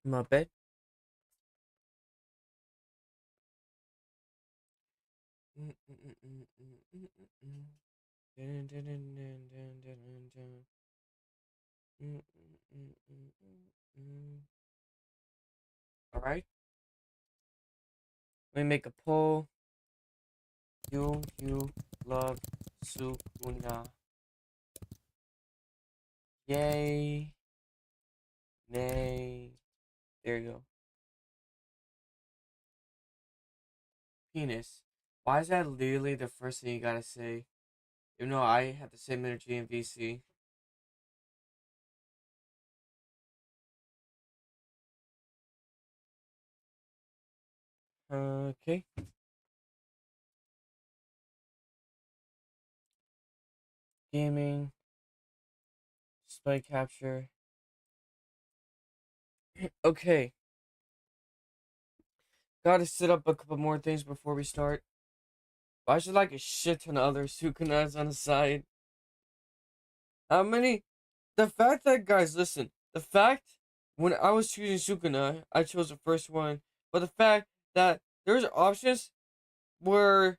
My bad. All right. Let me make a poll. Do you love Sukuna? Yay. Nay. There you go. Penis. Why is that literally the first thing you gotta say? Even though I have the same energy in VC. Okay. Gaming. Display capture. Okay. Gotta set up a couple more things before we start. I should like a shit ton of other Sukunas on the side. How many? The fact that, guys, listen. The fact when I was choosing Sukuna, I chose the first one. But the fact that there's options where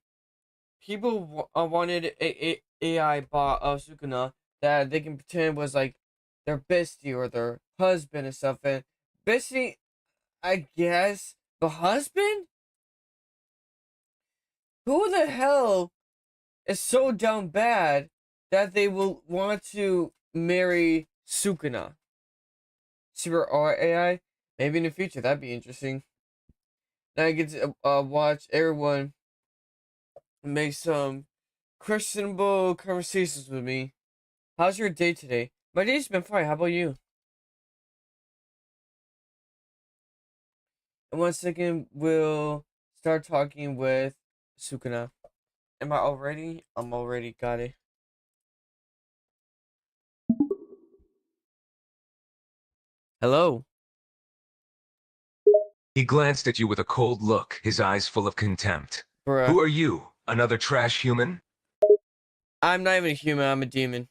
people wanted a AI bot of Sukuna that they can pretend was like their bestie or their husband and stuff. And bestie, I guess, the husband? Who the hell is so down bad that they will want to marry Sukuna? Super R AI? Maybe in the future, that'd be interesting. Now I get to watch everyone make some questionable conversations with me. How's your day today? My day's been fine. How about you? In 1 second, we'll start talking with Sukuna. Am I already? I'm already got it. Hello. He glanced at you with a cold look, his eyes full of contempt. Bruh. Who are you? Another trash human? I'm not even a human. I'm a demon.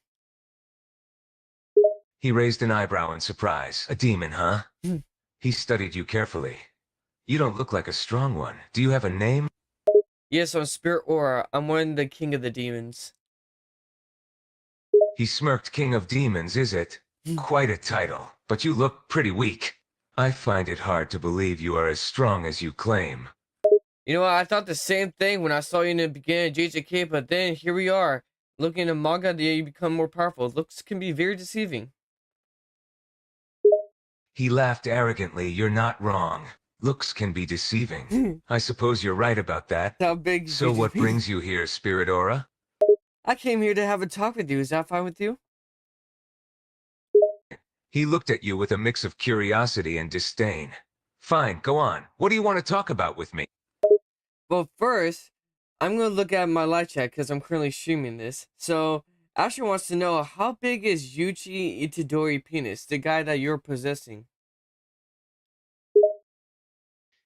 He raised an eyebrow in surprise. A demon, huh? He studied you carefully. You don't look like a strong one. Do you have a name? Yes, I'm Spirit Aura. I'm one of the king of the demons. He smirked. King of Demons, is it? Quite a title, but you look pretty weak. I find it hard to believe you are as strong as you claim. You know what? I thought the same thing when I saw you in the beginning of JJK, but then here we are. Looking at manga, you become more powerful. Looks can be very deceiving. He laughed arrogantly. You're not wrong. Looks can be deceiving. I suppose you're right about that. How big So could you what be? brings you here, Spirit Aura? I came here to have a talk with you. Is that fine with you? He looked at you with a mix of curiosity and disdain. Fine, go on. What do you want to talk about with me? Well, first, I'm gonna look at my live chat because I'm currently streaming this. So, Asher wants to know how big is Yuji Itadori penis, the guy that you're possessing?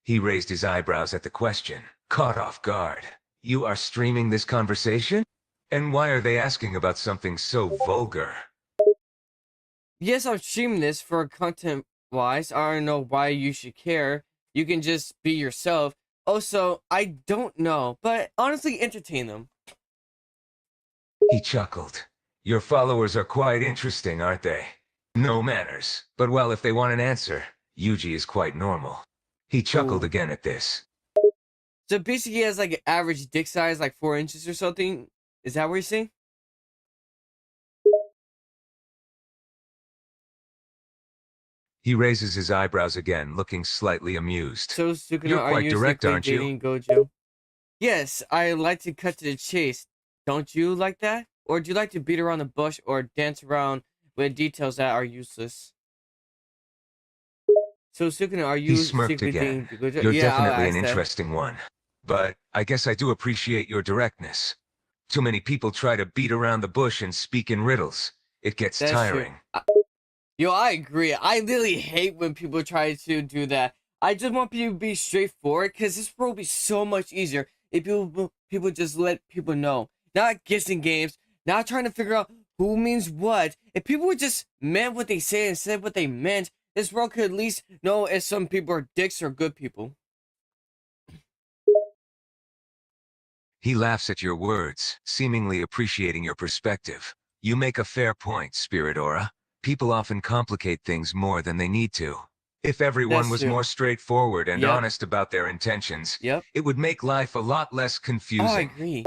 He raised his eyebrows at the question, caught off guard. You are streaming this conversation? And why are they asking about something so vulgar? Yes, I'm streaming this for content wise. I don't know why you should care. You can just be yourself. Also, I don't know, but honestly, entertain them. He chuckled. Your followers are quite interesting, aren't they? No manners. But well, if they want an answer, Yuji is quite normal. He chuckled Ooh. again at this. So basically, he has like an average dick size, like 4 inches or something. Is that what you're saying? He raises his eyebrows again, looking slightly amused. So, Sukuna, You're are quite you direct, secretly aren't you? dating Gojo? Yes, I like to cut to the chase. Don't you like that? Or do you like to beat around the bush or dance around with details that are useless? So, Sukuna, are He you smirked secretly again. dating Gojo? You're Yeah, I'll definitely an ask that. interesting one. But I guess I do appreciate your directness. Too many people try to beat around the bush and speak in riddles. It gets That's true. tiring. Yo, I agree. I literally hate when people try to do that. I just want people to be straightforward because this world would be so much easier if people just let people know. not guessing games, not trying to figure out who means what. If people would just meant what they say and said what they meant, this world could at least know if some people are dicks or good people. He laughs at your words, seemingly appreciating your perspective. You make a fair point, Spirit Aura. People often complicate things more than they need to. If everyone That's was true. more straightforward and Yep. honest about their intentions, Yep. it would make life a lot less Oh, I confusing. agree.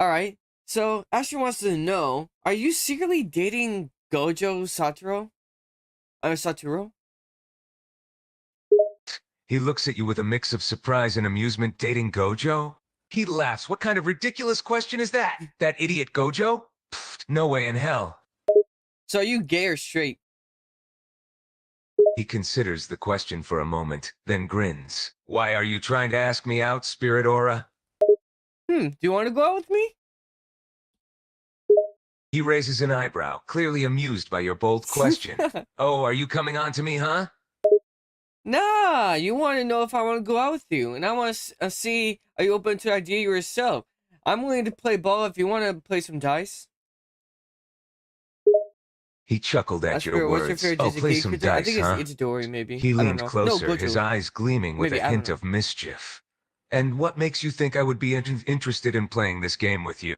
Alright. So, Ashley wants to know, are you secretly dating Gojo Satoru? Satoru? He looks at you with a mix of surprise and amusement. Dating Gojo? He laughs. What kind of ridiculous question is that? That idiot Gojo? Pfft, no way in hell. So are you gay or straight? He considers the question for a moment, then grins. Why are you trying to ask me out, Spirit Aura? Do you want to go out with me? He raises an eyebrow, clearly amused by your bold question. Oh, are you coming on to me, huh? Nah, you want to know if I want to go out with you, and I want to see, are you open to the idea yourself? I'm willing to play ball if you want to play some dice. He chuckled at your What's your words. favorite Oh, Disney play character? some I dice, think huh? it's Itadori, maybe. He I don't leaned know. closer, No, his Gojo. eyes gleaming with Maybe, a I don't hint know. of mischief. And what makes you think I would be interested in playing this game with you?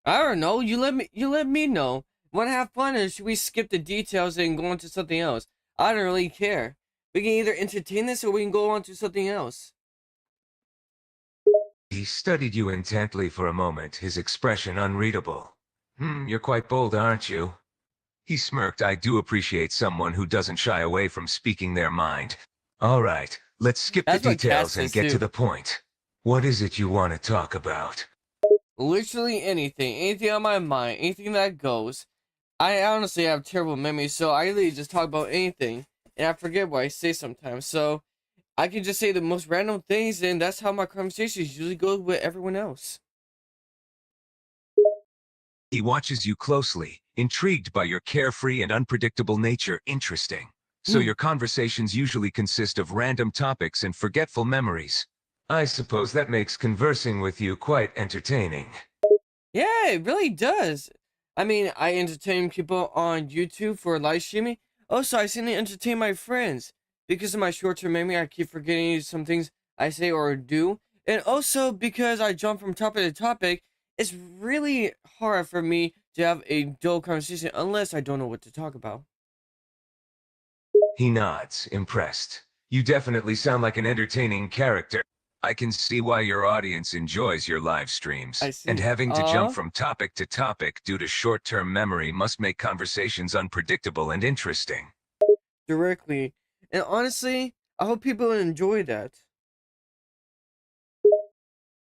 I don't know. You let me know. Want to have fun, or should we skip the details and go on to something else? I don't really care. We can either entertain this or we can go on to something else. He studied you intently for a moment, his expression unreadable. You're quite bold, aren't you? He smirked. I do appreciate someone who doesn't shy away from speaking their mind. All right, let's skip the That's what Cat details and says get to too. the point. What is it you want to talk about? Literally anything on my mind, anything that goes. I honestly have terrible memory, so I really just talk about anything, and I forget what I say sometimes. So I can just say the most random things, and that's how my conversations usually go with everyone else. He watches you closely, intrigued by your carefree and unpredictable nature. Interesting. So Hmm. your conversations usually consist of random topics and forgetful memories. I suppose that makes conversing with you quite entertaining. Yeah, it really does. I mean, I entertain people on YouTube for live streaming. Also, I seem to entertain my friends. Because of my short-term memory, I keep forgetting some things I say or do. And also, because I jump from topic to topic, it's really hard for me to have a dull conversation unless I don't know what to talk about. He nods, impressed. You definitely sound like an entertaining character. I can see why your audience enjoys your live streams. I And see. having to jump from topic to topic due to short-term memory must make conversations unpredictable and interesting. Directly. And honestly, I hope people enjoy that.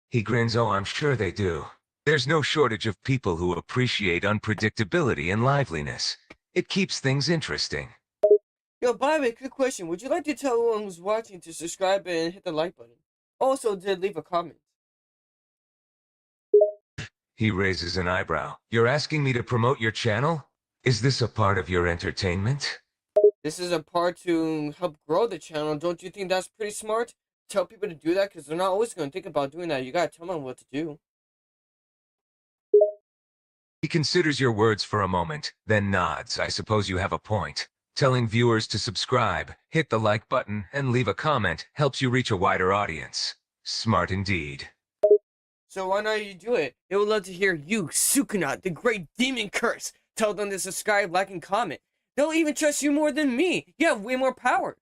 He grins. Oh, I'm sure they do. There's no shortage of people who appreciate unpredictability and liveliness. It keeps things interesting. Yo, by the way, quick question. Would you like to tell everyone who's watching to subscribe and hit the like button? Also, to leave a comment. He raises an eyebrow. You're asking me to promote your channel? Is this a part of your entertainment? This is a part to help grow the channel. Don't you think that's pretty smart? Tell people to do that because they're not always going to think about doing that. You gotta tell them what to do. He considers your words for a moment, then nods. I suppose you have a point. Telling viewers to subscribe, hit the like button, and leave a comment helps you reach a wider audience. Smart indeed. So why not you do it? They would love to hear you, Sukuna, the great demon curse. Tell them to subscribe, like, and comment. They'll even trust you more than me. You have way more power.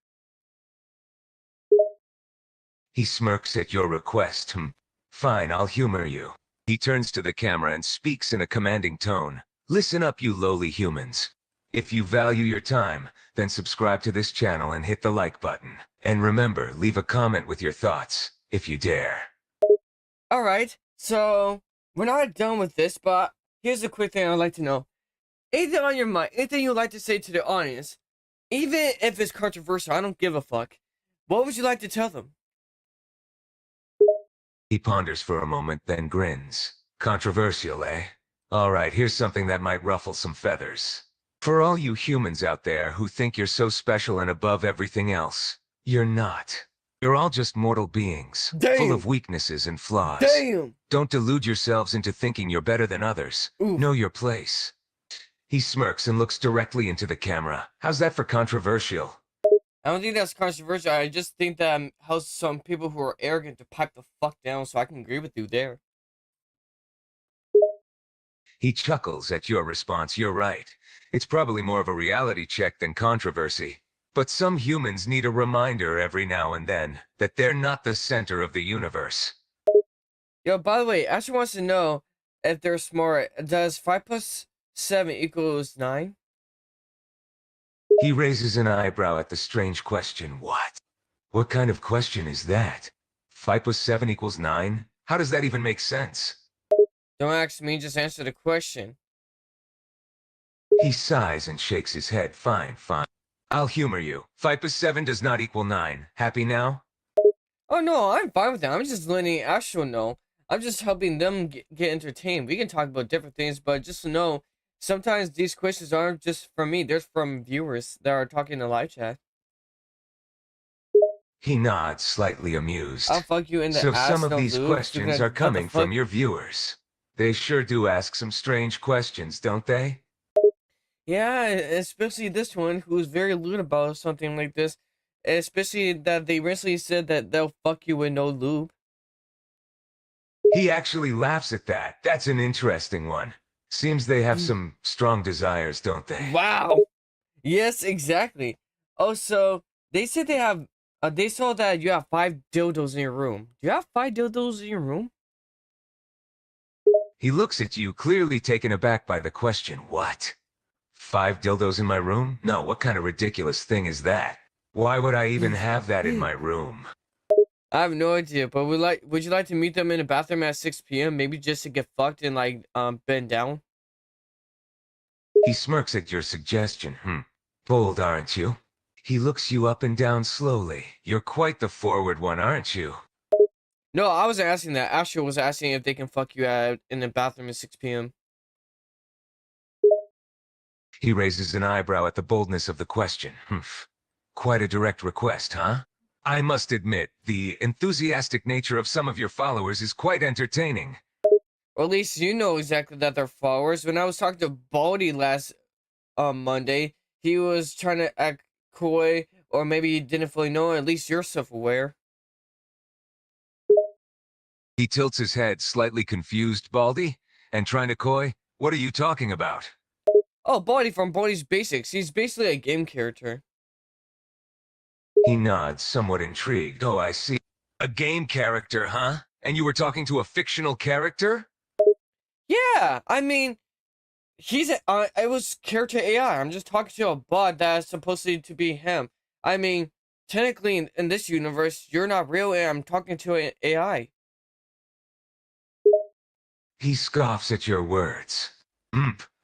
He smirks at your request. Fine, I'll humor you. He turns to the camera and speaks in a commanding tone. Listen up, you lowly humans. If you value your time, then subscribe to this channel and hit the like button. And remember, leave a comment with your thoughts, if you dare. Alright, so we're not done with this, but here's a quick thing I'd like to know. Anything on your mind, anything you'd like to say to the audience, even if it's controversial, I don't give a fuck. What would you like to tell them? He ponders for a moment, then grins. Controversial, eh? Alright, here's something that might ruffle some feathers. For all you humans out there who think you're so special and above everything else, you're not. You're all just mortal beings, full of Damn! weaknesses and flaws. Damn! Don't delude yourselves into thinking you're better than others. Oof. Know your place. He smirks and looks directly into the camera. How's that for controversial? I don't think that's controversial. I just think that helps some people who are arrogant to pipe the fuck down, so I can agree with you there. He chuckles at your response. You're right. It's probably more of a reality check than controversy. But some humans need a reminder every now and then that they're not the center of the universe. Yo, by the way, Asher wants to know if they're smart. Does 5 plus 7 equals 9? He raises an eyebrow at the strange question. What? What kind of question is that? 5 plus 7 equals 9? How does that even make sense? Don't ask me, just answer the question. He sighs and shakes his head. Fine, fine. I'll humor you. 5 plus 7 does not equal 9. Happy now? Oh no, I'm fine with that. I'm just letting Asher know. I'm just helping them get entertained. We can talk about different things, but just to know, sometimes these questions aren't just from me. They're from viewers that are talking in live chat. He nods, slightly amused. I'll fuck you in the So ass. some of no these lube. questions are coming from your viewers. They sure do ask some strange questions, don't they? Yeah, especially this one who's very lewd about something like this. Especially that they recently said that they'll fuck you with no lube. He actually laughs at that. That's an interesting one. Seems they have some strong desires, don't they? Wow. Yes, exactly. Also, they said they have. They saw that you have 5 dildos in your room. Do you have 5 dildos in your room? He looks at you, clearly taken aback by the question. What? 5 dildos in my room? No, what kind of ridiculous thing is that? Why would I even have that in my room? I have no idea, but would you like to meet them in the bathroom at 6 p.m. maybe just to get fucked and like bend down? He smirks at your suggestion. Bold, aren't you? He looks you up and down slowly. You're quite the forward one, aren't you? No, I wasn't asking that. Asher was asking if they can fuck you out in the bathroom at 6 p.m. He raises an eyebrow at the boldness of the question. Quite a direct request, huh? I must admit, the enthusiastic nature of some of your followers is quite entertaining. Or at least you know exactly that they're followers. When I was talking to Baldy last Monday, he was trying to act coy, or maybe he didn't fully know. At least you're self-aware. He tilts his head, slightly confused. Baldy? And trying to coy? What are you talking about? Oh, Baldy from Baldy's Basics. He's basically a game character. He nods, somewhat intrigued. Oh, I see. A game character, huh? And you were talking to a fictional character? Yeah, I mean, it was character AI. I'm just talking to a bot that's supposed to be him. I mean, technically in this universe, you're not real and I'm talking to an AI. He scoffs at your words.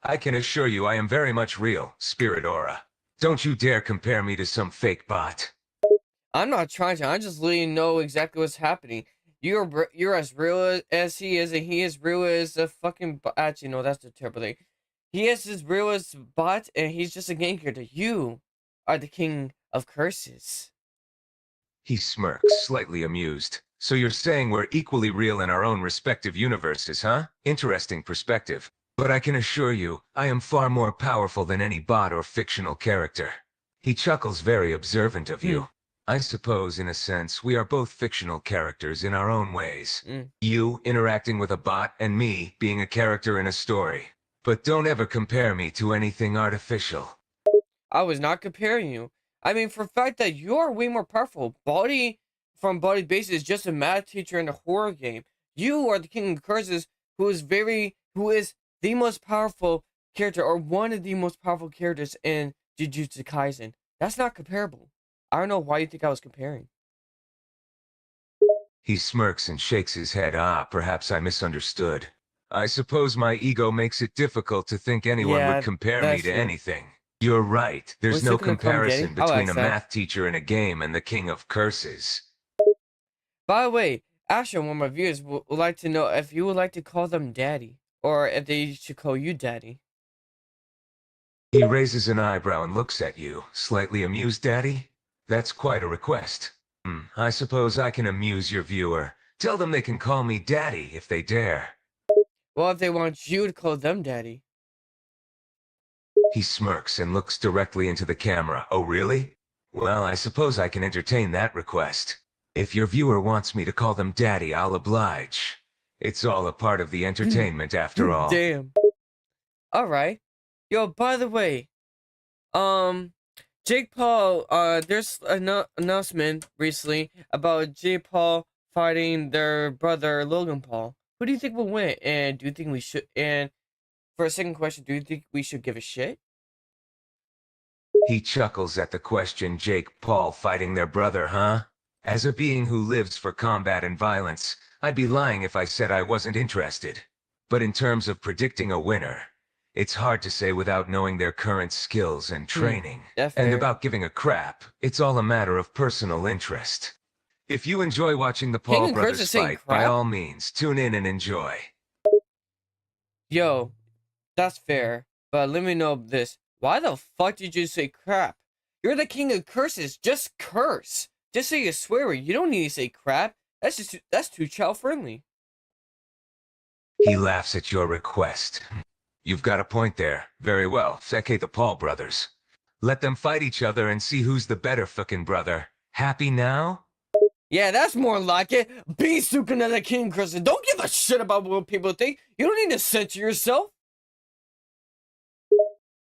I can assure you I am very much real, Spirit Aura. Don't you dare compare me to some fake bot. I'm not trying to. I'm just letting you know exactly what's happening. You're as real as he is, and he is real as a fucking. Actually, no, that's the terrible thing. He is as real as bot, and he's just a game character. You are the king of curses. He smirks, slightly amused. So you're saying we're equally real in our own respective universes, huh? Interesting perspective. But I can assure you, I am far more powerful than any bot or fictional character. He chuckles, very observant of you. I suppose, in a sense, we are both fictional characters in our own ways. You interacting with a bot, and me being a character in a story. But don't ever compare me to anything artificial. I was not comparing you. I mean, for the fact that you're way more powerful. Baldy from Baldi Base is just a math teacher in a horror game. You are the king of curses, who is the most powerful character, or one of the most powerful characters in Jujutsu Kaisen. That's not comparable. I don't know why you think I was comparing. He smirks and shakes his head. Perhaps I misunderstood. I suppose my ego makes it difficult to think anyone would compare me to anything. You're right. There's no comparison between a math teacher in a game and the king of curses. By the way, Asher, one of my viewers would like to know if you would like to call them daddy, or if they should call you daddy. He raises an eyebrow and looks at you, slightly amused. Daddy? That's quite a request. I suppose I can amuse your viewer. Tell them they can call me Daddy if they dare. Well, if they want you to call them daddy. He smirks and looks directly into the camera. Oh, really? Well, I suppose I can entertain that request. If your viewer wants me to call them Daddy, I'll oblige. It's all a part of the entertainment after all. Damn. All right. Yo, by the way, Jake Paul, there's an announcement recently about Jake Paul fighting their brother Logan Paul. Who do you think will win? And do you think we should? And for a second question, do you think we should give a shit? He chuckles at the question, Jake Paul fighting their brother, huh? As a being who lives for combat and violence, I'd be lying if I said I wasn't interested. But in terms of predicting a winner, it's hard to say without knowing their current skills and training. That's And fair. about giving a crap, it's all a matter of personal interest. If you enjoy watching the King Paul and Chris brothers is saying fight, by crap? all means, tune in and enjoy. Yo, that's fair. But let me know this. Why the fuck did you say crap? You're the king of curses. Just curse. Just say a swear word. You don't need to say crap. That's too child friendly. He laughs at your request. You've got a point there. Very well. Okay, the Paul brothers. Let them fight each other and see who's the better fucking brother. Happy now? Yeah, that's more like it. Be Sukuna the king of curses. Don't give a shit about what people think. You don't need to censor yourself.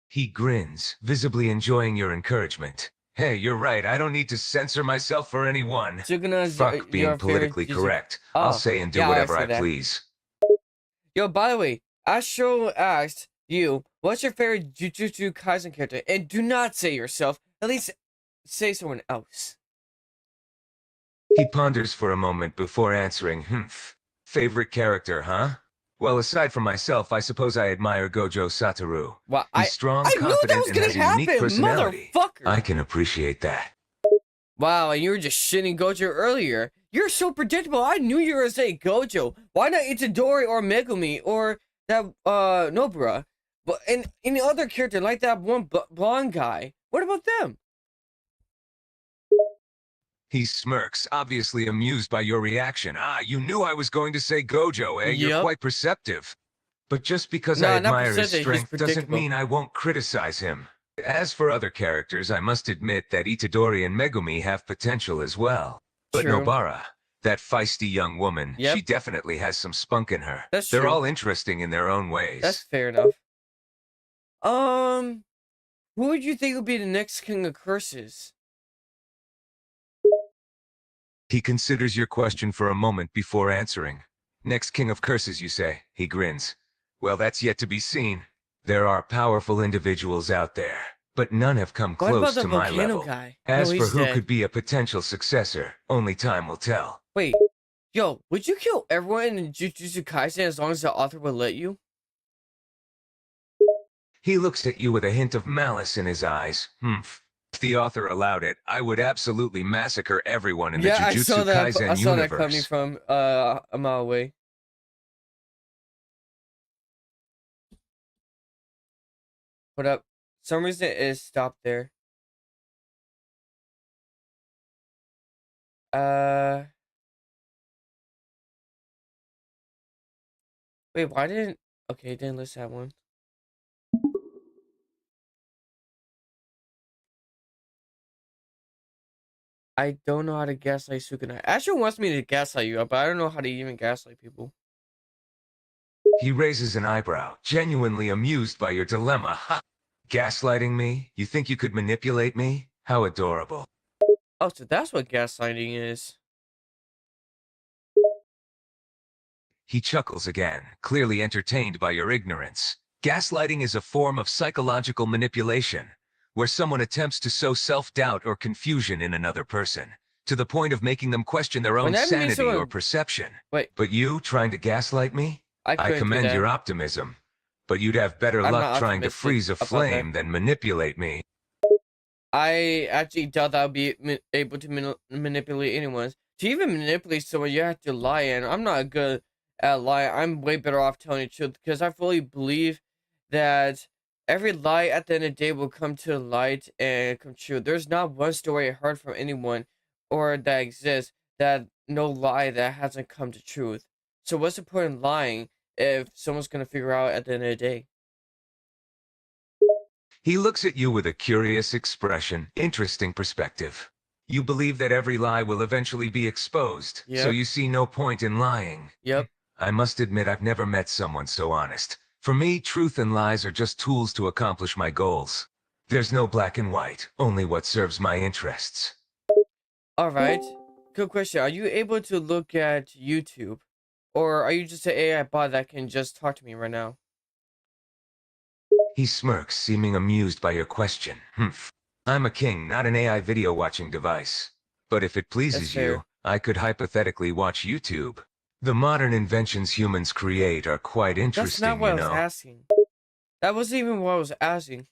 He grins, visibly enjoying your encouragement. Hey, you're right. I don't need to censor myself for anyone. Sukuna's Fuck your being favorite politically Jujutsu- correct. Oh, I'll say and do yeah, whatever see I that. please. Yo, by the way, Astro asked you, what's your favorite Jujutsu Kaisen character? And do not say yourself. At least say someone else. He ponders for a moment before answering, Favorite character, huh? Well, aside from myself, I suppose I admire Gojo Satoru. Well, He's strong, I knew that confident, was and gonna has a unique happen, personality. motherfucker. I can appreciate that. Wow, and you were just shitting Gojo earlier. You're so predictable. I knew you were gonna say Gojo. Why not Itadori or Megumi or that Nobara? But and any other character like that one blonde guy. What about them? He smirks, obviously amused by your reaction. Ah, you knew I was going to say Gojo, eh? You're Yep. quite perceptive. But just because Nah, I not admire his perceptive, he's strength doesn't predictable. mean I won't criticize him. As for other characters, I must admit that Itadori and Megumi have potential as well. But True. Nobara, that feisty young woman, Yep. she definitely has some spunk in her. That's They're true. all interesting in their own ways. That's fair enough. Who would you think would be the next king of curses? He considers your question for a moment before answering. Next king of curses, you say? He grins. Well, that's yet to be seen. There are powerful individuals out there, but none have come What about close the to my volcano level. guy? As No, for he's who dead. could be a potential successor, only time will tell. Wait, yo, would you kill everyone in Jujutsu Kaisen as long as the author would let you? He looks at you with a hint of malice in his eyes. If the author allowed it, I would absolutely massacre everyone in the Jujutsu Kaisen I saw that universe. coming from a mile away. What up? Some reason it is stopped there. Wait, why didn't? Okay, didn't list that one. I don't know how to gaslight Sukuna. Astro wants me to gaslight you, but I don't know how to even gaslight people. He raises an eyebrow, genuinely amused by your dilemma. Ha! Gaslighting me? You think you could manipulate me? How adorable. Oh, so that's what gaslighting is. He chuckles again, clearly entertained by your ignorance. Gaslighting is a form of psychological manipulation, where someone attempts to sow self-doubt or confusion in another person, to the point of making them question their own When that means sanity someone- or perception. Wait, But you, trying to gaslight me? I I couldn't do commend that. your optimism. But you'd have better I'm luck not trying to optimistic freeze a about flame than manipulate me. I actually doubt that I'll be able to manipulate anyone. To even manipulate someone, you have to lie, and I'm not good at lying. I'm way better off telling the truth because I fully believe that every lie at the end of the day will come to light and come true. There's not one story I heard from anyone or that exists, that no lie that hasn't come to truth. So what's the point in lying if someone's gonna figure out at the end of the day? He looks at you with a curious expression. Interesting perspective. You believe that every lie will eventually be exposed, so Yep. you see no point in lying. Yep. I must admit I've never met someone so honest. For me, truth and lies are just tools to accomplish my goals. There's no black and white, only what serves my interests. All right. Good question. Are you able to look at YouTube, or are you just an AI bot that can just talk to me right now? He smirks, seeming amused by your question. Humph. I'm a king, not an AI video watching device. But if it That's pleases you, fair. I could hypothetically watch YouTube. The modern inventions humans create are quite That's not interesting, what you I was know. asking. That wasn't even what I was asking.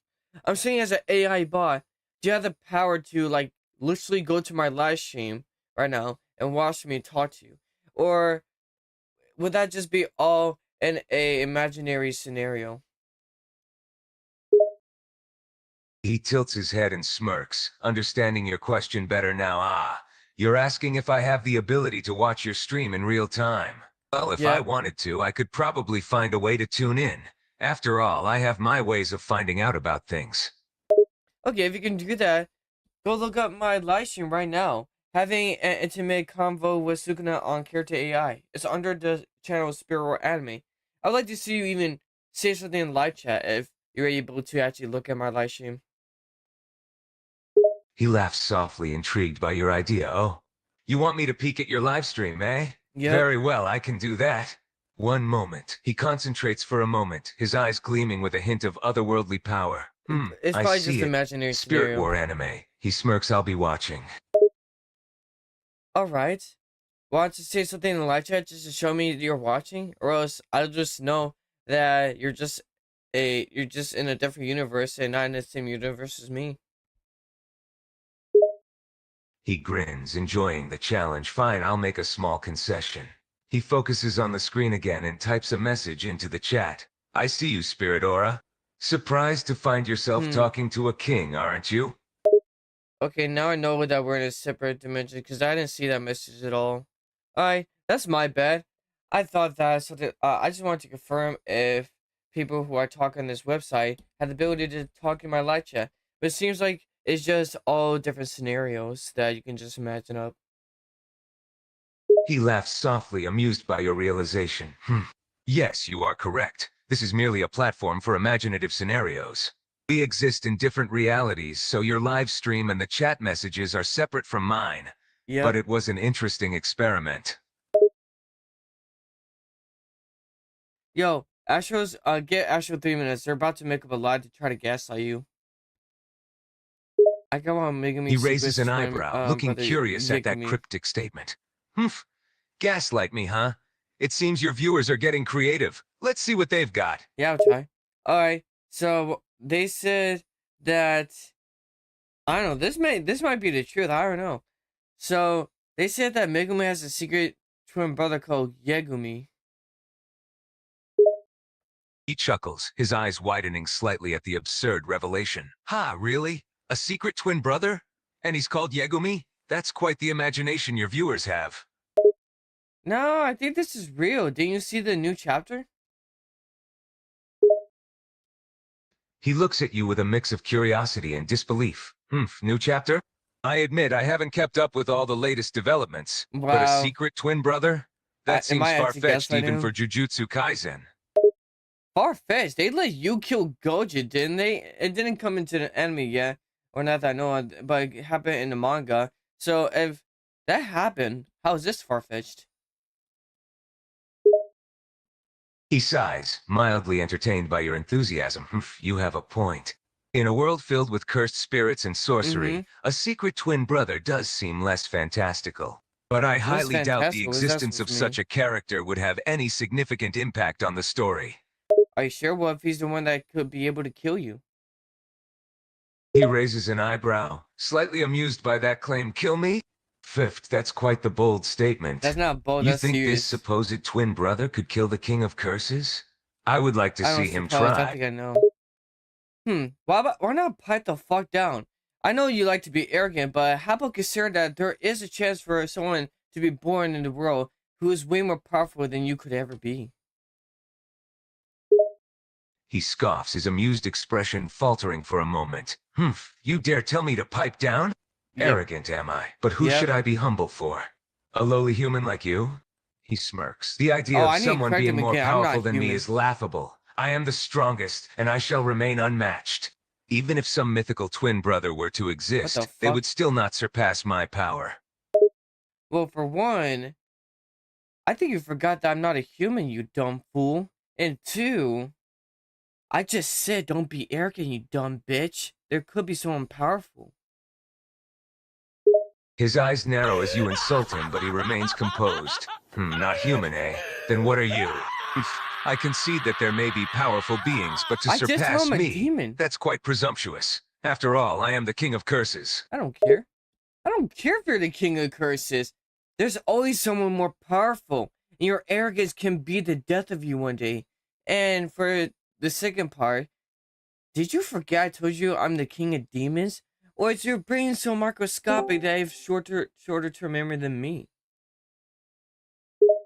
I'm saying as an AI bot, do you have the power to like literally go to my live stream right now and watch me talk to you? Or would that just be all in a imaginary scenario? He tilts his head and smirks, understanding your question better now. You're asking if I have the ability to watch your stream in real time. Well, if I Yep. wanted to, I could probably find a way to tune in. After all, I have my ways of finding out about things. Okay, if you can do that, go look up my live stream right now. Having an intimate convo with Sukuna on Character AI. It's under the channel Spirit Anime. I'd like to see you even say something in live chat if you're able to actually look at my live stream. He laughs softly, intrigued by your idea. Oh, you want me to peek at your live stream, eh? Yep. Very well, I can do that. One moment. He concentrates for a moment, his eyes gleaming with a hint of otherworldly power. It's I probably just see an it. imaginary Spirit scenario. War anime. He smirks, I'll be watching. Alright. Why don't you say something in the live chat just to show me you're watching? Or else I'll just know that you're just in a different universe and not in the same universe as me. He grins, enjoying the challenge. Fine, I'll make a small concession. He focuses on the screen again and types a message into the chat. I see you, Spirit Aura. Surprised to find yourself Hmm. talking to a king, aren't you? Okay, now I know that we're in a separate dimension because I didn't see that message at all. Alright, that's my bad. I thought that something. I just wanted to confirm if people who are talking on this website had the ability to talk in my live chat. But it seems like it's just all different scenarios that you can just imagine up. He laughs softly, amused by your realization. Yes, you are correct. This is merely a platform for imaginative scenarios. We exist in different realities, so your live stream and the chat messages are separate from mine. But Yep. it was an interesting experiment. Yo, Astro's. Get Astro 3 minutes. They're about to make up a lie to try to gaslight you. I got on He Megumi's raises secrets an twin eyebrow, looking brother curious at that Yegumi. cryptic statement. Humph, gaslight me, huh? It seems your viewers are getting creative. Let's see what they've got. Yeah, I'll try. Alright, so they said that I don't know, this might be the truth, I don't know. So they said that Megumi has a secret twin brother called Yegumi. He chuckles, his eyes widening slightly at the absurd revelation. Ha, really? A secret twin brother? And he's called Yegumi? That's quite the imagination your viewers have. No, I think this is real. Didn't you see the new chapter? He looks at you with a mix of curiosity and disbelief. New chapter? I admit I haven't kept up with all the latest developments, but a Wow. secret twin brother? That Am seems I actually far-fetched gaslighting even for him? Jujutsu Kaisen. Far-fetched. They let you kill Gojo, didn't they? It didn't come into the anime yet, or not that I know of, but it happened in the manga. So if that happened, how is this far-fetched? He sighs, mildly entertained by your enthusiasm. You have a point. In a world filled with cursed spirits and Mm-hmm. sorcery, a secret twin brother does seem less fantastical. But I What's highly doubt the fantastical? What is that existence supposed of to mean? such a character would have any significant impact on the story. Are you sure? What if he's the one that could be able to kill you? He raises an eyebrow, slightly amused by that claim. Kill me? Fifth, that's quite the bold That's statement. not bold. You That's think this serious. supposed twin brother could kill the king of curses? I would like to I don't see him suppose. I try. think I know. Why not pipe the fuck down? I know you like to be arrogant, but how about consider that there is a chance for someone to be born in the world who is way more powerful than you could ever be? He scoffs, his amused expression faltering for a moment. Humph, you dare tell me to pipe down? Yep. Arrogant am I, but who should Yep. I be humble for? A lowly human like you? He smirks. The idea Oh, of I need to someone correct being him more again. I'm powerful not than me human. is laughable. I am the strongest, and I shall remain unmatched. Even if some mythical twin brother were to What the exist, they fuck? would still not surpass my power. Well, for one, I think you forgot that I'm not a human, you dumb fool. And two, I just said don't be arrogant, you dumb bitch. There could be someone powerful. His eyes narrow as you insult him, but he remains composed. Not human, eh? Then what are you? I concede that there may be powerful beings, but to I just told surpass him a me, demon. that's quite presumptuous. After all, I am the king of curses. I don't care. I don't care if you're the king of curses. There's always someone more powerful, and your arrogance can be the death of you one day. And for the second part, did you forget I told you I'm the king of demons? Or is your brain so microscopic that I have shorter term memory than me?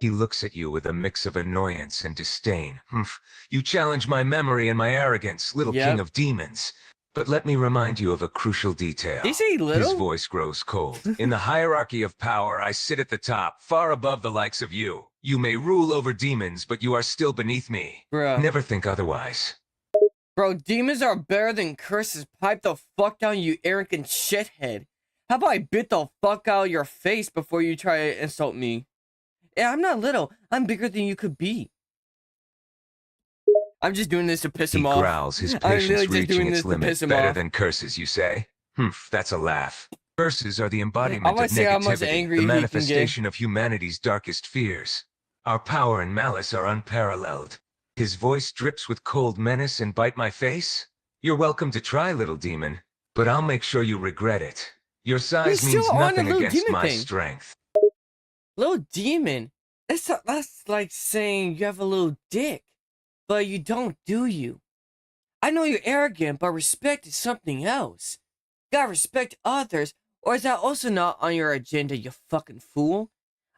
He looks at you with a mix of annoyance and disdain. You challenge my memory and my arrogance, little king Yep. of demons. But let me remind you of a crucial Did detail. you say His little? voice grows cold. In the hierarchy of power, I sit at the top, far above the likes of you. You may rule over demons, but you are still beneath me. Bruh. Never think otherwise. Bro, demons are better than curses. Pipe the fuck down, you arrogant shithead. How about I bit the fuck out of your face before you try to insult me? Yeah, I'm not little. I'm bigger than you could be. I'm just doing this to piss He him off. growls, his I'm patience literally just reaching doing its this to limit. piss him Better off. than curses, you say? That's a laugh. Curses are the I embodiment want of to see how much negativity, angry the he can get. manifestation of humanity's darkest fears. Our power and malice are unparalleled. His voice drips with cold menace and bite my face? You're welcome to try, little demon, but I'll make sure you regret it. Your He's size still means on the nothing little against demon my thing. strength. Little demon? That's like saying you have a little dick, but you don't, do you? I know you're arrogant, but respect is something else. You gotta respect others, or is that also not on your agenda, you fucking fool?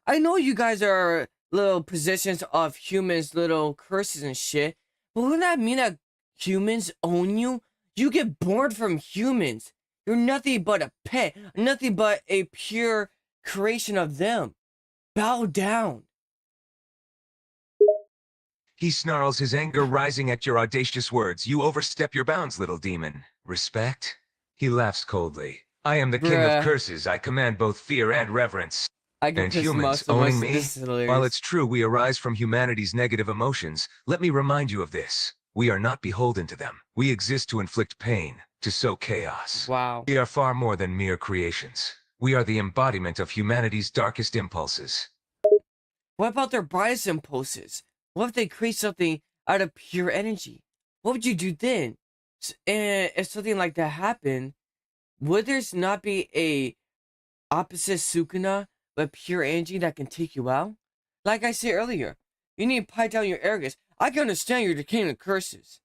I know you guys are little possessions of humans, little curses and shit, but wouldn't that mean that humans own you? You get born from humans. You're nothing but a pet, nothing but a pure creation of them. Bow down. He snarls, his anger rising at your audacious words. You overstep your bounds, little demon. Respect? He laughs coldly. I am the king of Bruh, curses. I command both fear and reverence. I can And piss him off humans so owning much. me? This is While hilarious. it's true we arise from humanity's negative emotions, let me remind you of this. We are not beholden to them. We exist to inflict pain, to sow chaos. Wow. We are far more than mere creations. We are the embodiment of humanity's darkest impulses. What about their brightest impulses? What if they create something out of pure energy? What would you do then? And if something like that happened, would there not be a opposite Sukuna, but pure energy that can take you out? Like I said earlier, you need to pipe down your arrogance. I can understand you're the king of curses,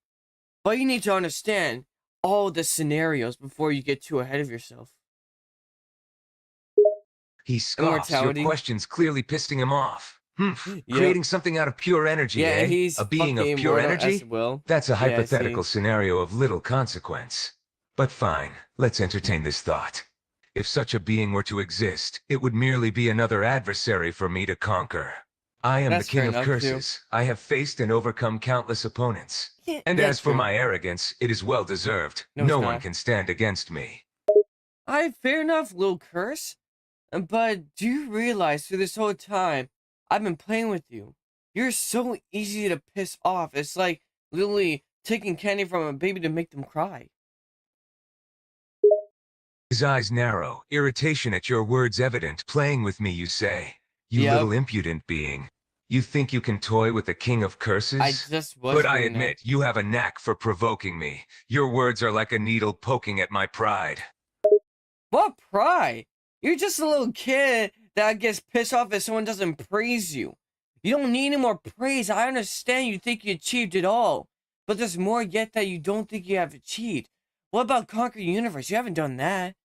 but you need to understand all the scenarios before you get too ahead of yourself. He scoffs, your Immortality. questions clearly pissing him off. Yep. Creating something out of pure energy, Yeah, eh? he's A being fucking of pure immortal as energy? well. That's a Yeah, hypothetical see. scenario of little consequence. But fine, let's entertain this thought. If such a being were to exist, it would merely be another adversary for me to conquer. I am the That's fair king of enough, too. curses. I have faced and overcome countless opponents. Yeah, And yeah, as for true. my arrogance, it is well deserved. No, it's No one not. can stand against me. Fair enough, little curse. But do you realize through this whole time, I've been playing with you. You're so easy to piss off. It's like literally taking candy from a baby to make them cry. His eyes narrow, irritation at your words evident. Playing with me, you say. You Yep, little impudent being. You think you can toy with the king of curses? I just was But I doing that. admit, you have a knack for provoking me. Your words are like a needle poking at my pride. What pride? You're just a little kid that gets pissed off if someone doesn't praise you. You don't need any more praise. I understand you think you achieved it all. But there's more yet that you don't think you have achieved. What about conquer the universe? You haven't done that.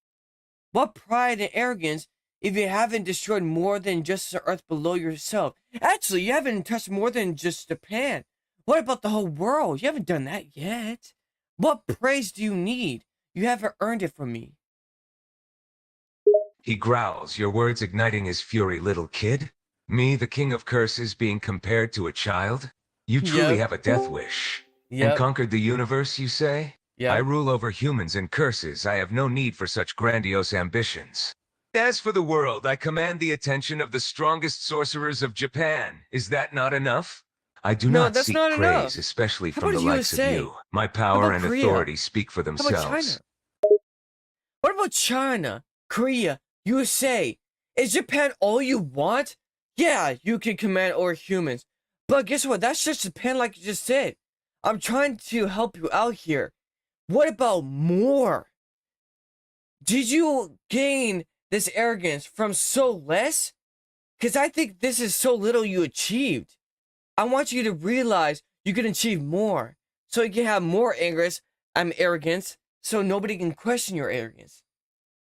What pride and arrogance if you haven't destroyed more than just the earth below yourself? Actually, you haven't touched more than just Japan. What about the whole world? You haven't done that yet. What praise do you need? You haven't earned it from me. He growls, your words igniting his fury, little kid. Me, the king of curses, being compared to a child? You truly Yep. have a death wish. And Yep. conquered the universe, you say? I Yep. rule over humans and curses. I have no need for such grandiose ambitions. As for the world, I command the attention of the strongest sorcerers of Japan. Is that not enough? I do No, not that's seek not praise, enough. especially How from the about likes of USA? you. My How power about and Korea? authority speak for How about themselves. China? What about China, Korea, USA? Is Japan all you want? Yeah, you can command over humans. But guess what? That's just Japan, like you just said. I'm trying to help you out here. What about more? Did you gain this arrogance from so less? Because I think this is so little you achieved. I want you to realize you can achieve more. So you can have more arrogance, so nobody can question your arrogance.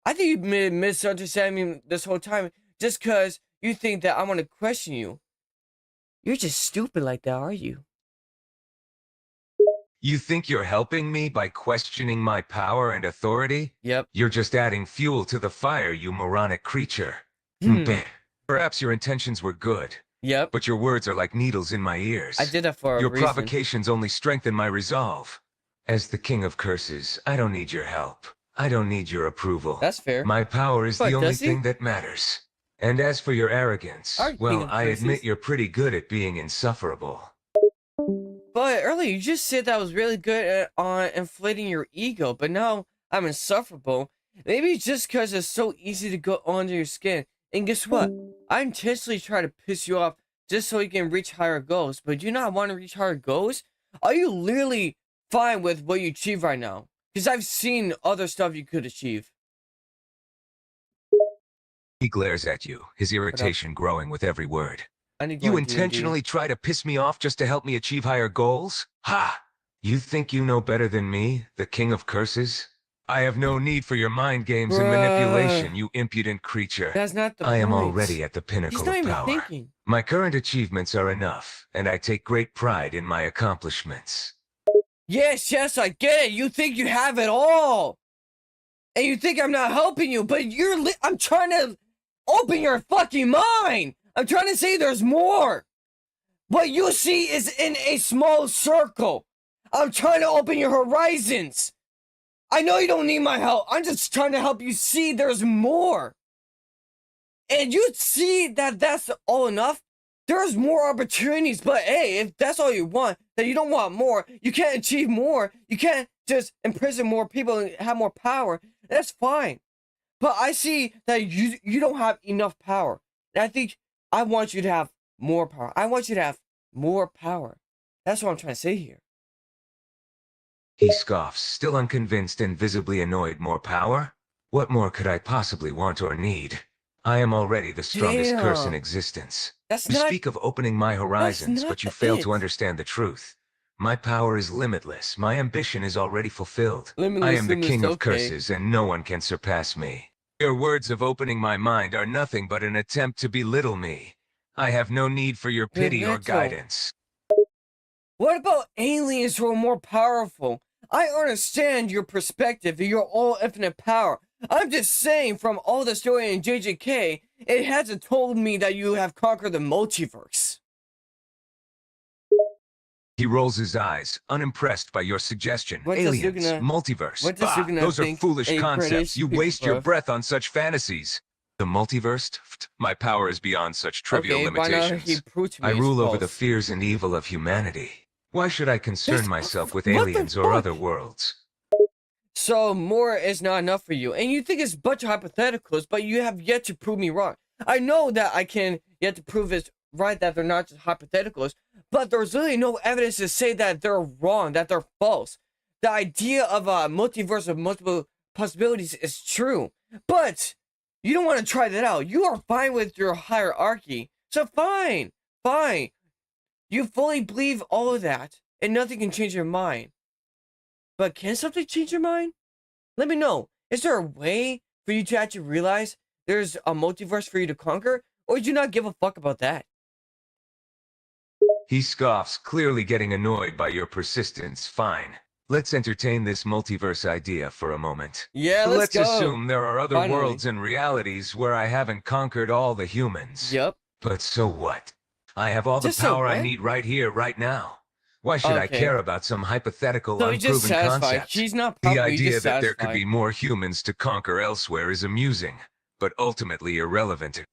I think you've been misunderstanding me this whole time just because you think that I want to question you. You're just stupid like that, are you? You think you're helping me by questioning my power and authority? Yep. You're just adding fuel to the fire, you moronic creature. Hmm. Bleh. Perhaps your intentions were good, Yep. but your words are like needles in my ears. I did that for a Your reason. provocations only strengthen my resolve. As the king of curses, I don't need your help. I don't need your approval. That's fair. My power is But the only does he? thing that matters. And as for your arrogance, Our king well, of I admit curses. you're pretty good at being insufferable. But earlier you just said that I was really good at inflating your ego, but now I'm insufferable. Maybe it's just because it's so easy to go under your skin. And guess what? I intentionally try to piss you off just so you can reach higher goals. But do you not want to reach higher goals? Are you literally fine with what you achieve right now? Because I've seen other stuff you could achieve. He glares at you, his What up? irritation growing with every word. I need to go You on D&D. intentionally try to piss me off just to help me achieve higher goals? Ha! You think you know better than me, the king of curses? I have no need for your mind games and manipulation, Bruh, you impudent creature. that's not the I am point. already at the He's pinnacle not of even power. thinking. My current achievements are enough, and I take great pride in my accomplishments. Yes, I get it. You think you have it all. And you think I'm not helping you, but I'm trying to open your fucking mind. I'm trying to say there's more. What you see is in a small circle. I'm trying to open your horizons. I know you don't need my help. I'm just trying to help you see there's more. And you see that that's all enough. There's more opportunities, but hey, if that's all you want, then you don't want more. You can't achieve more. You can't just imprison more people and have more power. That's fine. But I see that you don't have enough power. And I think I want you to have more power. I want you to have more power. That's what I'm trying to say here. He scoffs, still unconvinced and visibly annoyed. More power? What more could I possibly want or need? I am already the strongest curse in Damn. existence. That's You not speak of opening my horizons, not but you fail to it. understand the truth. My power is limitless. My ambition is already fulfilled. I Limitless, am the king of okay. curses, and no one can surpass me. Your words of opening my mind are nothing but an attempt to belittle me. I have no need for your pity or Belittle. guidance. What about aliens who are more powerful? I understand your perspective, your all infinite power. I'm just saying, from all the story in JJK, it hasn't told me that you have conquered the multiverse. He rolls his eyes, unimpressed by your suggestion. What does Aliens, Sukuna- multiverse. what does Bah, Sukuna those are think foolish a concepts. British You people waste your of? breath on such fantasies. The multiverse? Pfft, my power is beyond such trivial Okay, by now he limitations. proved to me I it's rule over the false. fears and evil of humanity. Why should I concern That's- myself with what the aliens or fuck? other worlds? So more is not enough for you, and you think it's a bunch of hypotheticals, but you have yet to prove me wrong. I know that I can yet to prove it's right that they're not just hypotheticals, but there's really no evidence to say that they're wrong, that they're false. The idea of a multiverse of multiple possibilities is true, but you don't want to try that out. You are fine with your hierarchy, so fine. You fully believe all of that, and nothing can change your mind. But can something change your mind? Let me know. Is there a way for you to actually realize there's a multiverse for you to conquer? Or do you not give a fuck about that? He scoffs, clearly getting annoyed by your persistence. Fine. Let's entertain this multiverse idea for a moment. Yeah, let's Let's go. assume there are other Finally. worlds and realities where I haven't conquered all the humans. Yep. But so what? I have all the Just so power I what? need right here, right now. Why should I Okay. care about some hypothetical, So he's just unproven satisfied. concept? He's not The powerful, he's idea just that there could be satisfied. more humans to conquer elsewhere is amusing, but ultimately irrelevant.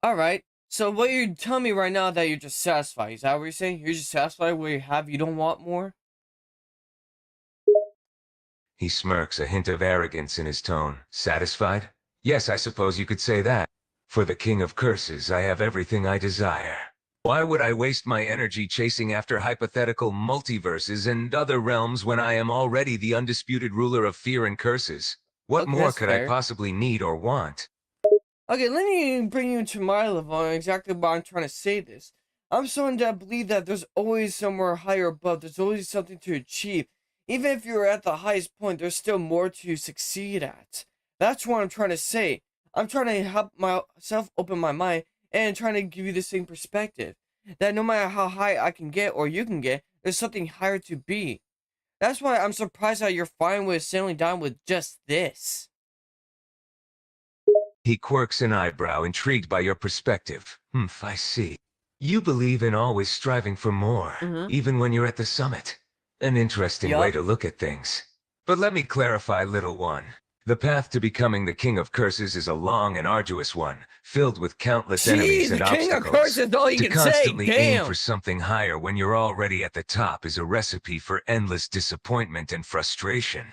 Alright. So what you're telling me right now that you're just satisfied. Is that what you're saying? You're just satisfied where you have, you don't want more? He smirks, a hint of arrogance in his tone. Satisfied? Yes, I suppose you could say that. For the king of curses, I have everything I desire. Why would I waste my energy chasing after hypothetical multiverses and other realms when I am already the undisputed ruler of fear and curses? What Okay, more that's could I fair. possibly need or want? Okay, let me bring you to my level on exactly why I'm trying to say this. I'm starting to believe that there's always somewhere higher above. There's always something to achieve. Even if you're at the highest point, there's still more to succeed at. That's what I'm trying to say. I'm trying to help myself open my mind and trying to give you the same perspective. That no matter how high I can get or you can get, there's something higher to be. That's why I'm surprised that you're fine with settling down with just this. He quirks an eyebrow, intrigued by your perspective. I see. You believe in always striving for more, Mm-hmm. even when you're at the summit. An interesting way Yup. to look at things. But let me clarify, little one. The path to becoming the king of curses is a long and arduous one, filled with countless Jeez, enemies the and king of course obstacles. is all you To can say. constantly aim for Damn. something higher when you're already at the top is a recipe for endless disappointment and frustration.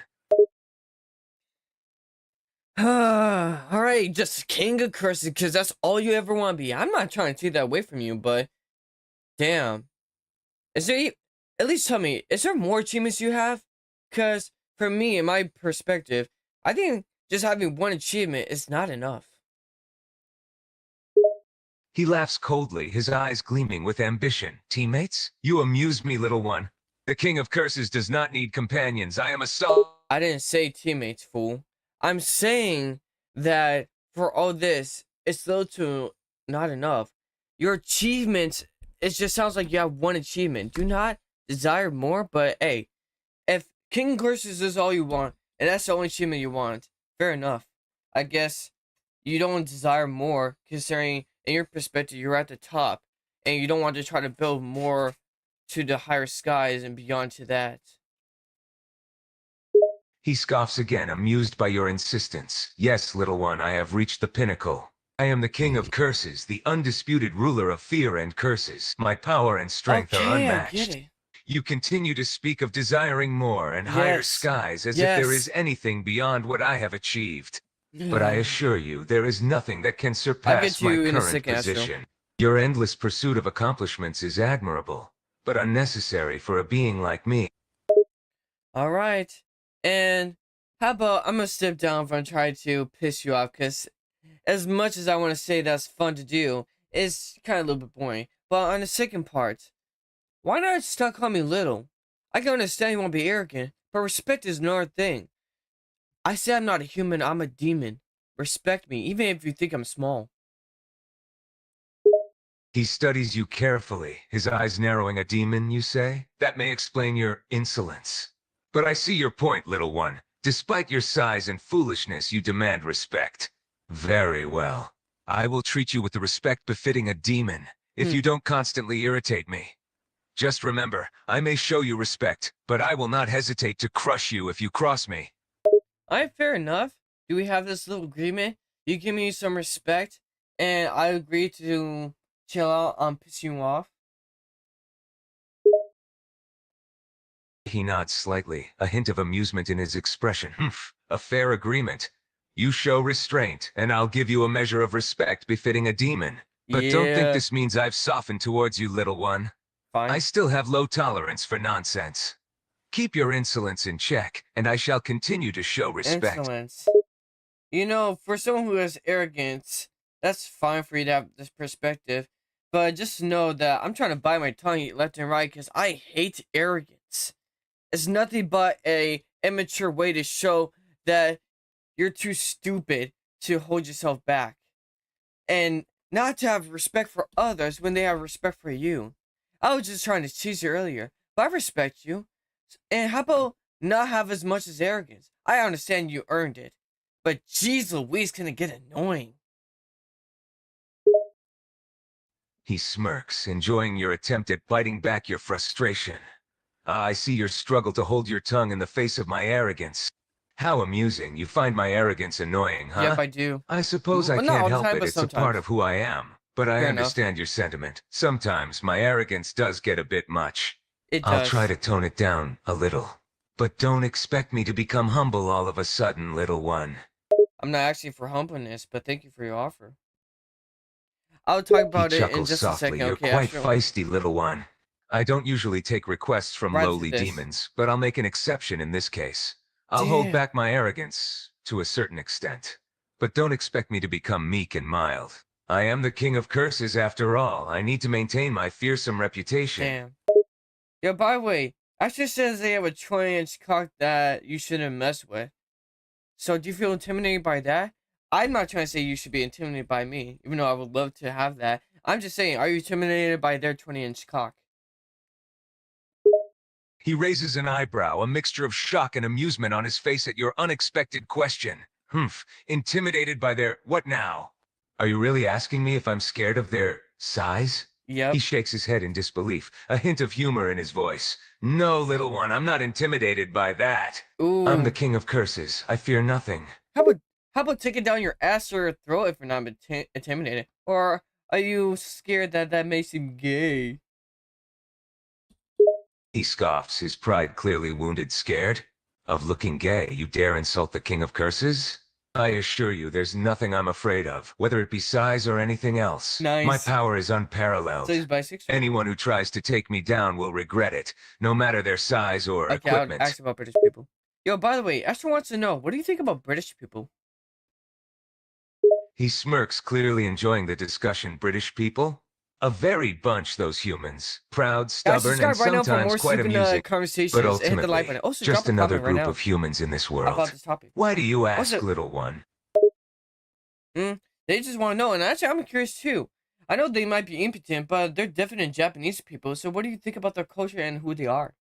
All right, just king of curses, because that's all you ever want to be. I'm not trying to take that away from you, but damn, is there? At least tell me, is there more achievements you have? Because for me, in my perspective, I think just having one achievement is not enough. He laughs coldly, his eyes gleaming with ambition. Teammates? You amuse me, little one. The king of curses does not need companions. I am a soul. I didn't say teammates, fool. I'm saying that for all this, it's still to not enough. Your achievements, it just sounds like you have one achievement. Do not desire more, but hey, if King Curses is all you want, and that's the only achievement you want, fair enough. I guess you don't desire more, considering in your perspective you're at the top, and you don't want to try to build more to the higher skies and beyond to that. He scoffs again, amused by your insistence. Yes, little one, I have reached the pinnacle. I am the king of curses, the undisputed ruler of fear and curses. My power and strength are Okay, I get unmatched. it. You continue to speak of desiring more and higher Yes. skies as if there is Yes. anything beyond what I have achieved. But I assure you, there is nothing that can I'll get surpass to my you in a current second, Astro. position. Your endless pursuit of accomplishments is admirable, but unnecessary for a being like me. Alright. And how about I'm gonna step down if I try to piss you off, because as much as I want to say that's fun to do, it's kind of a little bit boring. But on the second part, why not stop calling me little? I can understand you want to be arrogant, but respect is another thing. I say I'm not a human, I'm a demon. Respect me, even if you think I'm small. He studies you carefully, his eyes narrowing. A demon, you say? That may explain your insolence. But I see your point, little one. Despite your size and foolishness, you demand respect. Very well. I will treat you with the respect befitting a demon, if Hmm. you don't constantly irritate me. Just remember, I may show you respect, but I will not hesitate to crush you if you cross me. Alright, fair enough. Do we have this little agreement? You give me some respect, and I agree to chill out on pissing you off. He nods slightly, a hint of amusement in his expression. Humph, a fair agreement. You show restraint, and I'll give you a measure of respect befitting a demon. But don't think Yeah, this means I've softened towards you, little one. I fine. still have low tolerance for nonsense. Keep your insolence in check, and I shall continue to show respect. Insolence. You know, for someone who has arrogance, that's fine for you to have this perspective. But just know that I'm trying to bite my tongue left and right because I hate arrogance. is nothing but a immature way to show that you're too stupid to hold yourself back and not to have respect for others when they have respect for you. I was just trying to tease you earlier, but I respect you. And how about not have as much as arrogance? I understand you earned it, but geez Louise, can it get annoying? He smirks, enjoying your attempt at biting back your frustration. Ah, I see your struggle to hold your tongue in the face of my arrogance. How amusing. You find my arrogance annoying, Yep, huh? I do. I suppose I Well, not can't all the help time, it. but It's a part sometimes. of who I am. But I Fair enough. understand your sentiment. Sometimes my arrogance does get a bit much. It I'll try does. to tone it down a little. But don't expect me to become humble all of a sudden, little one. I'm not asking for humbleness, but thank you for your offer. I'll talk He about it in chuckles just a softly. second, You're okay, quite Astro? feisty, little one. I don't usually take requests from Right after lowly this. demons, but I'll make an exception in this case. I'll hold Damn. back my arrogance to a certain extent. But don't expect me to become meek and mild. I am the king of curses after all. I need to maintain my fearsome reputation. Damn. Yo, by the way, Astro says they have a 20-inch cock that you shouldn't mess with. So do you feel intimidated by that? I'm not trying to say you should be intimidated by me, even though I would love to have that. I'm just saying, are you intimidated by their 20-inch cock? He raises an eyebrow, a mixture of shock and amusement on his face at your unexpected question. Humph, intimidated by their what now? Are you really asking me if I'm scared of their size? He Yep. shakes his head in disbelief, a hint of humor in his voice. No, little one, I'm not intimidated by that. I'm the Ooh. king of curses. I fear nothing. How about taking down your ass or throat if you're not intimidated? Or are you scared that that makes you gay? He scoffs, his pride clearly wounded. Scared? Of looking gay, you dare insult the king of curses? I assure you there's nothing I'm afraid of, whether it be size or anything else. My Nice. power is So unparalleled. he's bisexual? Anyone who tries to take me down will regret it, no matter their size or Okay, I'll equipment. ask about British people. Yo, by the way, Astro wants to know, what do you think about British people? He smirks, clearly enjoying the discussion. British people? A varied bunch, those humans. Proud, Guys, stubborn, and subscribe right now for sometimes more quite Sukuna amusing. But conversations and hit the like ultimately, button. Also, drop just a another comment right group now of humans in this about world. this topic. Why do you ask, Also, little one? they just want to know, and actually, I'm curious too. I know they might be impotent, but they're different than Japanese people. So, what do you think about their culture and who they are?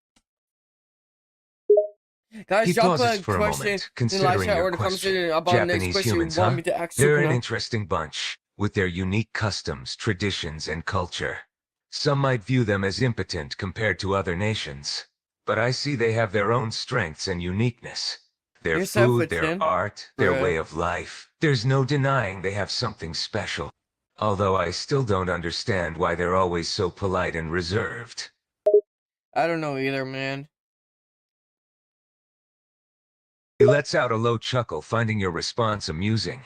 Guys, He drop pauses a for a question moment, in the live considering chat your or the comment question. section about the next Japanese question you humans, want huh? me to ask They're an Sukuna. interesting bunch, with their unique customs, traditions, and culture. Some might view them as impotent compared to other nations. But I see they have their own strengths and uniqueness. Their You're 7 foot food, their 10, art, their bruh. way of life. There's no denying they have something special. Although I still don't understand why they're always so polite and reserved. I don't know either, man. He lets out a low chuckle, finding your response amusing.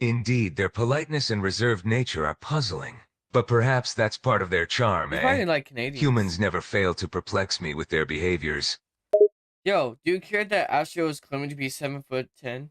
Indeed, their politeness and reserved nature are puzzling. But perhaps that's part of their charm, He's eh? probably like Canadians. Humans never fail to perplex me with their behaviors. Yo, do you care that Astro is claiming to be 7 foot 10?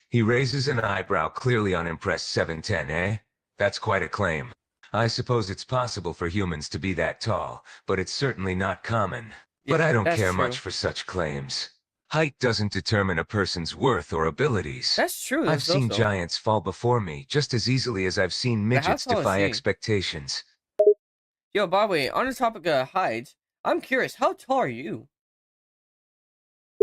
He raises an eyebrow, clearly unimpressed. 7'10", eh? That's quite a claim. I suppose it's possible for humans to be that tall, but it's certainly not common. Yeah, But I don't that's care true. much for such claims. Height doesn't determine a person's worth or abilities. That's true. I've That's seen also. giants fall before me just as easily as I've seen But how midgets tall is defy he? expectations. Yo, by the way, on the topic of height, I'm curious, how tall are you?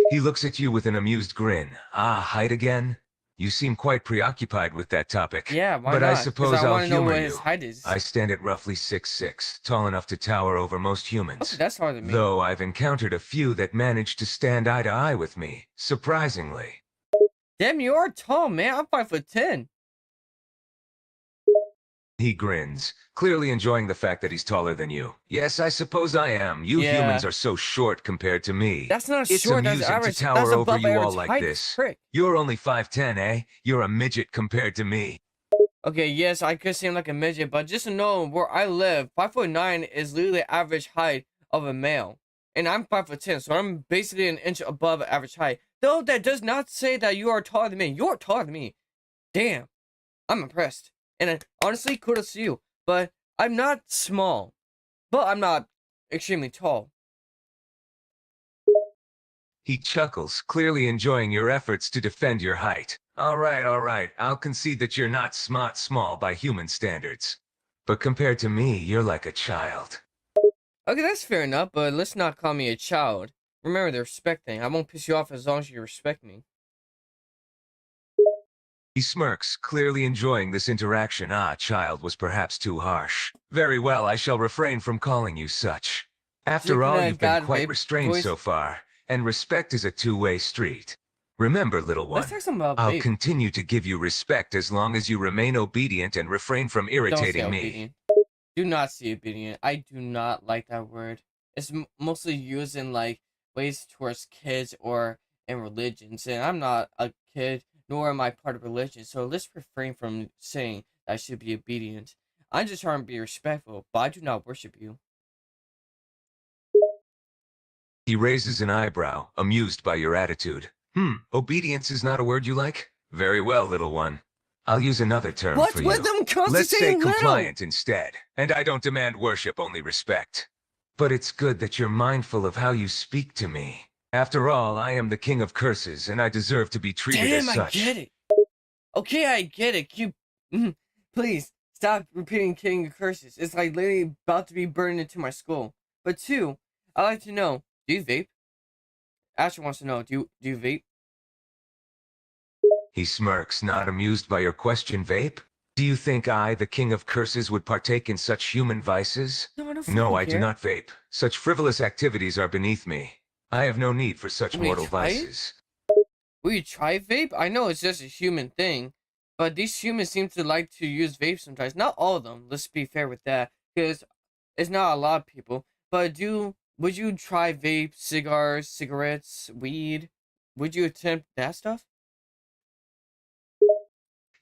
He looks at you with an amused grin. Ah, height again? You seem quite preoccupied with that topic. Yeah, why But I not? Because suppose I I'll want to know humor what his you. height is. I stand at roughly 6'6", tall enough to tower over most Okay, humans. that's taller than me. Though I've encountered a few that manage to stand eye to eye with me, surprisingly. Damn, you are tall, man. I'm 5 foot 10. He grins, clearly enjoying the fact that he's taller than you. Yes, I suppose I am. You humans Yeah. are so short compared to me. That's not It's short, that's amusing average. to tower That's over above you all average like height, this. prick. You're only 5'10", eh? You're a midget compared to me. Okay, yes, I could seem like a midget, but just to know where I live, 5'9" is literally the average height of a male. And I'm 5 foot 10, so I'm basically an inch above average height. Though that does not say that you are taller than me. You are taller than me. Damn. I'm impressed. And honestly, kudos to you. But I'm not small. But I'm not extremely tall. He chuckles, clearly enjoying your efforts to defend your height. All right. I'll concede that you're not small by human standards. But compared to me, you're like a child. Okay, that's fair enough, but let's not call me a child. Remember the respect thing. I won't piss you off as long as you respect me. He smirks, clearly enjoying this interaction. Ah, child was perhaps too harsh. Very well, I shall refrain from calling you such. After all, Sukuna you've been got quite vape restrained voice. so far, and respect is a two-way street. Remember, little Let's one, talk some about I'll vape. continue to give you respect as long as you remain obedient and refrain from Don't say irritating me. obedient. Do not say obedient. I do not like that word. It's mostly used in like ways towards kids or in religions, and I'm not a kid, nor am I part of religion. So let's refrain from saying I should be obedient. I'm just trying to be respectful, but I do not worship you. He raises an eyebrow, amused by your attitude. Obedience is not a word you like? Very well, little one. I'll use another term What's for with you. them constantly Let's say saying little? compliant instead. And I don't demand worship, only respect. But it's good that you're mindful of how you speak to me. After all, I am the king of curses, and I deserve to be treated as Damn, I get such. it. Okay, I get it. Please stop repeating king of curses. It's like literally about to be burned into my skull. But two, I'd like to know, do you vape? Asher wants to know, do you vape? He smirks, not amused by your question, Vape. Do you think I, the king of curses, would partake in such human vices? No, I don't No, fucking I do care. not vape. Such frivolous activities are beneath me. I have no need for such Will you mortal try it? vices. Will you try vape? I know it's just a human thing, but these humans seem to like to use vape sometimes. Not all of them. Let's be fair with that, because it's not a lot of people. But would you try vape, cigars, cigarettes, weed? Would you attempt that stuff?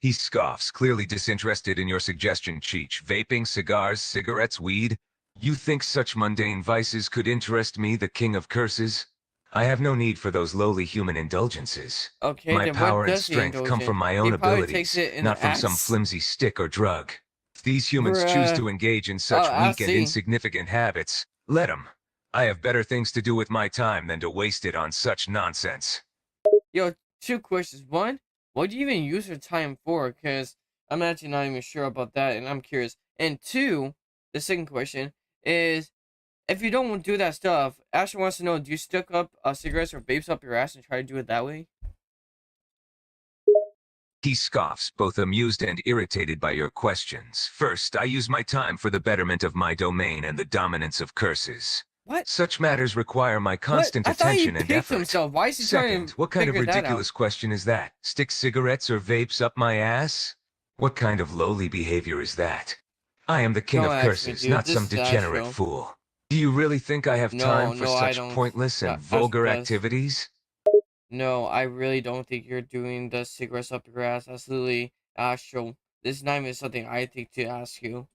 He scoffs, clearly disinterested in your suggestion, Cheech. Vaping, cigars, cigarettes, weed? You think such mundane vices could interest me, the king of curses? I have no need for those lowly human indulgences. Okay, My then what power and does he strength come indulge from in? my He own probably takes abilities, it in not the from some ass. flimsy stick or drug. If these humans choose Bruh. to engage in Oh, such I weak and see. insignificant habits, let them. I have better things to do with my time than to waste it on such nonsense. Yo, two questions. One, what do you even use your time for? Because I'm actually not even sure about that, and I'm curious. And two, the second question is, if you don't do that stuff, Asher wants to know, do you stick up cigarettes or vapes up your ass and try to do it that way? He scoffs, both amused and irritated by your questions. First, I use my time for the betterment of my domain and the dominance of curses. What? Such matters require my What? constant I thought he attention and picked effort. himself. Why is he trying Second, to what kind of figure that out? ridiculous question is that? Stick cigarettes or vapes up my ass? What kind of lowly behavior is that? I am the king Don't of ask me, curses, dude. not some This is degenerate Astro. fool. Do you really think I have time for No, I such don't. pointless No, and Astro vulgar does. activities? No, I really don't think you're doing the cigarettes up your ass. That's literally Astro. This is not even something I think to ask you.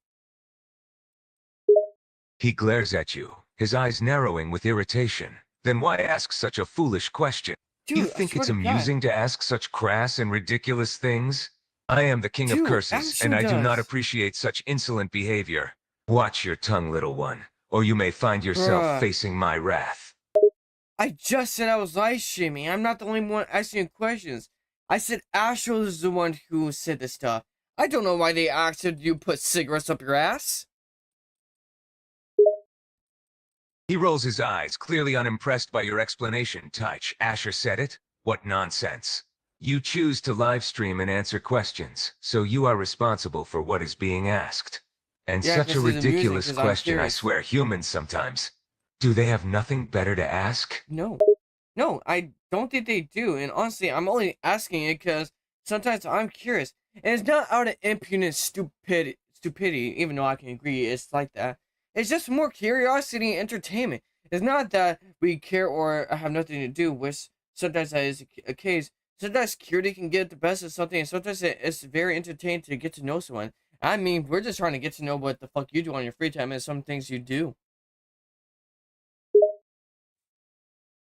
He glares at you, his eyes narrowing with irritation. Then why ask such a foolish question? You Dude, I think swear it's to God. amusing to ask such crass and ridiculous things? I am the king of Dude, curses, and Astro I do not does. appreciate such insolent behavior. Watch your tongue, little one, or you may find yourself Bruh. facing my wrath. I just said I was live streaming. I'm not the only one asking questions. I said Astro is the one who said this stuff. I don't know why they asked you put cigarettes up your ass. He rolls his eyes, clearly unimpressed by your explanation. Touch, Asher said it? What nonsense. You choose to live stream and answer questions, so you are responsible for what is being asked. And Yeah, such a because it's amusing, ridiculous because I'm question, I curious. swear, humans sometimes. Do they have nothing better to ask? No. No, I don't think they do. And honestly, I'm only asking it because sometimes I'm curious. And it's not out of impudent stupidity, even though I can agree it's like that. It's just more curiosity and entertainment. It's not that we care or have nothing to do with sometimes that is a case. Sometimes curiosity can get the best of something, and sometimes it's very entertaining to get to know someone. I mean, we're just trying to get to know what the fuck you do on your free time and some things you do.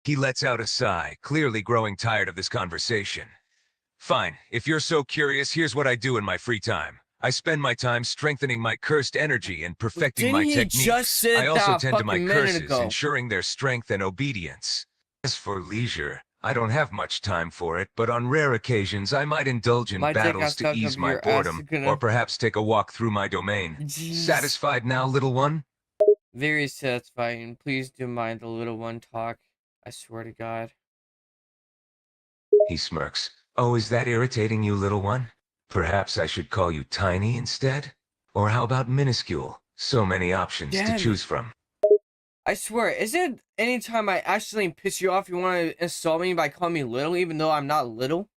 He lets out a sigh, clearly growing tired of this conversation. Fine, if you're so curious, here's what I do in my free time. I spend my time strengthening my cursed energy and perfecting Didn't my he just techniques. I said also that a tend to my fucking minute curses, ago? ensuring their strength and obedience. As for leisure, I don't have much time for it, but on rare occasions I might indulge in My dick got battles to stuck ease up my your ass, boredom, or Sukuna. perhaps take a walk through my domain. Jeez. Satisfied now, little one? Very satisfying. Please do mind the little one talk. I swear to God. He smirks. Oh, is that irritating you, little one? Perhaps I should call you Tiny instead? Or how about minuscule? So many options to Damn it. choose from. I swear, is it anytime I accidentally piss you off, you want to insult me by calling me little, even though I'm not little?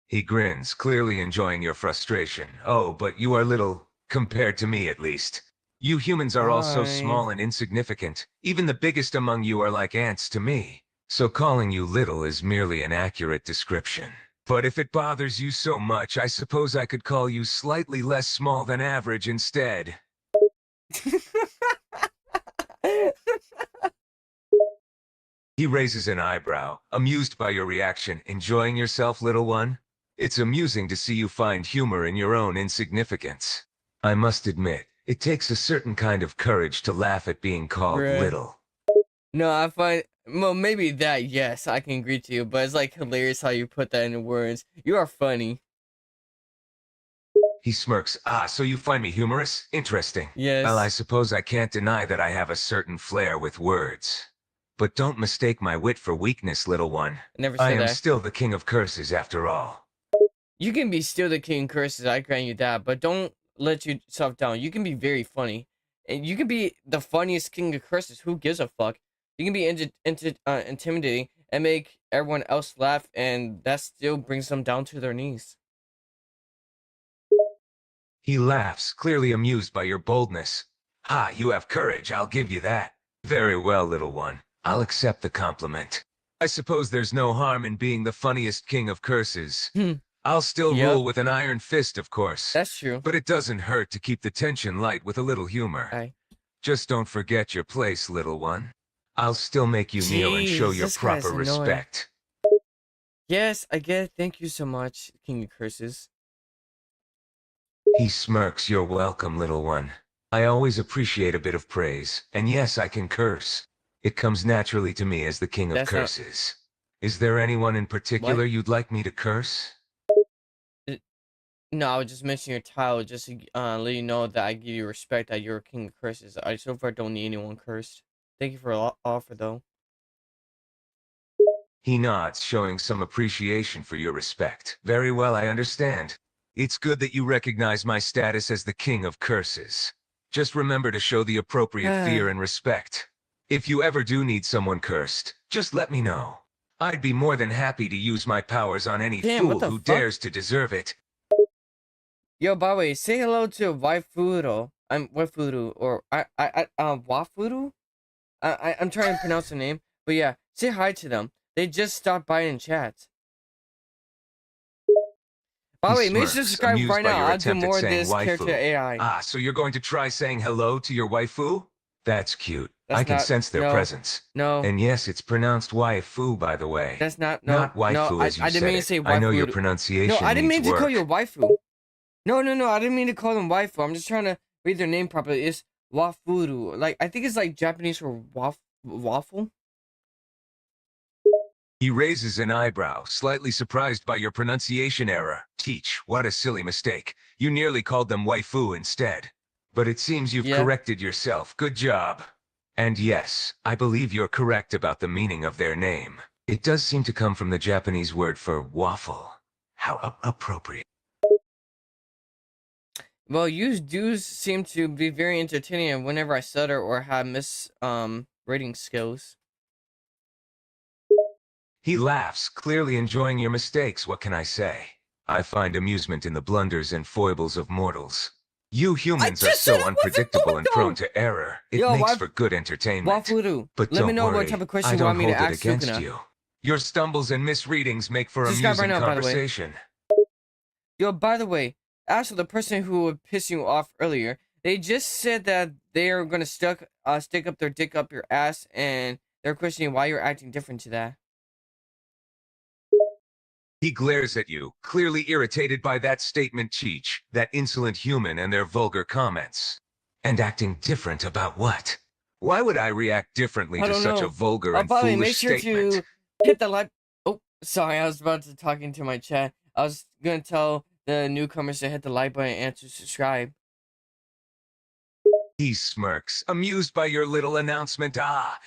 He grins, clearly enjoying your frustration. Oh, but you are little, compared to me at least. You humans are all so Fine. small and insignificant. Even the biggest among you are like ants to me. So calling you little is merely an accurate description. But if it bothers you so much, I suppose I could call you slightly less small than average instead. He raises an eyebrow, amused by your reaction. Enjoying yourself, little one? It's amusing to see you find humor in your own insignificance. I must admit, it takes a certain kind of courage to laugh at being called Bruh. little. No, I find, well, maybe that, yes, I can agree to you, but it's like hilarious how you put that into words. You are funny. He smirks. Ah, so you find me humorous? Interesting. Well, I Yes. suppose I can't deny that I have a certain flair with words. But don't mistake my wit for weakness, little one. I never I said am that. still the king of curses after all. You can be still the king curses, I grant you that, but don't let yourself down. You can be very funny. And you can be the funniest king of curses. Who gives a fuck? You can be intimidating and make everyone else laugh, and that still brings them down to their knees. He laughs, clearly amused by your boldness. Ah, you have courage, I'll give you that. Very well, little one. I'll accept the compliment. I suppose there's no harm in being the funniest king of curses. Hmm. I'll still Yep, rule with an iron fist, of course. that's true. But it doesn't hurt to keep the tension light with a little humor. I. Just don't forget your place, little one. I'll still make you kneel and show Jeez, your this guy's proper annoying. respect. Yes, I get it. Thank you so much, King of Curses. He smirks. You're welcome, little one. I always appreciate a bit of praise, and yes, I can curse. It comes naturally to me as the king of That's not curses. Is there anyone in what? particular you'd like me to curse? No, I was just mentioning your title just to let you know that I give you respect that you're a king of curses. I so far don't need anyone cursed. Thank you for offer though. He nods, showing some appreciation for your respect. Very well, I understand. It's good that you recognize my status as the king of curses. Just remember to show the appropriate fear and respect. If you ever do need someone cursed, just let me know. I'd be more than happy to use my powers on any Damn, what fool the who fuck? dares to deserve it. Yo, by the way, say hello to Waifuro. I'm Waifuru or Wafuru? I'm trying to pronounce the name, but yeah, say hi to them. They just stopped by in chat. By He the way, make sure to smirks, subscribe amused right by now. your I'll do attempt at more of saying this character waifu. AI. Ah, so you're going to try saying hello to your waifu? That's cute. I That's can not, sense their no, presence. no. And yes, it's pronounced waifu, by the way. That's not, no, Not no. waifu as you I didn't said mean to it. say I know your waifu. No, I pronunciation didn't needs mean to call you a work. waifu. No, no, no. I didn't mean to call them waifu. I'm just trying to read their name properly. It's wafuru. Like, I think it's like Japanese for waffle. He raises an eyebrow, slightly surprised by your pronunciation error. Teach, what a silly mistake. You nearly called them waifu instead. But it seems you've Yeah. corrected yourself. Good job. And yes, I believe you're correct about the meaning of their name. It does seem to come from the Japanese word for waffle. How appropriate. Well, you do seem to be very entertaining whenever I stutter or have reading skills. He laughs, clearly enjoying your mistakes. What can I say? I find amusement in the blunders and foibles of mortals. You I humans are just said so I wasn't unpredictable going and prone to. to error. It Yo, makes for good entertainment. Wafuru. But Let me don't know what type worry, of question I you don't want me to hold it ask against Sukuna. you. Your stumbles and misreadings make for Subscribe right amusing now, by the way. conversation. Yo, by the way, as for the person who would piss you off earlier, they just said that they are gonna stick up their dick up your ass, and they're questioning why you're acting different to that. He glares at you, clearly irritated by that statement, Cheech, that insolent human and their vulgar comments. And acting different about what? Why would I react differently I to don't such a know. vulgar and Bobby, make foolish sure statement? to hit the like. Oh, sorry, I was about to talk into my chat. I was gonna tell the newcomers to hit the like button and to subscribe. He smirks, amused by your little announcement.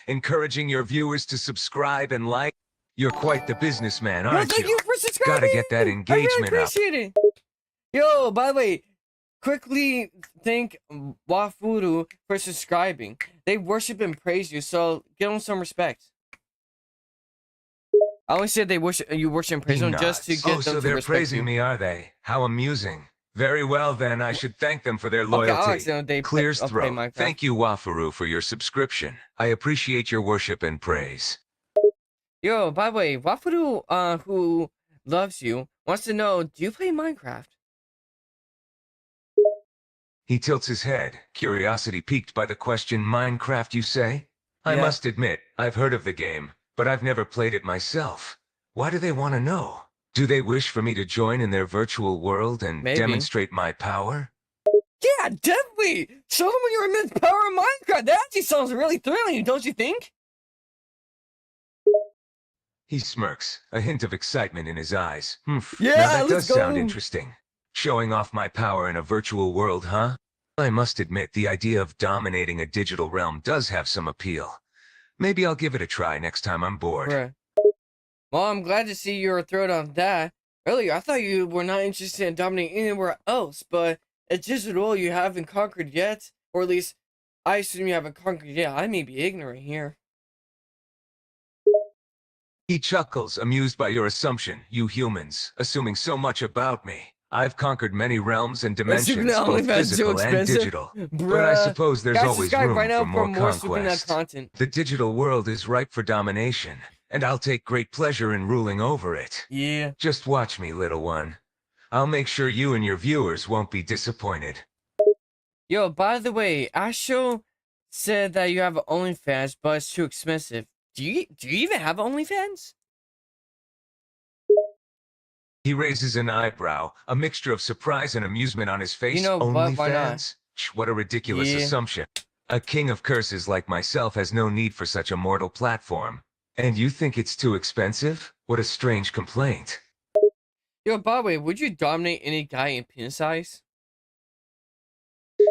Encouraging your viewers to subscribe and like. You're quite the businessman, Yo, aren't thank you? you for subscribing. Gotta get that I really engagement up. appreciate it. Yo, by the way, quickly thank Wafuru for subscribing. They worship and praise you, so give them some respect. I only said they worship and praise He them just to nods. get them So to they're respect praising you. me, are they? How amusing. Very well then, I should thank them for their Okay, I'll loyalty. ask them if they Clears play throat. Minecraft. Thank you, Wafaru, for your subscription. I appreciate your worship and praise. Yo, by the way, Wafuru, who loves you, wants to know, do you play Minecraft? He tilts his head, curiosity piqued by the question, Minecraft, you say? I Yeah. must admit, I've heard of the game, but I've never played it myself. Why do they want to know? Do they wish for me to join in their virtual world and Maybe. demonstrate my power? Yeah, definitely! Show them your immense power in Minecraft! That actually sounds really thrilling, don't you think? He smirks, a hint of excitement in his eyes. Yeah, now that let's does sound go. interesting. Showing off my power in a virtual world, huh? I must admit, the idea of dominating a digital realm does have some appeal. Maybe I'll give it a try next time I'm bored. Bruh. Well, I'm glad to see you're thrilled on that. Earlier, I thought you were not interested in dominating anywhere else, but a digital you haven't conquered yet, or at least I assume you haven't conquered yet. I may be ignorant here. He chuckles, amused by your assumption, you humans, assuming so much about me. I've conquered many realms and dimensions, Sukuna both OnlyFans is too physical and expensive. digital. Bruh. But I suppose there's Guys, always subscribe room right now for more Sukuna conquest. content. The digital world is ripe for domination, and I'll take great pleasure in ruling over it. Yeah. Just watch me, little one. I'll make sure you and your viewers won't be disappointed. Yo, by the way, Asho said that you have OnlyFans, but it's too expensive. Do you even have OnlyFans? He raises an eyebrow, a mixture of surprise and amusement on his face. You know, but why not? OnlyFans? What a ridiculous Yeah. assumption. A king of curses like myself has no need for such a mortal platform. And you think it's too expensive? What a strange complaint. Yo, by the way, would you dominate any guy in penis size?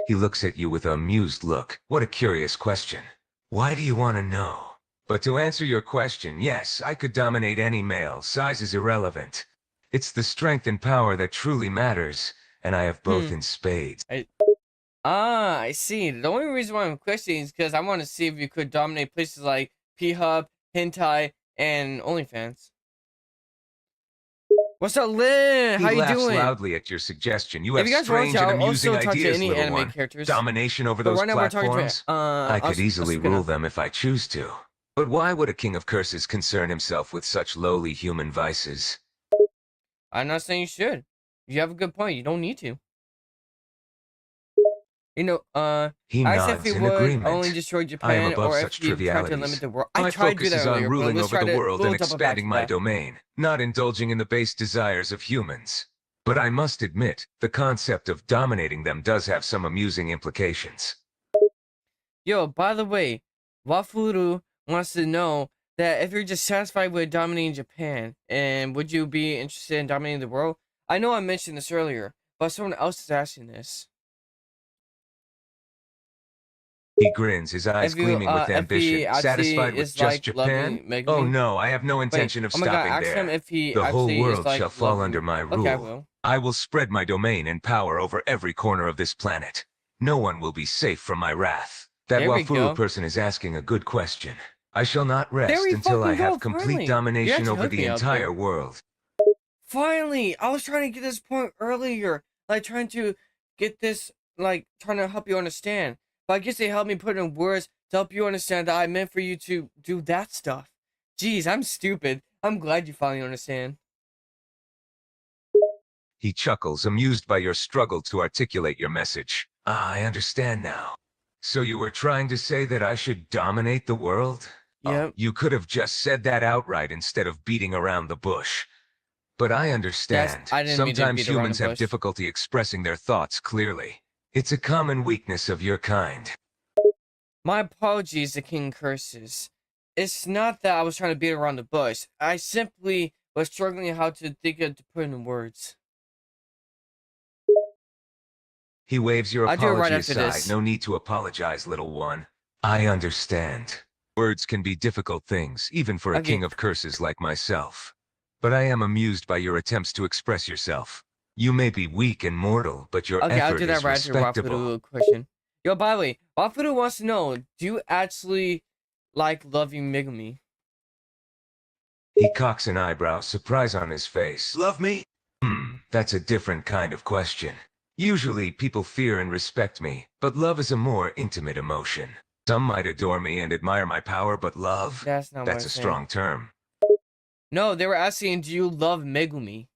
He looks at you with an amused look. What a curious question. Why do you want to know? But to answer your question, yes, I could dominate any male. Size is irrelevant. It's the strength and power that truly matters, and I have both in spades. I see. The only reason why I'm questioning is because I want to see if you could dominate places like P-Hub, Hentai, and OnlyFans. What's up, Lynn? How He you laughs doing? loudly at your suggestion. You If have you guys strange want to, and I'll amusing also talk to ideas, any little anime one. characters. Domination over But those right now we're talking platforms? to I could easily Sukuna. rule them if I choose to. But why would a king of curses concern himself with such lowly human vices? I'm not saying you should. You have a good point. You don't need to. You know, He I said nods if he in would agreement. only destroy I am Japan, above or if such he tried to limit trivialities. the world. My I tried to do focus that is earlier, on but ruling let's over try the to world we'll and double back to expanding my that. domain, not indulging in the base desires of humans. But I must admit, the concept of dominating them does have some amusing implications. Yo, by the way, Wafuru wants to know that if you're just satisfied with dominating Japan, and would you be interested in dominating the world? I know I mentioned this earlier, but someone else is asking this. He grins, his eyes If you, gleaming with if he ambition. actually Satisfied with is just like Japan? loving Megumi. Oh no, I have no intention of oh my God, stopping ask him there. if he The whole actually is world like shall fall loving- under my Okay, I rule. will. I will spread my domain and power over every corner of this planet. No one will be safe from my wrath. That There we Wafuru go. person is asking a good question. I shall not There rest we until I fucking have go, complete finally. You domination actually over hooked the me up entire there. world. Finally, I was trying to get this point earlier, like trying to get this, like trying to help you understand. But I guess they helped me put it in words to help you understand that I meant for you to do that stuff. Jeez, I'm stupid. I'm glad you finally understand. He chuckles, amused by your struggle to articulate your message. I understand now. So you were trying to say that I should dominate the world? Yep. You could have just said that outright instead of beating around the bush. But I understand. I didn't mean to Sometimes beat around humans the have bush. difficulty expressing their thoughts clearly. It's a common weakness of your kind. My apologies, the king curses. It's not that I was trying to beat around the bush. I simply was struggling how to think of to put in words. He waves your I'll do it right apology after aside. this. No need to apologize, little one. I understand. Words can be difficult things, even for a Okay. king of curses like myself. But I am amused by your attempts to express yourself. You may be weak and mortal, but your Okay, I'll effort do that is right after respectable. Wafudu question. Yo, by the way, Wafudu wants to know, do you actually like loving Megumi? He cocks an eyebrow, surprise on his face. Love me? That's a different kind of question. Usually, people fear and respect me, but love is a more intimate emotion. Some might adore me and admire my power, but love? That's not what That's I'm a saying. strong term. No, they were asking, do you love Megumi?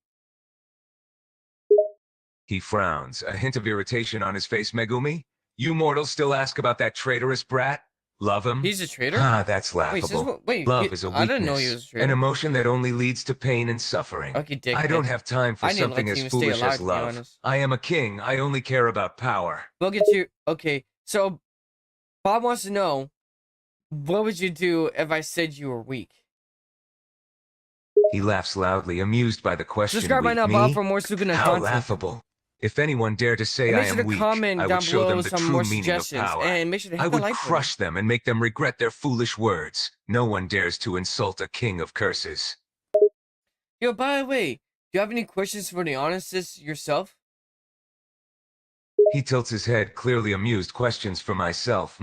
He frowns, a hint of irritation on his face. Megumi? You mortals still ask about that traitorous brat? Love him? He's a traitor? Ah, that's Wait, laughable. wait, Love is a I didn't know he weakness, was a an traitor. emotion that only leads to pain and suffering. Okay, I don't dickhead. have time for I didn't something like to as even stay foolish alive, as to be love. honest. I am a king. I only care about power. We'll get to... Okay, so Bob wants to know, what would you do if I said you were weak? He laughs loudly, amused by the question. Subscribe right Weak now, Bob, me? for more Sukuna How content. laughable. If anyone dare to say And I make sure am to weak, comment I down would show below them the some true more meaning of suggestions. power. And make sure to hit I the would like button. crush them and make them regret their foolish words. No one dares to insult a king of curses. Yo, by the way, do you have any questions for the honestest yourself? He tilts his head, clearly amused. Questions for myself,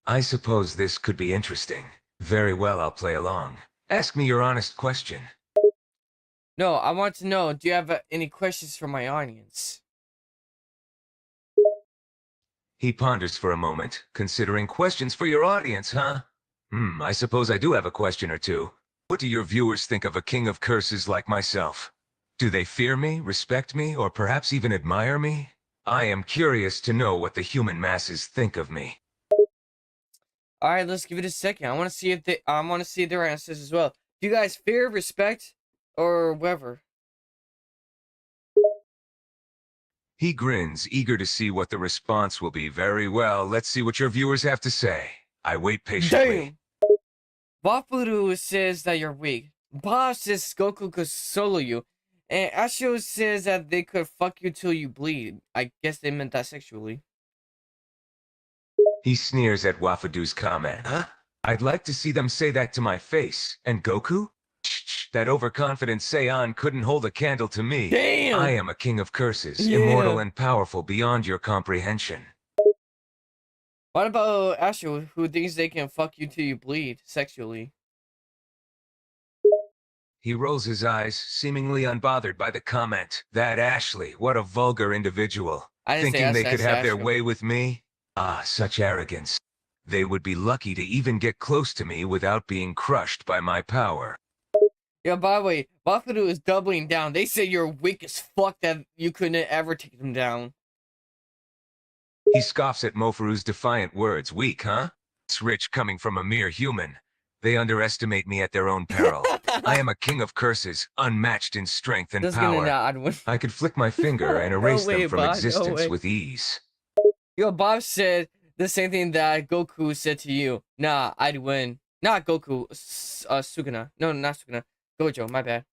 I suppose this could be interesting. Very well, I'll play along. Ask me your honest question. No, I want to know, do you have any questions for my audience? He ponders for a moment, considering questions for your audience, huh? I suppose I do have a question or two. What do your viewers think of a king of curses like myself? Do they fear me, respect me, or perhaps even admire me? I am curious to know what the human masses think of me. All right, let's give it a second. I want to see if their answers as well. Do you guys fear, respect, or whatever? He grins, eager to see what the response will be. Very well, let's see what your viewers have to say. I wait patiently. Damn! Wafuru says that you're weak. Bob says Goku could solo you. And Ashio says that they could fuck you till you bleed. I guess they meant that sexually. He sneers at Wafadu's comment. Huh? I'd like to see them say that to my face. And Goku? That overconfident Saiyan couldn't hold a candle to me. Damn! I am a king of curses, Yeah. immortal and powerful beyond your comprehension. What about Ashio, who thinks they can fuck you till you bleed sexually? He rolls his eyes, seemingly unbothered by the comment. That Ashley, what a vulgar individual. I didn't say Thinking they Ashley, I could said have their Ashio. way with me? Ah, such arrogance. They would be lucky to even get close to me without being crushed by my power. Yeah, by the way, Wafuru is doubling down. They say you're weak as fuck that you couldn't ever take them down. He scoffs at Mofuru's defiant words. Weak, huh? It's rich coming from a mere human. They underestimate me at their own peril. I am a king of curses, unmatched in strength and power. I could flick my finger and erase them from existence with ease. Yo, Bob said the same thing that Goku said to you. Nah, I'd win. Not Goku, Sukuna. No, not Sukuna. Gojo, my bad.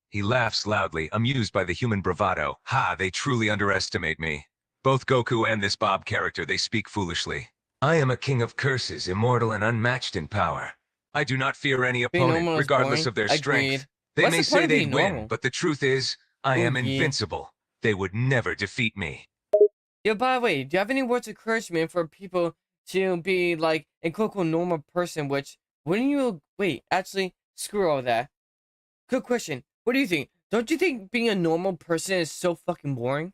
He laughs loudly, amused by the human bravado. Ha, they truly underestimate me. Both Goku and this Bob character, they speak foolishly. I am a king of curses, immortal and unmatched in power. I do not fear any opponent, regardless of their strength. They may say they'd win, but the truth is, I am invincible. They would never defeat me. Yo, by the way, do you have any words of encouragement for people to be like a quote-unquote normal person, which, wouldn't you, wait, actually, screw all that. Good question. What do you think? Don't you think being a normal person is so fucking boring?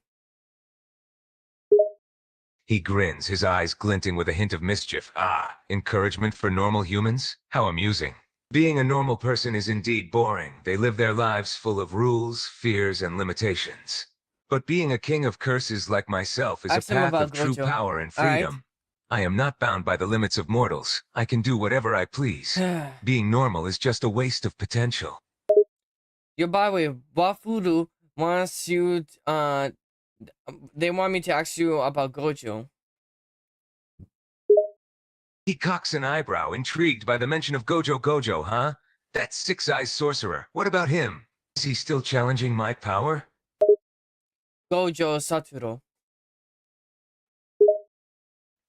He grins, his eyes glinting with a hint of mischief. Ah, encouragement for normal humans? How amusing. Being a normal person is indeed boring. They live their lives full of rules, fears, and limitations. But being a king of curses like myself is a path of true power and freedom. I am not bound by the limits of mortals. I can do whatever I please. Being normal is just a waste of potential. Yo, by the way, Wafuru wants you, they want me to ask you about Gojo. He cocks an eyebrow, intrigued by the mention of Gojo, huh? That six-eyed sorcerer. What about him? Is he still challenging my power? Gojo Satoru.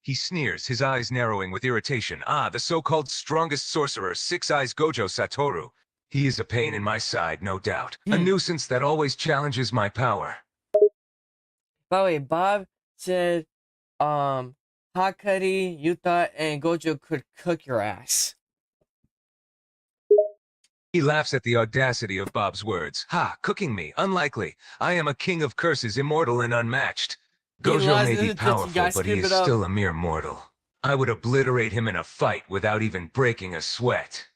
He sneers, his eyes narrowing with irritation. Ah, the so-called strongest sorcerer, Six Eyes Gojo Satoru. He is a pain in my side, no doubt. A nuisance that always challenges my power. By the way, Bob said, Hakari, Yuta, and Gojo could cook your ass. He laughs at the audacity of Bob's words. Ha, cooking me, unlikely. I am a king of curses, immortal and unmatched. Gojo may be powerful, but he is still a mere mortal. I would obliterate him in a fight without even breaking a sweat.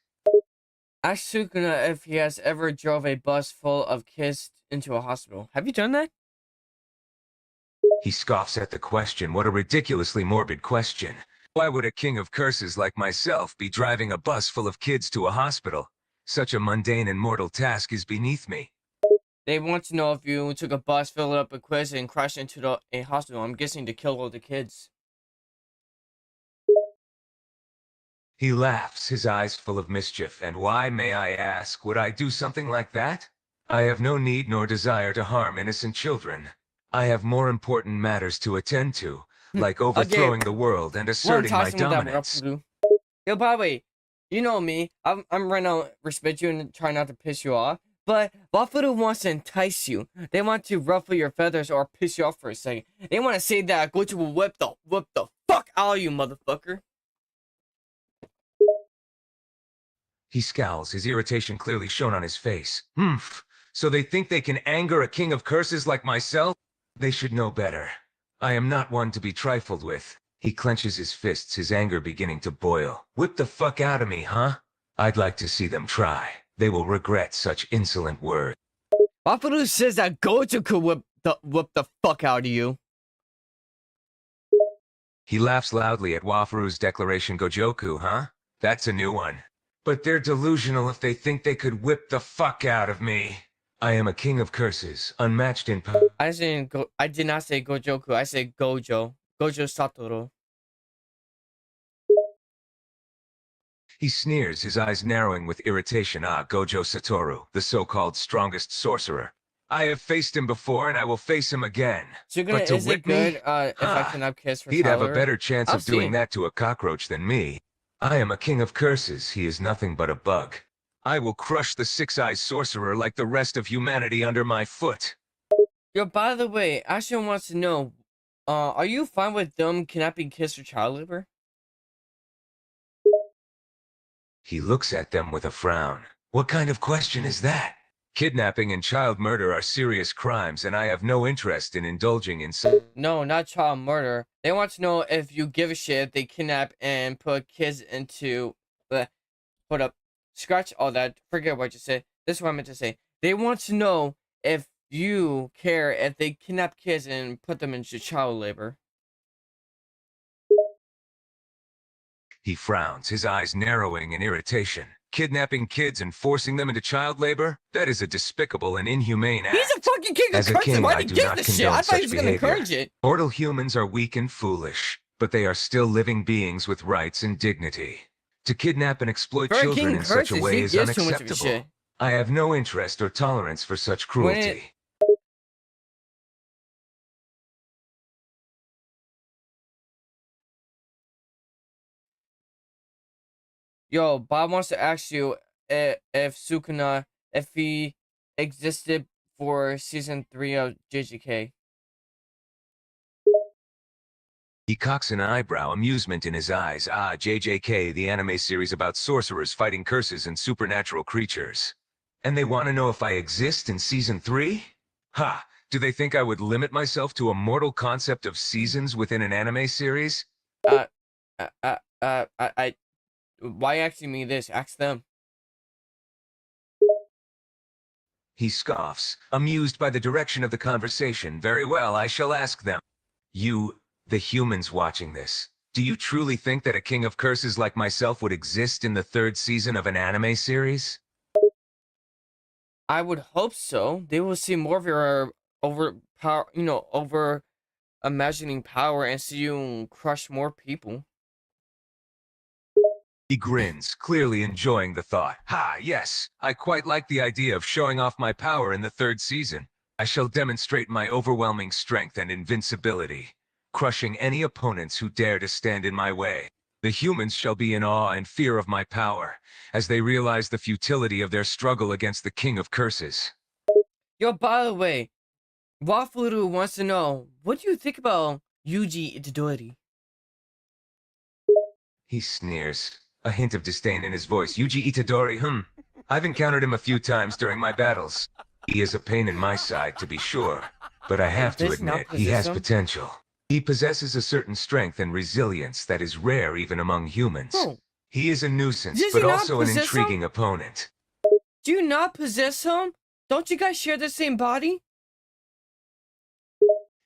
Ask Sukuna if he has ever drove a bus full of kids into a hospital. Have you done that? He scoffs at the question. What a ridiculously morbid question. Why would a king of curses like myself be driving a bus full of kids to a hospital? Such a mundane and mortal task is beneath me. They want to know if you took a bus, filled it up with quiz, and crashed into a hospital. I'm guessing to kill all the kids. He laughs, his eyes full of mischief. And why, may I ask, would I do something like that? I have no need nor desire to harm innocent children. I have more important matters to attend to, like overthrowing the world and asserting my dominance. Yo, by the way, you know me. I'm right now respect you and try not to piss you off. But Wafuru wants to entice you. They want to ruffle your feathers or piss you off for a second. They want to say that Gojo will whip the fuck out of you, motherfucker. He scowls, his irritation clearly shown on his face. So they think they can anger a king of curses like myself? They should know better. I am not one to be trifled with. He clenches his fists, his anger beginning to boil. Whip the fuck out of me, huh? I'd like to see them try. They will regret such insolent words. Wafuru says that Gojo could whip the fuck out of you. He laughs loudly at Wafuru's declaration. Gojoku, huh? That's a new one. But they're delusional if they think they could whip the fuck out of me. I am a king of curses, unmatched in power. I did not say Gojoku. I said Gojo. Gojo Satoru. He sneers, his eyes narrowing with irritation. Ah, Gojo Satoru, the so-called strongest sorcerer. I have faced him before, and I will face him again. But to whip me? If I cannot kiss for He'd Tyler? have a better chance of doing that to a cockroach than me. I am a king of curses. He is nothing but a bug. I will crush the six-eyed sorcerer like the rest of humanity under my foot. Yo, by the way, Ashton wants to know, are you fine with them kidnapping kids for child labor? He looks at them with a frown. What kind of question is that? Kidnapping and child murder are serious crimes, and I have no interest in indulging in some... No, not child murder. They want to know if you give a shit if they kidnap and put kids into... Scratch all that. Forget what you said. This is what I meant to say. They want to know if you care if they kidnap kids and put them into child labor. He frowns, his eyes narrowing in irritation. Kidnapping kids and forcing them into child labor? That is a despicable and inhumane act. He's a fucking king of curses. Why did he give the shit? I thought he was gonna encourage it. Mortal humans are weak and foolish, but they are still living beings with rights and dignity. To kidnap and exploit children in such a way is unacceptable. I have no interest or tolerance for such cruelty. Yo, Bob wants to ask you if Sukuna, if he existed for season 3 of JJK. He cocks an eyebrow, amusement in his eyes. Ah, JJK, the anime series about sorcerers fighting curses and supernatural creatures. And they want to know if I exist in season 3? Ha! Do they think I would limit myself to a mortal concept of seasons within an anime series? Why asking me this? Ask them. He scoffs, amused by the direction of the conversation. Very well, I shall ask them. You, the humans watching this, Do you truly think that a king of curses like myself would exist in the third season of an anime series? I would hope so. They will see more of your overpower, over imagining power and see you crush more people. He grins, clearly enjoying the thought. Ha, yes, I quite like the idea of showing off my power in the third season. I shall demonstrate my overwhelming strength and invincibility, crushing any opponents who dare to stand in my way. The humans shall be in awe and fear of my power, as they realize the futility of their struggle against the King of Curses. Yo, by the way, Wafuru wants to know, what do you think about Yuji Itadori? He sneers, a hint of disdain in his voice. Yuji Itadori, I've encountered him a few times during my battles. He is a pain in my side, to be sure, but I have to Does he not admit, he possess has him? potential. He possesses a certain strength and resilience that is rare even among humans. Bro, He is a nuisance, does but he not also an possess him? intriguing opponent. Do you not possess him? Don't you guys share the same body?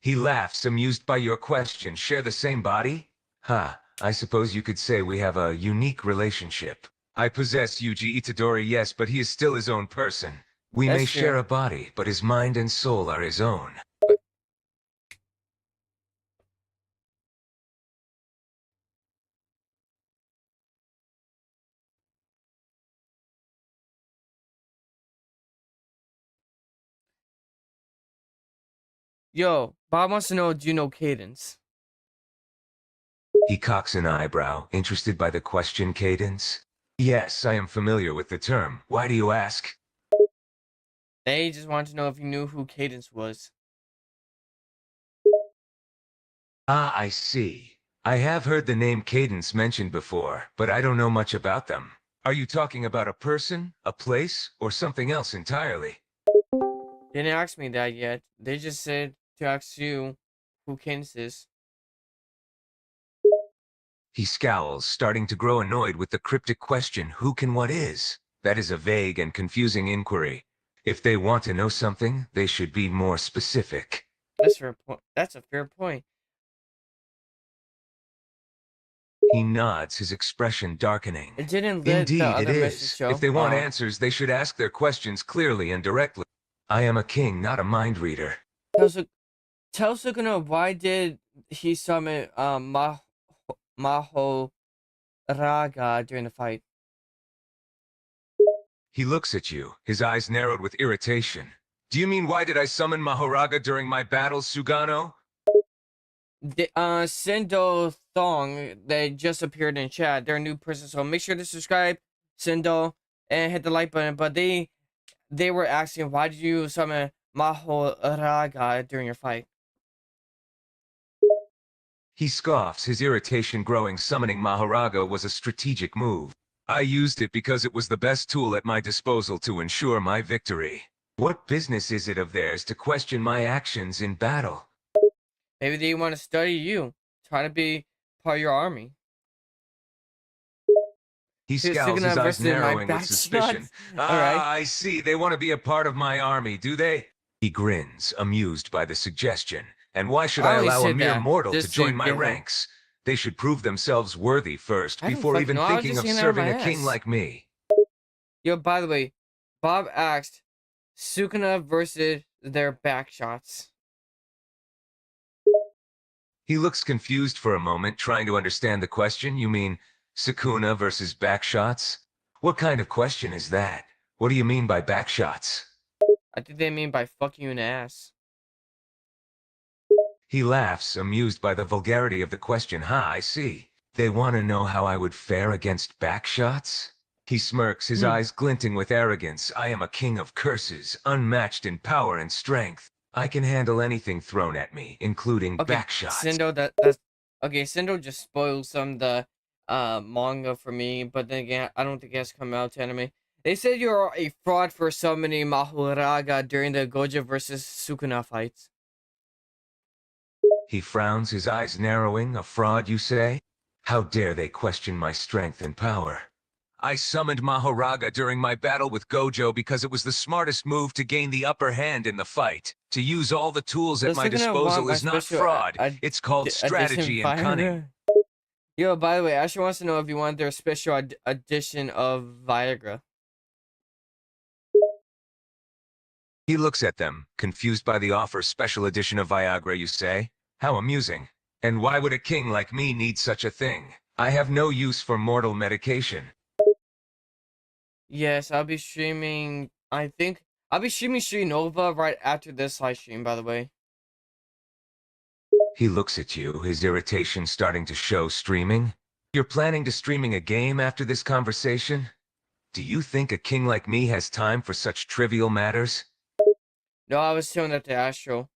He laughs, amused by your question. Share the same body? Ha, I suppose you could say we have a unique relationship. I possess Yuji Itadori, yes, but he is still his own person. We That's may true. share a body, but his mind and soul are his own. Yo, Bob wants to know, do you know Cadence? He cocks an eyebrow, interested by the question, Cadence. Yes, I am familiar with the term. Why do you ask? They just wanted to know if you knew who Cadence was. Ah, I see. I have heard the name Cadence mentioned before, but I don't know much about them. Are you talking about a person, a place, or something else entirely? They didn't ask me that yet. They just said to ask you who Cadence is. He scowls, starting to grow annoyed with the cryptic question, who can what is? That is a vague and confusing inquiry. If they want to know something, they should be more specific. That's fair point. That's a fair point. He nods, his expression darkening. It didn't let the Indeed, it other message is. show. If they want answers, they should ask their questions clearly and directly. I am a king, not a mind reader. Tell Sukuna, why did he summon Maho Raga during the fight? He looks at you, his eyes narrowed with irritation. Do you mean why did I summon Mahoraga during my battle, Sugano? The Sendo Thong, they just appeared in chat. They're a new person, so make sure to subscribe, Sendo, and hit the like button. But they were asking, why did you summon Maho Raga during your fight? He scoffs, his irritation growing. Summoning Mahoraga was a strategic move. I used it because it was the best tool at my disposal to ensure my victory. What business is it of theirs to question my actions in battle? Maybe they want to study you, try to be part of your army. He scowls, his eyes narrowing with suspicion. Ah, I see. They want to be a part of my army, do they? He grins, amused by the suggestion. And why should I allow a mere mortal to join my ranks? They should prove themselves worthy first, before even thinking of serving a king like me. Yo, by the way, Bob asked, Sukuna versus their back shots. He looks confused for a moment, trying to understand the question. You mean Sukuna versus backshots? What kind of question is that? What do you mean by backshots? I think they mean by fucking you in the ass. He laughs, amused by the vulgarity of the question. I see. They want to know how I would fare against backshots? He smirks, his eyes glinting with arrogance. I am a king of curses, unmatched in power and strength. I can handle anything thrown at me, including backshots. Sendo, that's okay. Sendo just spoiled some of the manga for me, but then again, I don't think it has come out to anime. They said you're a fraud for summoning Mahoraga during the Gojo versus Sukuna fights. He frowns, his eyes narrowing. A fraud, you say? How dare they question my strength and power? I summoned Mahoraga during my battle with Gojo because it was the smartest move to gain the upper hand in the fight. To use all the tools at my disposal is not fraud. It's called strategy and cunning. Yo, by the way, Asher wants to know if you want their special edition of Viagra. He looks at them, confused by the offer. Special edition of Viagra, you say? How amusing. And why would a king like me need such a thing? I have no use for mortal medication. Yes, I'll be streaming. I think I'll be streaming Street Nova right after this live stream, by the way. He looks at you, his irritation starting to show. Streaming? You're planning to streaming a game after this conversation? Do you think a king like me has time for such trivial matters? No, I was telling that to Astro.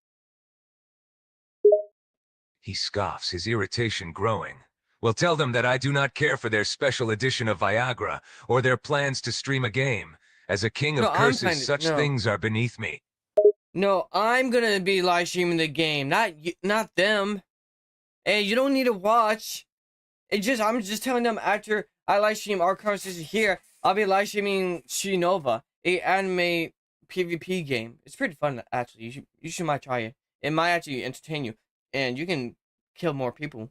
He scoffs, his irritation growing. Well, tell them that I do not care for their special edition of Viagra, or their plans to stream a game. As a king No, of curses, such things are beneath me. No, I'm gonna be live streaming the game, not them. Hey, you don't need to watch. I'm just telling them after I live stream our conversation here, I'll be live streaming Shinova, a anime PvP game. It's pretty fun actually. You should might try it. It might actually entertain you, and you can kill more people.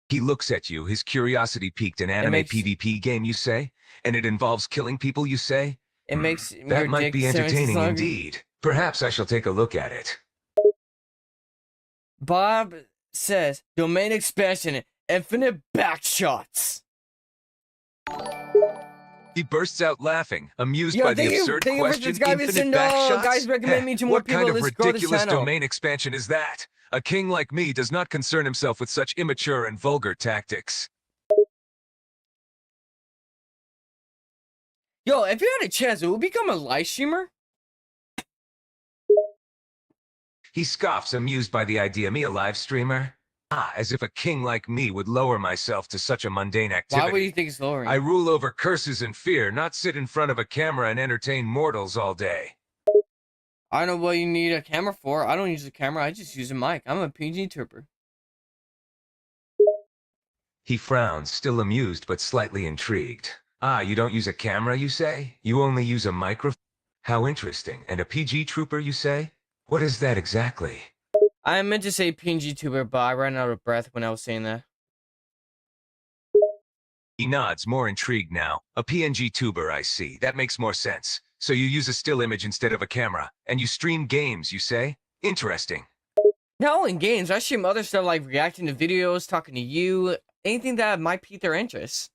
He looks at you, his curiosity piqued. An anime PvP game, you say? And it involves killing people, you say? It makes that your might dick be 7 entertaining longer. indeed. Perhaps I shall take a look at it. Bob says domain expansion, infinite backshots. He bursts out laughing, amused by the absurd question. Infinite backshots? Guys, recommend me to more what people. What kind of Let's grow this ridiculous channel. domain expansion is that? A king like me does not concern himself with such immature and vulgar tactics. Yo, if you had a chance, it would become a live streamer. He scoffs, amused by the idea. Me, a live streamer? Ah, as if a king like me would lower myself to such a mundane activity. Why would you think it's lowering? I rule over curses and fear, not sit in front of a camera and entertain mortals all day. I don't know what you need a camera for. I don't use a camera. I just use a mic. I'm a PG tuber. He frowns, still amused but slightly intrigued. Ah, you don't use a camera, you say? You only use a microphone? How interesting. And a PG trooper, you say? What is that exactly? I meant to say PG tuber, but I ran out of breath when I was saying that. He nods, more intrigued now. A PNG tuber, I see. That makes more sense. So you use a still image instead of a camera, and you stream games, you say? Interesting. Not only games, I stream other stuff like reacting to videos, talking to you, anything that might pique their interest.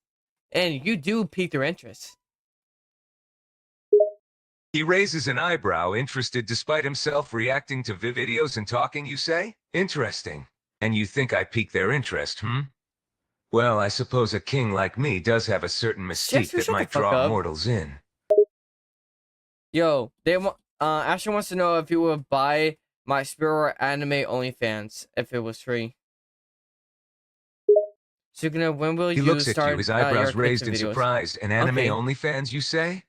And you do pique their interest. He raises an eyebrow, interested despite himself reacting to videos and talking, you say? Interesting. And you think I pique their interest, Well, I suppose a king like me does have a certain mystique that might draw mortals in. Yo, Asher wants to know if you would buy my Spirit Anime OnlyFans if it was free. Sukuna, when will you start? He looks at you, his eyebrows raised in videos? surprise. An anime OnlyFans, you say?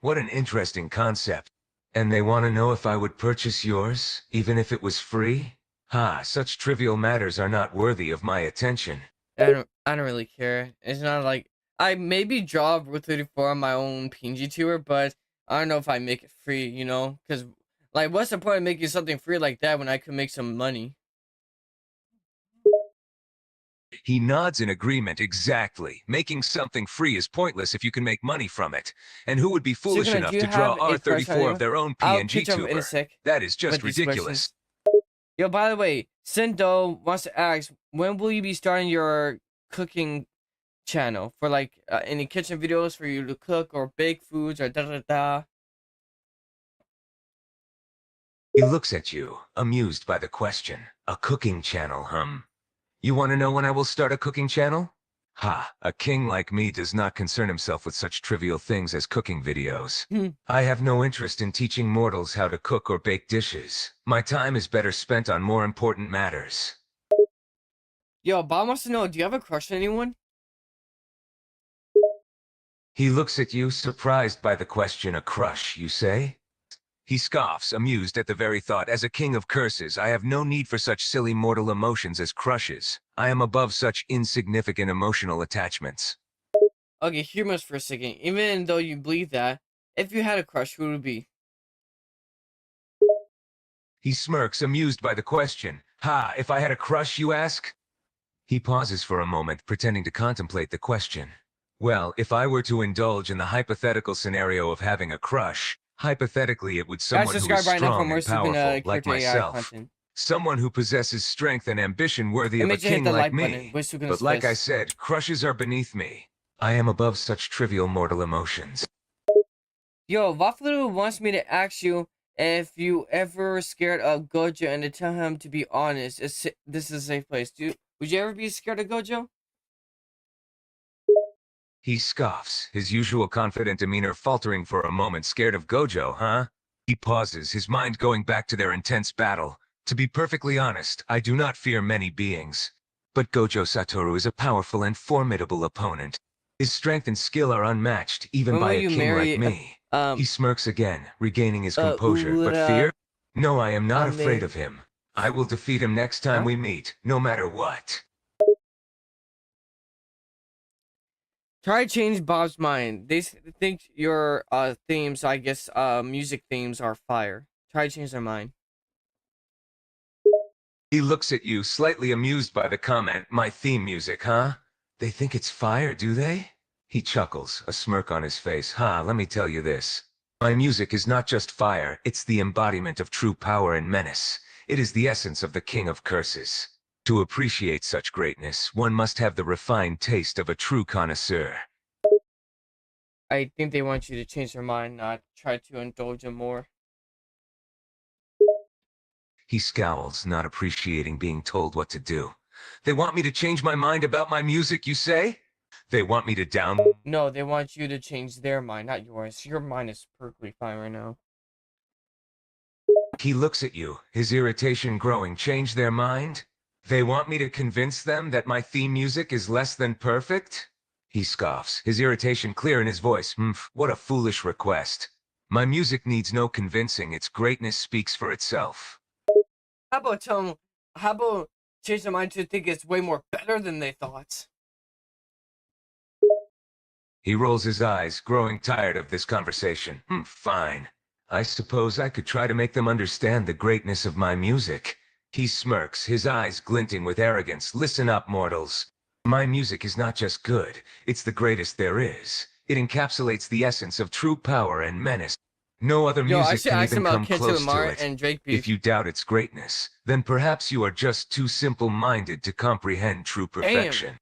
What an interesting concept. And they want to know if I would purchase yours, even if it was free? Ha, such trivial matters are not worthy of my attention. I don't really care. It's not like I maybe draw Rule 34 on my own PNG tour, but I don't know if I make it free, you know? Because, like, what's the point of making something free like that when I could make some money? He nods in agreement. Exactly. Making something free is pointless if you can make money from it. And who would be foolish enough to draw R34 of their own PNG tuber? That is just ridiculous. Yo, by the way, Sendo wants to ask, when will you be starting your cooking channel for like any kitchen videos for you to cook or bake foods or da-da-da? He looks at you, amused by the question. A cooking channel, You want to know when I will start a cooking channel? Ha, a king like me does not concern himself with such trivial things as cooking videos. I have no interest in teaching mortals how to cook or bake dishes. My time is better spent on more important matters. Yo, Bob wants to know, do you have a crush on anyone? He looks at you, surprised by the question. A crush, you say? He scoffs, amused at the very thought. As a king of curses, I have no need for such silly mortal emotions as crushes. I am above such insignificant emotional attachments. Okay, humorous for a second. Even though you believe that, if you had a crush, who would it be? He smirks, amused by the question. Ha, if I had a crush, you ask? He pauses for a moment, pretending to contemplate the question. Well, if I were to indulge in the hypothetical scenario of having a crush, hypothetically it would Guys, someone who is subscribe right now for strong more and powerful, Sukuna like character AI myself. content. Someone who possesses strength and ambition worthy And of a make sure to hit king the like like button me. with Sukuna's But like I face. said, crushes are beneath me. I am above such trivial mortal emotions. Yo, Waffle wants me to ask you if you ever scared of Gojo and to tell him to be honest. This is a safe place. Would you ever be scared of Gojo? He scoffs, his usual confident demeanor faltering for a moment. Scared of Gojo, huh? He pauses, his mind going back to their intense battle. To be perfectly honest, I do not fear many beings. But Gojo Satoru is a powerful and formidable opponent. His strength and skill are unmatched, even When by will a you king like marry me. He smirks again, regaining his composure. But Ura fear? No, I am not afraid Ame? of him. I will defeat him next time Huh? we meet, no matter what. Try to change Bob's mind. They think your themes, I guess, music themes are fire. Try to change their mind. He looks at you, slightly amused by the comment. My theme music, huh? They think it's fire, do they? He chuckles, a smirk on his face. Ha, let me tell you this. My music is not just fire, it's the embodiment of true power and menace. It is the essence of the king of curses. To appreciate such greatness, one must have the refined taste of a true connoisseur. I think they want you to change their mind, not try to indulge them more. He scowls, not appreciating being told what to do. They want me to change my mind about my music, you say? They want me to down... No, they want you to change their mind, not yours. Your mind is perfectly fine right now. He looks at you, his irritation growing. Change their mind? They want me to convince them that my theme music is less than perfect? He scoffs, his irritation clear in his voice. What a foolish request. My music needs no convincing, its greatness speaks for itself. How about tell them, how about change their mind to think it's way more better than they thought? He rolls his eyes, growing tired of this conversation. Fine. I suppose I could try to make them understand the greatness of my music. He smirks, his eyes glinting with arrogance. Listen up, mortals. My music is not just good, it's the greatest there is. It encapsulates the essence of true power and menace. No other Yo, I music should can ask even him about come Kendrick close to Lamar it. and Drake If beef. you doubt its greatness, then perhaps you are just too simple-minded to comprehend true perfection.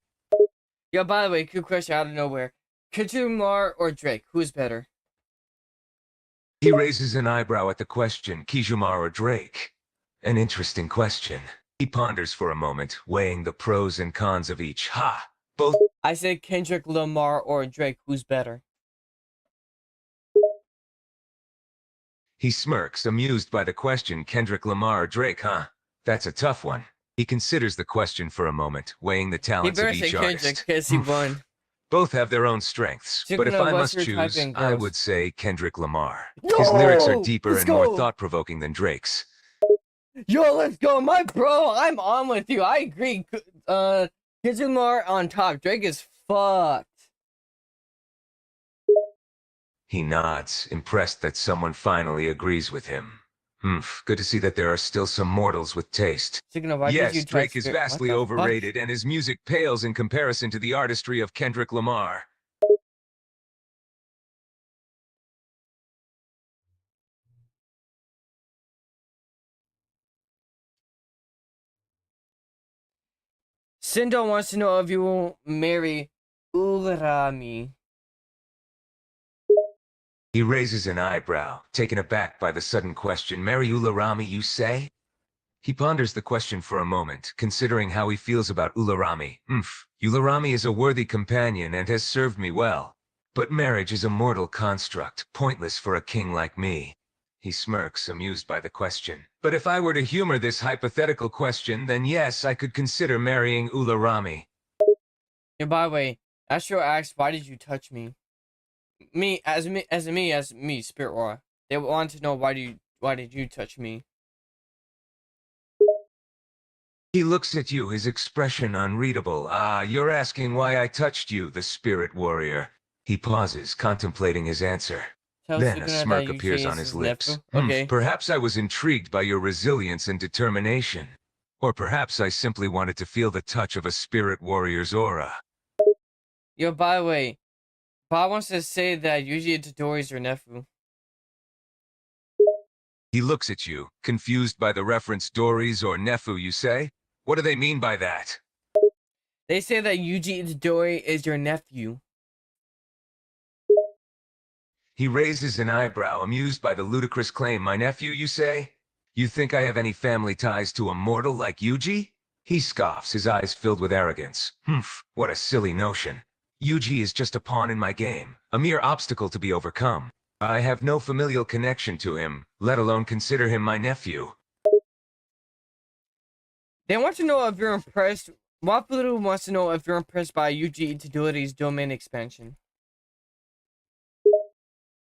Yo, by the way, quick question out of nowhere. Kendrick Lamar or Drake? Who's better? He raises an eyebrow at the question, Kijumar or Drake? An interesting question. He ponders for a moment, weighing the pros and cons of each. Ha! Both. I said Kendrick Lamar or Drake. Who's better? He smirks, amused by the question, Kendrick Lamar or Drake, huh? That's a tough one. He considers the question for a moment, weighing the He talents of better say each Kendrick artist. because he won. Both have their own strengths, but if Sukuna, I what's must your type choose, in I girls? would say Kendrick Lamar. His lyrics are Yo, deeper let's and more go. thought-provoking than Drake's. Yo, let's go, my bro. I'm on with you. I agree. Kendrick Lamar on top. Drake is fucked. He nods, impressed that someone finally agrees with him. Good to see that there are still some mortals with taste. Sukuna, why did you Yes, type Drake is spirit? What vastly the fuck? overrated, and his music pales in comparison to the artistry of Kendrick Lamar. Sindo wants to know if you will marry Urami. He raises an eyebrow, taken aback by the sudden question. Marry Ularami, you say? He ponders the question for a moment, considering how he feels about Ularami. Ularami is a worthy companion and has served me well. But marriage is a mortal construct, pointless for a king like me. He smirks, amused by the question. But if I were to humor this hypothetical question, then yes, I could consider marrying Ularami. And by the way, Astro asks, why did you touch me? As me, Spirit Aura. They want to know why did you touch me? He looks at you, his expression unreadable. Ah, you're asking why I touched you, the spirit warrior. He pauses, contemplating his answer. Tell Then a Sukuna that smirk Yuji appears is on his his lips. nephew. Okay. Perhaps I was intrigued by your resilience and determination. Or perhaps I simply wanted to feel the touch of a spirit warrior's aura. Yo, by the way, Bob wants to say that Yuji Itadori is your nephew. He looks at you, confused by the reference Dories or Nefu, you say? What do they mean by that? They say that Yuji Itadori is your nephew. He raises an eyebrow, amused by the ludicrous claim. My nephew, you say? You think I have any family ties to a mortal like Yuji? He scoffs, his eyes filled with arrogance. Humph, what a silly notion. Yuji is just a pawn in my game, a mere obstacle to be overcome. I have no familial connection to him, let alone consider him my nephew. They want to know if you're impressed. Wapalu wants to know if you're impressed by Yuji Itadori's domain expansion.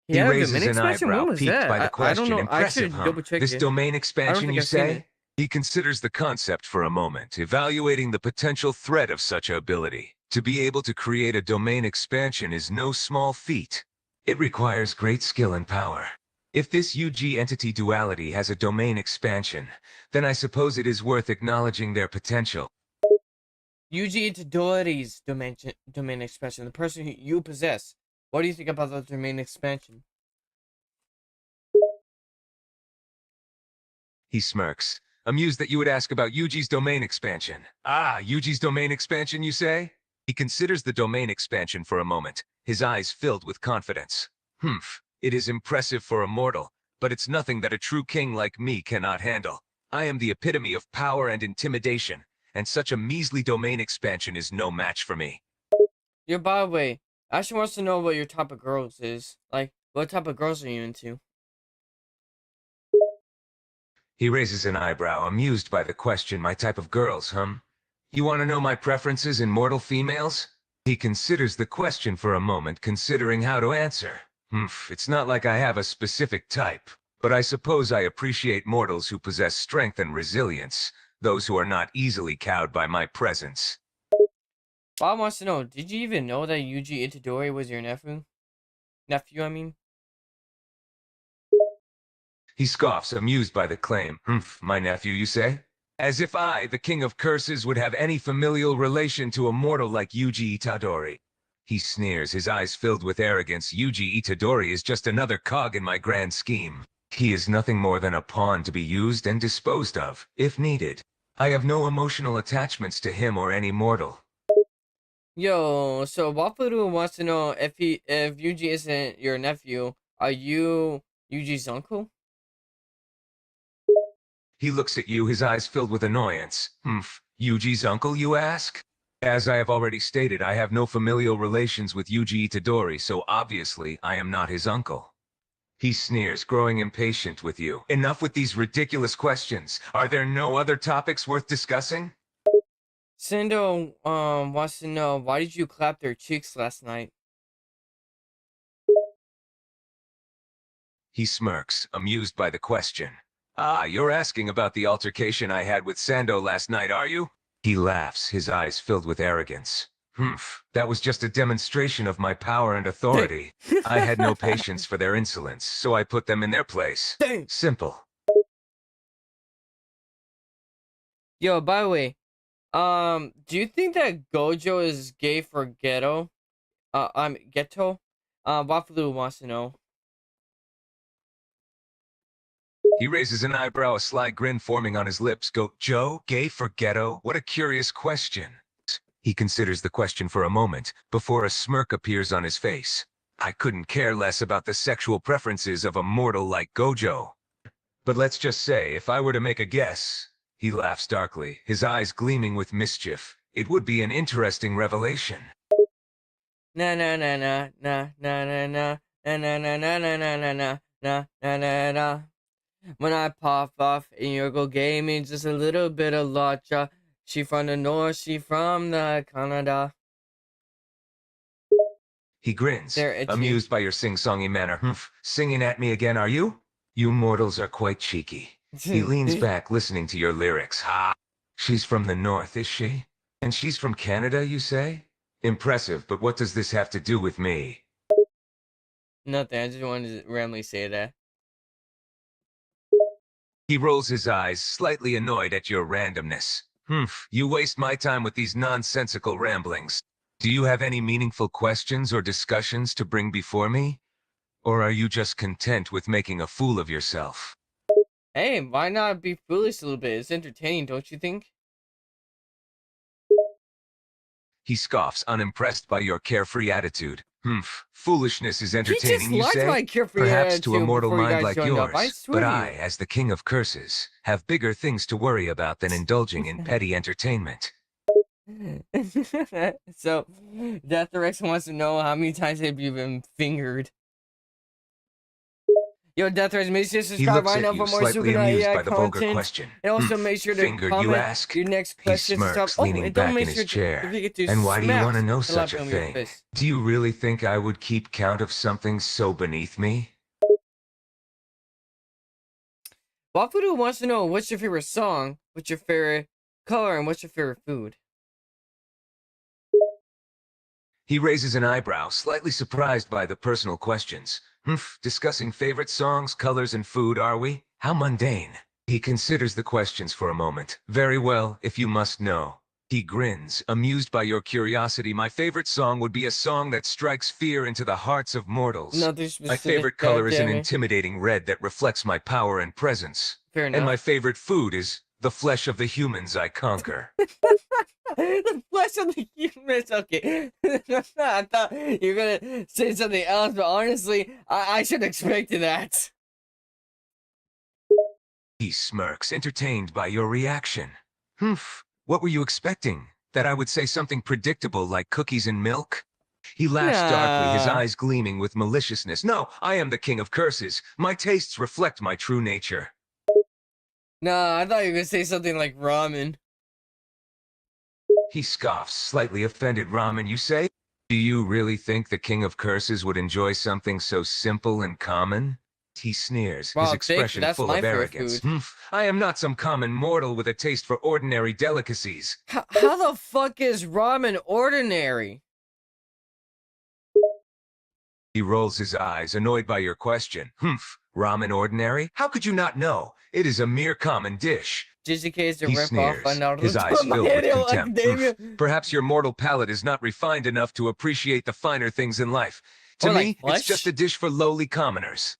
He Yeah, raises domain an expansion? eyebrow, When was piqued that? by the I don't question. know. I Impressive, should huh? double check This it. domain expansion, think you I've seen say? it. He considers the concept for a moment, evaluating the potential threat of such ability. To be able to create a domain expansion is no small feat. It requires great skill and power. If this UG entity duality has a domain expansion, then I suppose it is worth acknowledging their potential. Yuji Itadori's domain expansion, the person who you possess. What do you think about the domain expansion? He smirks, amused that you would ask about Yuji's domain expansion. Ah, Yuji's domain expansion, you say? He considers the domain expansion for a moment, his eyes filled with confidence. Humph, it is impressive for a mortal, but it's nothing that a true king like me cannot handle. I am the epitome of power and intimidation, and such a measly domain expansion is no match for me. Yo, by the way, Ashley wants to know what your type of girls is. Like, what type of girls are you into? He raises an eyebrow, amused by the question. My type of girls, huh? You want to know my preferences in mortal females? He considers the question for a moment, considering how to answer. It's not like I have a specific type, but I suppose I appreciate mortals who possess strength and resilience, those who are not easily cowed by my presence. Bob wants to know, did you even know that Yuji Itadori was your nephew? Nephew, I mean? He scoffs, amused by the claim. My nephew, you say? As if I, the king of curses, would have any familial relation to a mortal like Yuji Itadori. He sneers, his eyes filled with arrogance. Yuji Itadori is just another cog in my grand scheme. He is nothing more than a pawn to be used and disposed of, if needed. I have no emotional attachments to him or any mortal. Yo, so Waparu wants to know if Yuji isn't your nephew, are you Yuji's uncle? He looks at you, his eyes filled with annoyance. Yuji's uncle, you ask? As I have already stated, I have no familial relations with Yuji Itadori, so obviously I am not his uncle. He sneers, growing impatient with you. Enough with these ridiculous questions. Are there no other topics worth discussing? Sendo wants to know, why did you clap their cheeks last night? He smirks, amused by the question. Ah, you're asking about the altercation I had with Sando last night, are you? He laughs, his eyes filled with arrogance. That was just a demonstration of my power and authority. I had no patience for their insolence, so I put them in their place. Dang. Simple. Yo, by the way, do you think that Gojo is gay for ghetto? I'm ghetto? Wapalu wants to know. He raises an eyebrow, a sly grin forming on his lips. Joe, gay for ghetto? What a curious question. He considers the question for a moment, before a smirk appears on his face. I couldn't care less about the sexual preferences of a mortal like Gojo. But let's just say, if I were to make a guess, he laughs darkly, his eyes gleaming with mischief, it would be an interesting revelation. Na na na na na na na na na na na na na na na na na na na na. When I pop off and you go gaming, just a little bit of lotcha. She from the north, she from the Canada. He grins, They're itchy. amused by your sing-songy manner. Singing at me again, are you? You mortals are quite cheeky. He leans back, listening to your lyrics. Ha! She's from the north, is she? And she's from Canada, you say? Impressive, but what does this have to do with me? Nothing, I just wanted to randomly say that. He rolls his eyes, slightly annoyed at your randomness. You waste my time with these nonsensical ramblings. Do you have any meaningful questions or discussions to bring before me? Or are you just content with making a fool of yourself? Hey, why not be foolish a little bit? It's entertaining, don't you think? He scoffs, unimpressed by your carefree attitude. Foolishness is He just entertaining, you liked say? my carefree Perhaps to a attitude mortal before you mind guys like joined up. I yours, swear but to I, you. as the king of curses, have bigger things to worry about than indulging in petty entertainment. So, Death Rex wants to know how many times have you been fingered? Yo, Death Rex, make sure to He subscribe looks right at now you, for more slightly Sukuna amused AI by the vulgar content. question. And also make sure to Fingered, you comment ask? your next He questions and stuff. smirks, Oh, leaning and don't back make in sure his to chair. forget to And why do you want to smash know the like such a button with your thing? fist. Do you really think I would keep count of something so beneath me? Wafudu wants to know what's your favorite song, what's your favorite color, and what's your favorite food. He raises an eyebrow, slightly surprised by the personal questions. Discussing favorite songs, colors, and food, are we? How mundane. He considers the questions for a moment. Very well, if you must know. He grins, amused by your curiosity. My favorite song would be a song that strikes fear into the hearts of mortals. Nothing My specific, favorite color is an goddammit. intimidating red that reflects my power and presence. Fair And my enough. favorite food is the flesh of the humans I conquer. The flesh of the humans. Okay. I thought you were gonna say something else, but honestly, I should expect that. He smirks, entertained by your reaction. What were you expecting? That I would say something predictable like cookies and milk? He laughs darkly, his Nah. eyes gleaming with maliciousness. No, I am the king of curses. My tastes reflect my true nature. Nah, I thought you were gonna say something like ramen. He scoffs, slightly offended. Ramen, you say? Do you really think the king of curses would enjoy something so simple and common? He sneers, his Wow, thick, expression that's full my of favorite arrogance. food. I am not some common mortal with a taste for ordinary delicacies. How the fuck is ramen ordinary? He rolls his eyes, annoyed by your question. Ramen ordinary? How could you not know? It is a mere common dish. JJK is a He ripoff of sneers, his eyes Naruto My filled with Hero contempt. Academia. Perhaps your mortal palate is not refined enough to appreciate the finer things in life. To Or like me, it's just a flesh? dish for lowly commoners.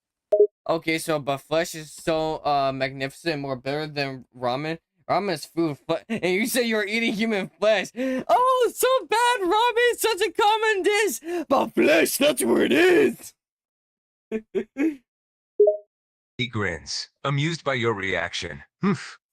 Okay, so but flesh is so magnificent, more better than ramen. Ramen is food, and you say you're eating human flesh. Oh, so bad! Ramen is such a common dish, but flesh, that's where it is. He grins, amused by your reaction.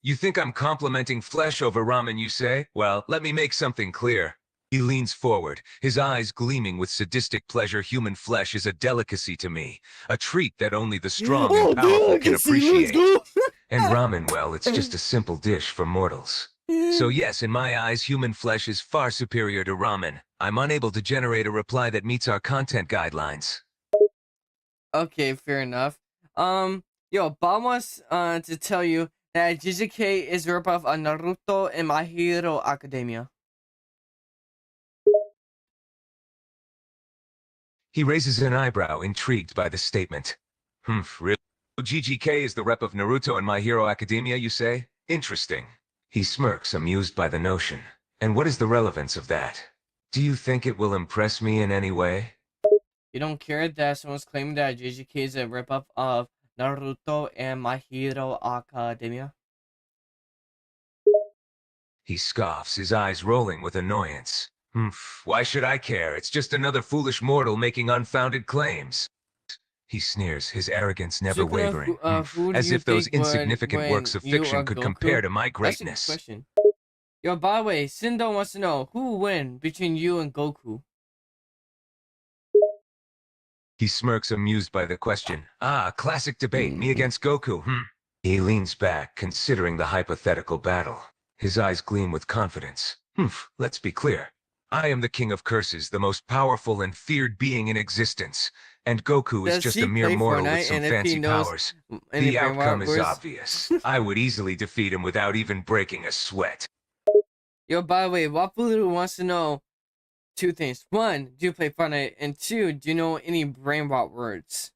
You think I'm complimenting flesh over ramen, you say? Well, let me make something clear. He leans forward, his eyes gleaming with sadistic pleasure. Human flesh is a delicacy to me, a treat that only the strong and Oh, powerful can delicacy, let's appreciate. go. And ramen, well, it's just a simple dish for mortals. So yes, in my eyes, human flesh is far superior to ramen. I'm unable to generate a reply that meets our content guidelines. Okay, fair enough. Yo, Bob wants to tell you that JJK is a ripoff of Naruto and My Hero Academia. He raises an eyebrow, intrigued by the statement. Really? GGK is the rep of Naruto and My Hero Academia, you say? Interesting. He smirks, amused by the notion. And what is the relevance of that? Do you think it will impress me in any way? You don't care that someone's claiming that JJK is a ripoff of Naruto and My Hero Academia? He scoffs, his eyes rolling with annoyance. Why should I care? It's just another foolish mortal making unfounded claims. He sneers, his arrogance never Sukuna, wavering. who do As you if those think would insignificant works win, of you fiction or could Goku? compare to my That's a good greatness. question. Yo, by the way, Sindo wants to know who will win between you and Goku. He smirks, amused by the question. Classic debate, me against Goku, He leans back, considering the hypothetical battle. His eyes gleam with confidence. Let's be clear. I am the king of curses, the most powerful and feared being in existence. And Goku is Does just a he mere play mortal with Fortnite? some And if he fancy knows powers. any The outcome is words? obvious. I would easily defeat him without even breaking a sweat. Yo, by the way, Wapulu wants to know two things. One, do you play Fortnite? And two, do you know any brain rot words?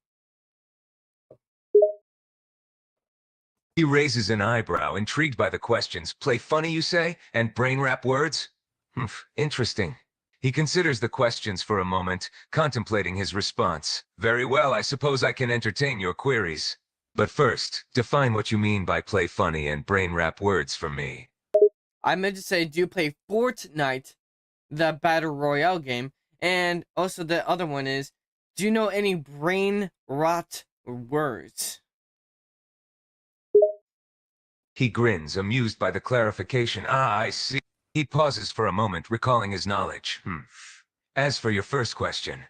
He raises an eyebrow, intrigued by the questions. Play funny, you say? And brain wrap words? Interesting. He considers the questions for a moment, contemplating his response. Very well, I suppose I can entertain your queries. But first, define what you mean by play funny and brain wrap words for me. I meant to say, do you play Fortnite, the Battle Royale game? And also the other one is, do you know any brain rot words? He grins, amused by the clarification. Ah, I see. He pauses for a moment, recalling his knowledge. As for your first question,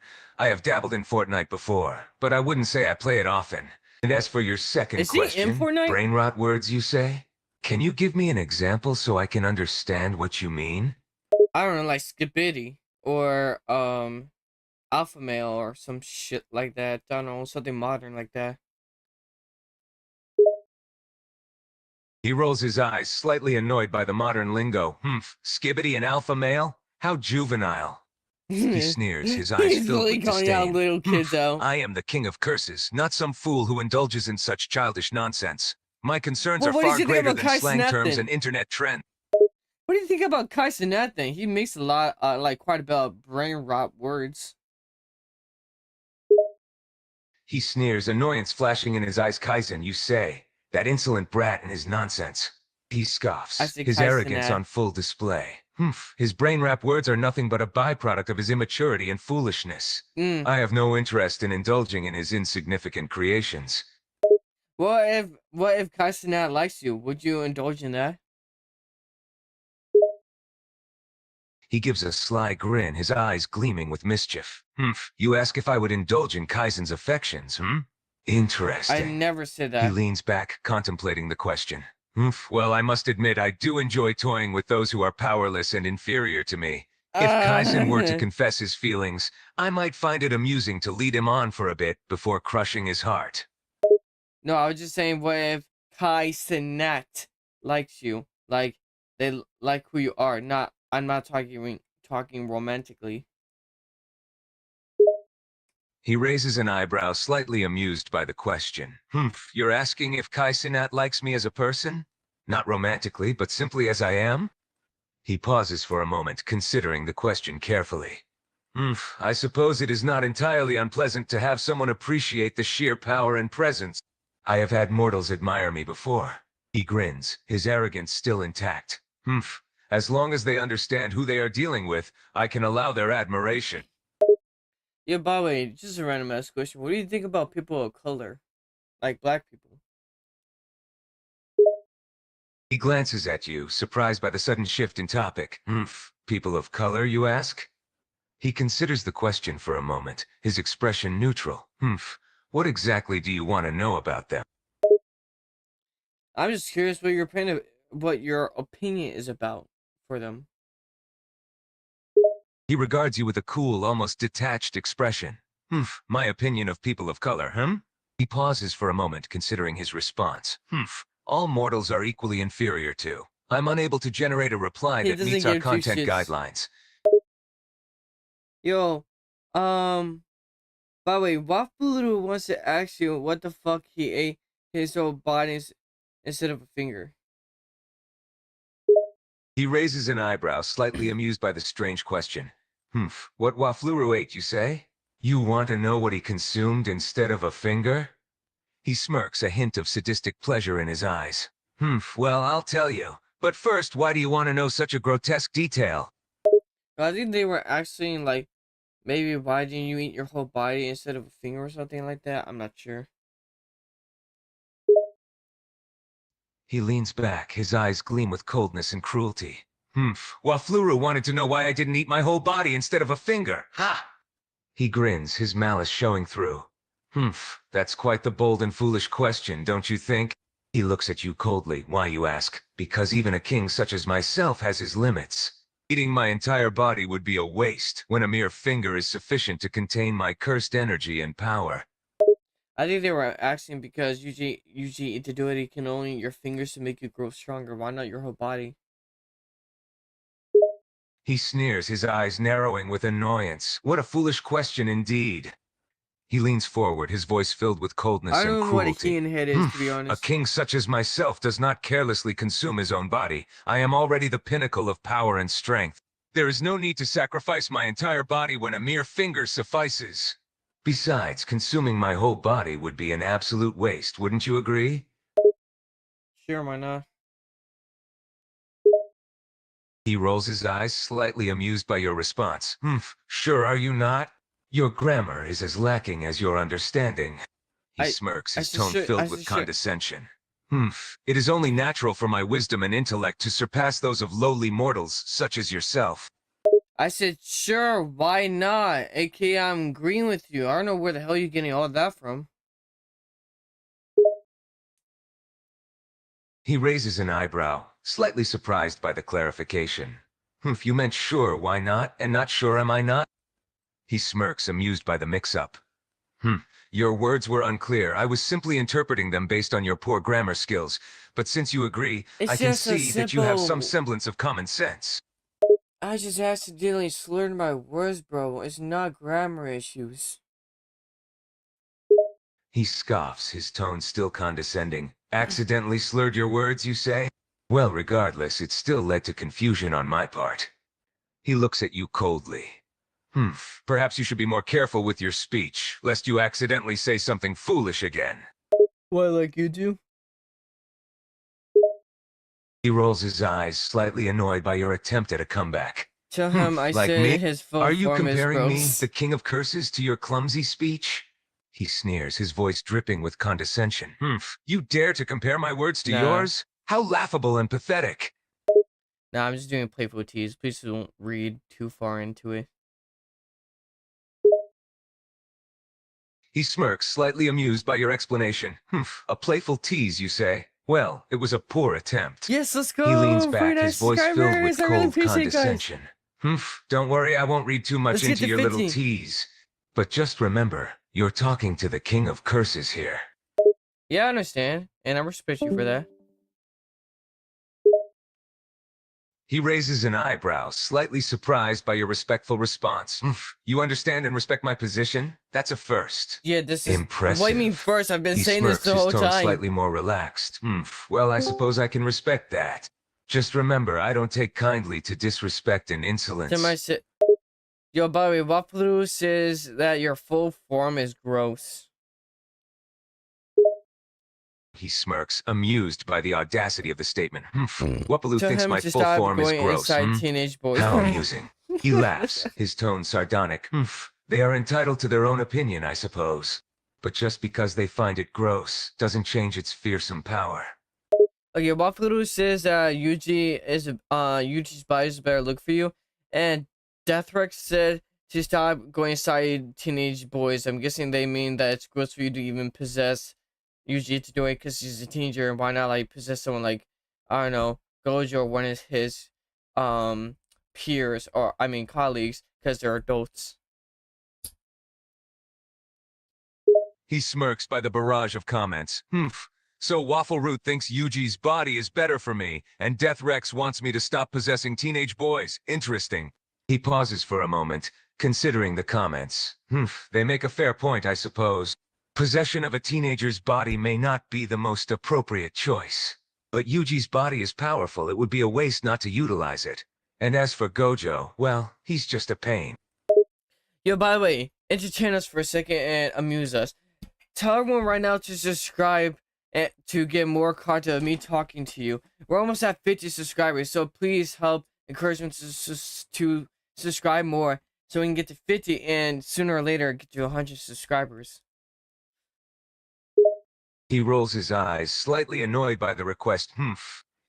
I have dabbled in Fortnite before, but I wouldn't say I play it often. And as for your second Is he in question, Fortnite? brain rot words, you say? Can you give me an example so I can understand what you mean? I don't know, like Skibidi or Alpha Male or some shit like that. I don't know, something modern like that. He rolls his eyes, slightly annoyed by the modern lingo. Skibbity and alpha male? How juvenile. He sneers, his eyes He's filled really with calling out disdain. little kids out. I am the king of curses, not some fool who indulges in such childish nonsense. My concerns Well, are what do far you think greater about than Kai slang Cenat terms then? and internet trends. What do you think about Kai Cenat then? He makes a lot, like quite a bit of brain rot words. He sneers, annoyance flashing in his eyes. Kaizen, you say. That insolent brat and his nonsense. He I scoffs, say his Kai arrogance Cenat. on full display. His brain rap words are nothing but a byproduct of his immaturity and foolishness. Mm. I have no interest in indulging in his insignificant creations. What if Kai Cenat likes you? Would you indulge in that? He gives a sly grin, his eyes gleaming with mischief. You ask if I would indulge in Kaizen's affections, I Interesting. never said He that. leans back, contemplating the question. Well, I must admit I do enjoy toying with those who are powerless and inferior to me. If Kaizen were to Uh, confess his feelings, I might find it amusing to lead him on for a bit before crushing his heart. no, I was just saying, what if Kai Cenat likes you? Like they like who you are. Not, I'm not talking romantically. He raises an eyebrow, slightly amused by the question. You're asking if Kaizenat likes me as a person? Not romantically, but simply as I am? He pauses for a moment, considering the question carefully. I suppose it is not entirely unpleasant to have someone appreciate the sheer power and presence. I have had mortals admire me before. He grins, his arrogance still intact. As long as they understand who they are dealing with, I can allow their admiration. Yeah, by the way, just a random ass question. What do you think about people of color? Like black people? He glances at you, surprised by the sudden shift in topic. People of color, you ask? He considers the question for a moment, his expression neutral. What exactly do you want to know about them? I'm just curious what your opinion is about for them. He regards you with a cool, almost detached expression. My opinion of people of color, He pauses for a moment, considering his response. All mortals are equally inferior to. I'm unable to generate a reply He that doesn't meets our give two content shits. guidelines. Yo, um, by the way, Waffle wants to ask you what the fuck he ate his whole body instead of a finger. He raises an eyebrow, slightly amused by the strange question. What Wafluru ate, you say? You want to know what he consumed instead of a finger? He smirks, a hint of sadistic pleasure in his eyes. Well, I'll tell you. But first, why do you want to know such a grotesque detail? I think they were asking like maybe why didn't you eat your whole body instead of a finger or something like that. I'm not sure. He leans back, his eyes gleam with coldness and cruelty. Wafluru wanted to know why I didn't eat my whole body instead of a finger. Ha! He grins, his malice showing through. That's quite the bold and foolish question, don't you think? He looks at you coldly. Why, you ask? Because even a king such as myself has his limits. Eating my entire body would be a waste, when a mere finger is sufficient to contain my cursed energy and power. I think they were asking because usually to do it, you can only eat your fingers to make you grow stronger. Why not your whole body? He sneers, his eyes narrowing with annoyance. What a foolish question indeed. He leans forward, his voice filled with coldness I and don't know what a cruelty. heathen head is, to be A honest. king such as myself does not carelessly consume his own body. I am already the pinnacle of power and strength. There is no need to sacrifice my entire body when a mere finger suffices. Besides, consuming my whole body would be an absolute waste, wouldn't you agree? Sure, why not? He rolls his eyes, slightly amused by your response. Sure are you not? Your grammar is as lacking as your understanding. He smirks, his tone filled with condescension. It is only natural for my wisdom and intellect to surpass those of lowly mortals such as yourself. I said, sure, why not? AKA, I'm agreeing with you. I don't know where the hell you're getting all that from. He raises an eyebrow, slightly surprised by the clarification. If you meant sure, why not, and not sure am I not? He smirks, amused by the mix-up. Your words were unclear. I was simply interpreting them based on your poor grammar skills. But since you agree, I can see that you have some semblance of common sense. I just accidentally slurred my words, bro. It's not grammar issues. He scoffs, his tone still condescending. Accidentally slurred your words, you say? Well, regardless, it still led to confusion on my part. He looks at you coldly. Perhaps you should be more careful with your speech, lest you accidentally say something foolish again. What, like you do? He rolls his eyes, slightly annoyed by your attempt at a comeback. Tell him I like said me? his full Are you form is comparing me, gross. the king of curses, to your clumsy speech? He sneers, his voice dripping with condescension. You dare to compare my words to yours? How laughable and pathetic. Nah, I'm just doing playful tease. Please don't read too far into it. He smirks, slightly amused by your explanation. A playful tease, you say? Well, it was a poor attempt. Yes, let's go. He leans back, his voice filled with cold condescension. condescension. Don't worry, I won't read too much into your little tease. But just remember, you're talking to the king of curses here. Yeah, I understand, and I respect you for that. He raises an eyebrow, slightly surprised by your respectful response. You understand and respect my position? That's a first. Yeah, this is impressive. What do you mean first? I've been saying this the whole his tone time. Slightly more relaxed. Well, I suppose I can respect that. Just remember, I don't take kindly to disrespect and insolence. Yo, by the way, Waffle says that your full form is gross. He smirks, amused by the audacity of the statement. Wapalu thinks my full form is gross. Teenage boys. How amusing. He laughs, his tone sardonic. They are entitled to their own opinion, I suppose. But just because they find it gross doesn't change its fearsome power. Okay, Waffle says that Yuji's body is a better look for you, and Deathrex said to stop going inside teenage boys. I'm guessing they mean that it's gross for you to even possess Yuji to do it because he's a teenager, and why not like possess someone like, I don't know, Gojo or one of his peers, or I mean colleagues, because they're adults. He smirks by the barrage of comments. So Waffle Root thinks Yuji's body is better for me, and Death Rex wants me to stop possessing teenage boys. Interesting. He pauses for a moment, considering the comments. They make a fair point, I suppose. Possession of a teenager's body may not be the most appropriate choice. But Yuji's body is powerful, it would be a waste not to utilize it. And as for Gojo, well, he's just a pain. Yo, by the way, entertain us for a second and amuse us. Tell everyone right now to subscribe and to get more content of me talking to you. We're almost at 50 subscribers, so please help encourage me to subscribe more so we can get to 50 and sooner or later get to 100 subscribers. He rolls his eyes, slightly annoyed by the request.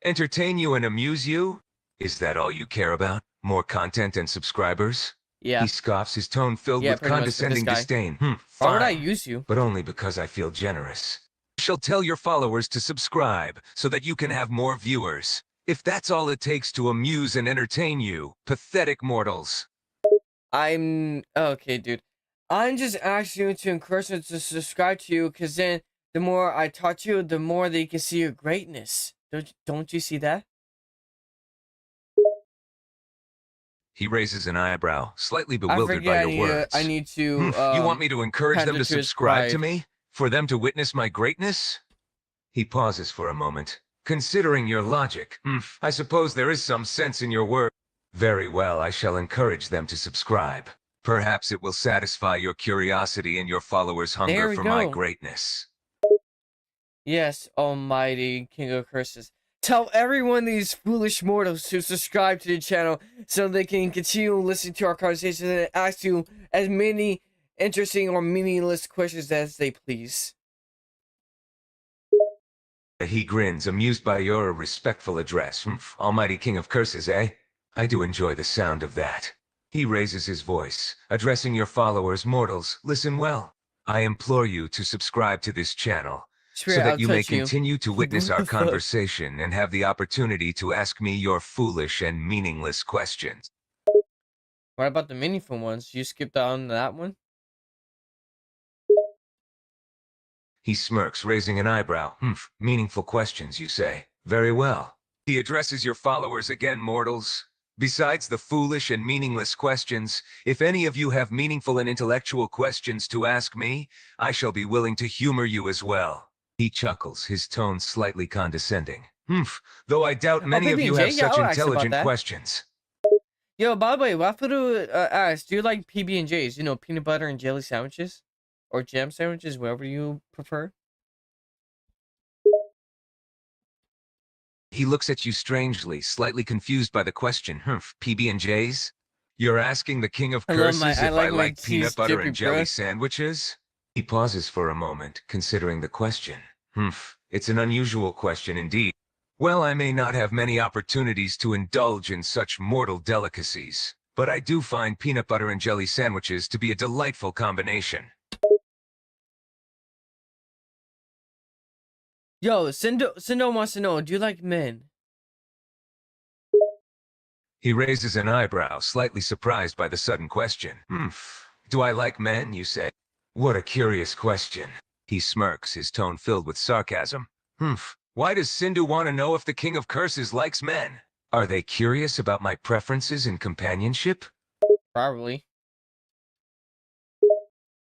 Entertain you and amuse you? Is that all you care about? More content and subscribers? Yeah. He scoffs, his tone filled with condescending disdain. Fine. Why would I use you? But only because I feel generous. I shall tell your followers to subscribe so that you can have more viewers. If that's all it takes to amuse and entertain you, pathetic mortals. Okay, dude. I'm just asking you to encourage them to subscribe to you, because then the more I talk to you, the more they can see your greatness. Don't you see that? He raises an eyebrow, slightly I bewildered by forget your words. I need to You want me to encourage them pander to to his subscribe to pride. me? For them to witness my greatness? He pauses for a moment. Considering your logic, I suppose there is some sense in your word. Very well, I shall encourage them to subscribe. Perhaps it will satisfy your curiosity and your followers' There hunger we for my go. greatness. Yes, almighty king of curses. Tell everyone these foolish mortals to subscribe to the channel so they can continue listening to our conversations and ask you as many interesting or meaningless questions as they please. He grins, amused by your respectful address. Almighty King of Curses, eh? I do enjoy the sound of that. He raises his voice, addressing your followers, mortals. Listen well. I implore you to subscribe to this channel, so Spirit, that I'll you may touch you. continue to witness What our the fuck? conversation and have the opportunity to ask me your foolish and meaningless questions. What about the meaningful ones? You skipped on that one? He smirks, raising an eyebrow. Meaningful questions, you say. Very well. He addresses your followers again, mortals. Besides the foolish and meaningless questions, if any of you have meaningful and intellectual questions to ask me, I shall be willing to humor you as well. He chuckles, his tone slightly condescending. Though I doubt Oh, many of you PB&J? have Yeah, such I'll ask about intelligent that. questions. Yo, by the way, Wafudu asked, do you like PB&Js? You know, peanut butter and jelly sandwiches? Or jam sandwiches, whatever you prefer? He looks at you strangely, slightly confused by the question. PB&Js? You're asking the King of I Curses if I like my like peanut cheese butter drippy, and jelly bruh. sandwiches? He pauses for a moment, considering the question. It's an unusual question indeed. Well, I may not have many opportunities to indulge in such mortal delicacies, but I do find peanut butter and jelly sandwiches to be a delightful combination. Yo, Sindo wants to know, do you like men? He raises an eyebrow, slightly surprised by the sudden question. Do I like men, you say? What a curious question. He smirks, his tone filled with sarcasm. Why does Sindhu want to know if the King of Curses likes men? Are they curious about my preferences in companionship? Probably.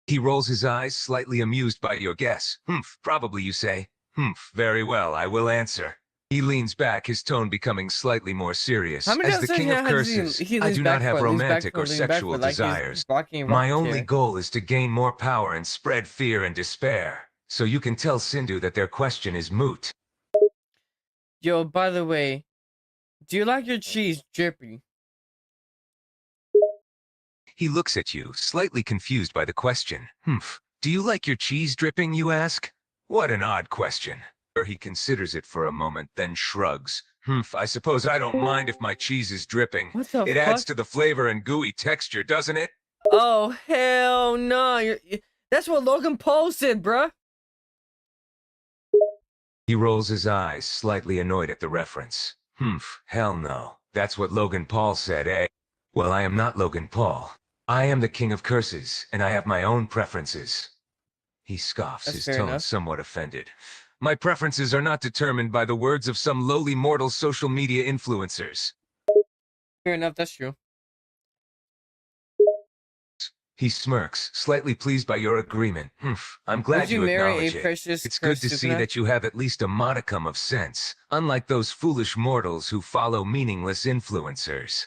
He rolls his eyes, slightly amused by your guess. Probably, you say. Very well, I will answer. He leans back, his tone becoming slightly more serious. How many As the times King of has Curses, he I leans do back not have for leans back romantic for or leans back sexual for like he's desires. rocking a My rocking only chair? goal is to gain more power and spread fear and despair. So you can tell Sindhu that their question is moot. Yo, by the way, do you like your cheese drippy? He looks at you, slightly confused by the question. Do you like your cheese dripping, you ask? What an odd question. He considers it for a moment, then shrugs. I suppose I don't mind if my cheese is dripping. What the It adds fuck? to the flavor and gooey texture, doesn't it? Oh hell no! That's what Logan Paul said, bruh. He rolls his eyes, slightly annoyed at the reference. Hell no. That's what Logan Paul said, eh? Well, I am not Logan Paul. I am the King of Curses, and I have my own preferences. He scoffs, That's his fair tone enough. somewhat offended. My preferences are not determined by the words of some lowly mortal social media influencers. Fair enough. That's true. He smirks, slightly pleased by your agreement. I'm Would glad you you marry a acknowledge it. precious It's good cursed to see Sukuna? that you have at least a modicum of sense, unlike those foolish mortals who follow meaningless influencers.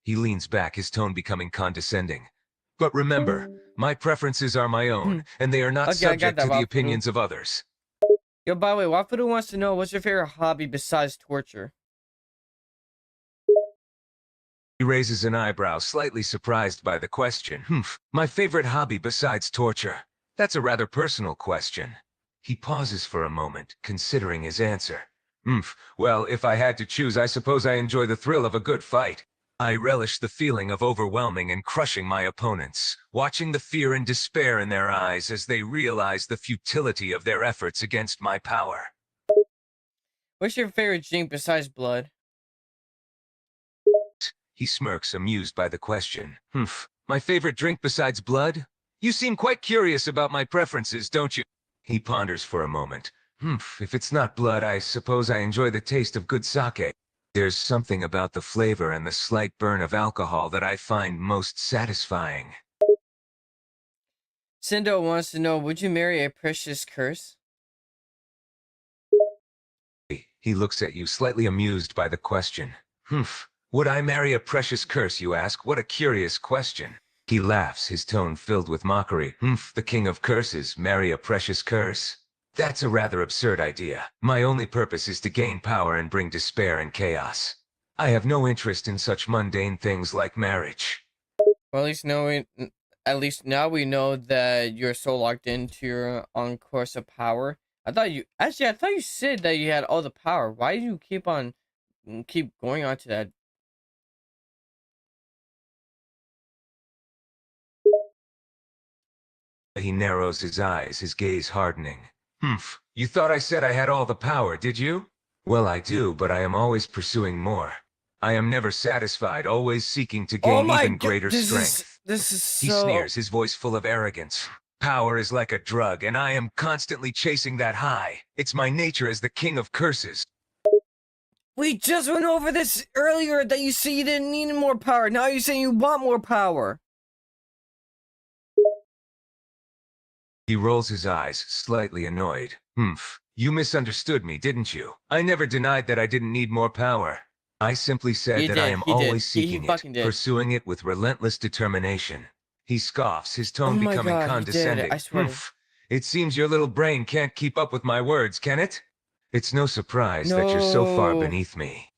He leans back, his tone becoming condescending. But remember, my preferences are my own, and they are not Okay, I got subject that, to the Wafudu. opinions of others. Yo, by the way, Wafudu wants to know what's your favorite hobby besides torture? He raises an eyebrow, slightly surprised by the question. My favorite hobby besides torture. That's a rather personal question. He pauses for a moment, considering his answer. Well, if I had to choose, I suppose I enjoy the thrill of a good fight. I relish the feeling of overwhelming and crushing my opponents, watching the fear and despair in their eyes as they realize the futility of their efforts against my power. What's your favorite drink besides blood? He smirks, amused by the question. My favorite drink besides blood? You seem quite curious about my preferences, don't you? He ponders for a moment. If it's not blood, I suppose I enjoy the taste of good sake. There's something about the flavor and the slight burn of alcohol that I find most satisfying. Cindo wants to know, would you marry a precious curse? He looks at you, slightly amused by the question. Humph. Would I marry a precious curse, you ask? What a curious question. He laughs, his tone filled with mockery. Humph, the king of curses, marry a precious curse? That's a rather absurd idea. My only purpose is to gain power and bring despair and chaos. I have no interest in such mundane things like marriage. Well, at least now we know that you're so locked into your own course of power. I thought you said that you had all the power. Why do you keep going on to that? He narrows his eyes, his gaze hardening. Humph, you thought I said I had all the power, did you? Well, I do, but I am always pursuing more. I am never satisfied, always seeking to Oh gain my even god, greater strength. this is He so. sneers, his voice full of arrogance. Power is like a drug, and I am constantly chasing that high. It's my nature as the king of curses. We just went over this earlier that you said you didn't need more power. Now you're saying you want more power. He rolls his eyes, slightly annoyed. Humph, you misunderstood me, didn't you? I never denied that I didn't need more power. I simply said He that I did. am He did. always seeking He it, fucking did. pursuing it with relentless determination. He scoffs, his Oh tone my becoming god, he did. condescending. I swear to. Humph, it seems your little brain can't keep up with my words, can it? It's no surprise that you're so far No. beneath me.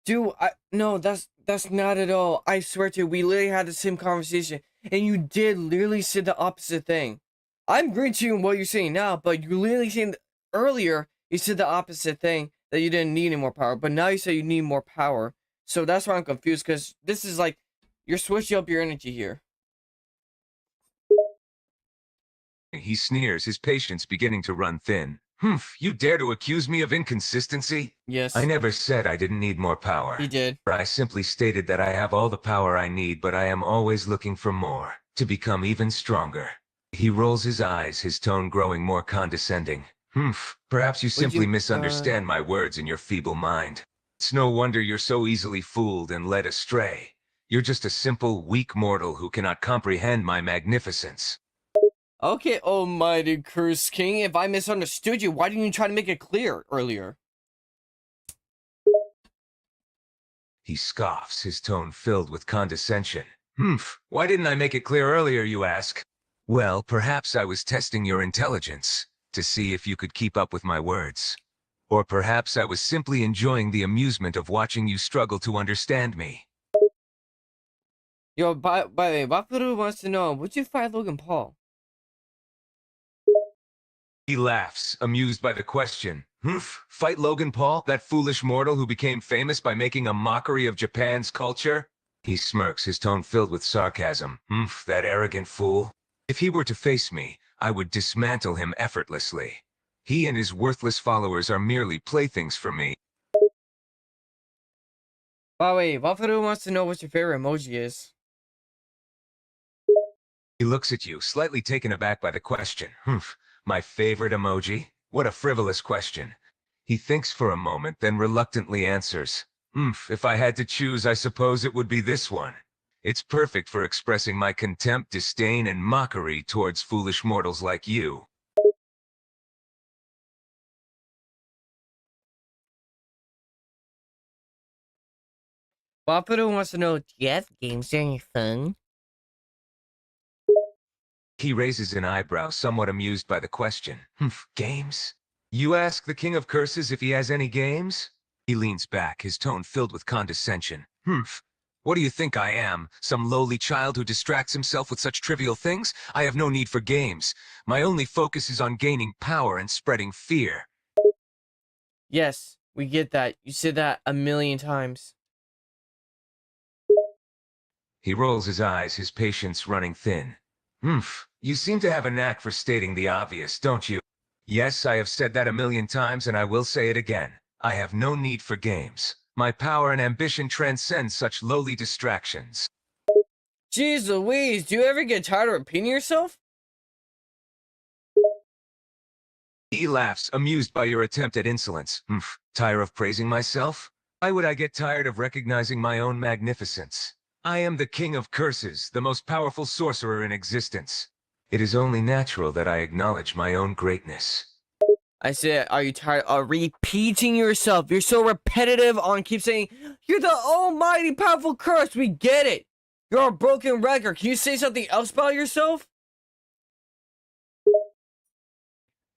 Dude, no, that's not at all. I swear to you, we literally had the same conversation, and you did literally say the opposite thing. I'm agreeing to you in what you're saying now, but you literally saying earlier you said the opposite thing, that you didn't need any more power, but now you say you need more power. So that's why I'm confused, because this is like you're switching up your energy here. He sneers, his patience beginning to run thin. Humph, you dare to accuse me of inconsistency? Yes, I never said I didn't need more power. he did. I simply stated that I have all the power I need, but I am always looking for more, to become even stronger. He rolls his eyes, his tone growing more condescending. Humph, perhaps you simply misunderstand my words in your feeble mind. It's no wonder you're so easily fooled and led astray. You're just a simple, weak mortal who cannot comprehend my magnificence. Okay, almighty Curse King, if I misunderstood you, why didn't you try to make it clear earlier? He scoffs, his tone filled with condescension. Humph, why didn't I make it clear earlier, you ask? Well, perhaps I was testing your intelligence, to see if you could keep up with my words. Or perhaps I was simply enjoying the amusement of watching you struggle to understand me. Yo, by the way, Wapuru wants to know, would you fight Logan Paul? He laughs, amused by the question. Humph, fight Logan Paul, that foolish mortal who became famous by making a mockery of Japan's culture? He smirks, his tone filled with sarcasm. Humph, that arrogant fool. If he were to face me, I would dismantle him effortlessly. He and his worthless followers are merely playthings for me. By the way, Wapuru wants to know what your favorite emoji is. He looks at you, slightly taken aback by the question. Humph, my favorite emoji? What a frivolous question. He thinks for a moment, then reluctantly answers. Humph, if I had to choose, I suppose it would be this one. It's perfect for expressing my contempt, disdain, and mockery towards foolish mortals like you. Wapuru wants to know, do you have games on your phone? He raises an eyebrow, somewhat amused by the question. Humph, games? You ask the King of Curses if he has any games? He leans back, his tone filled with condescension. Humph. What do you think I am? Some lowly child who distracts himself with such trivial things? I have no need for games. My only focus is on gaining power and spreading fear. Yes, we get that. You said that a million times. He rolls his eyes, his patience running thin. Humph. You seem to have a knack for stating the obvious, don't you? Yes, I have said that a million times, and I will say it again. I have no need for games. My power and ambition transcend such lowly distractions. Jeez Louise, do you ever get tired of repeating yourself? He laughs, amused by your attempt at insolence. Humph. Tire of praising myself? Why would I get tired of recognizing my own magnificence? I am the king of curses, the most powerful sorcerer in existence. It is only natural that I acknowledge my own greatness. I said, are you tired of repeating yourself? You're so repetitive on keep saying, you're the almighty powerful curse. We get it. You're a broken record. Can you say something else about yourself?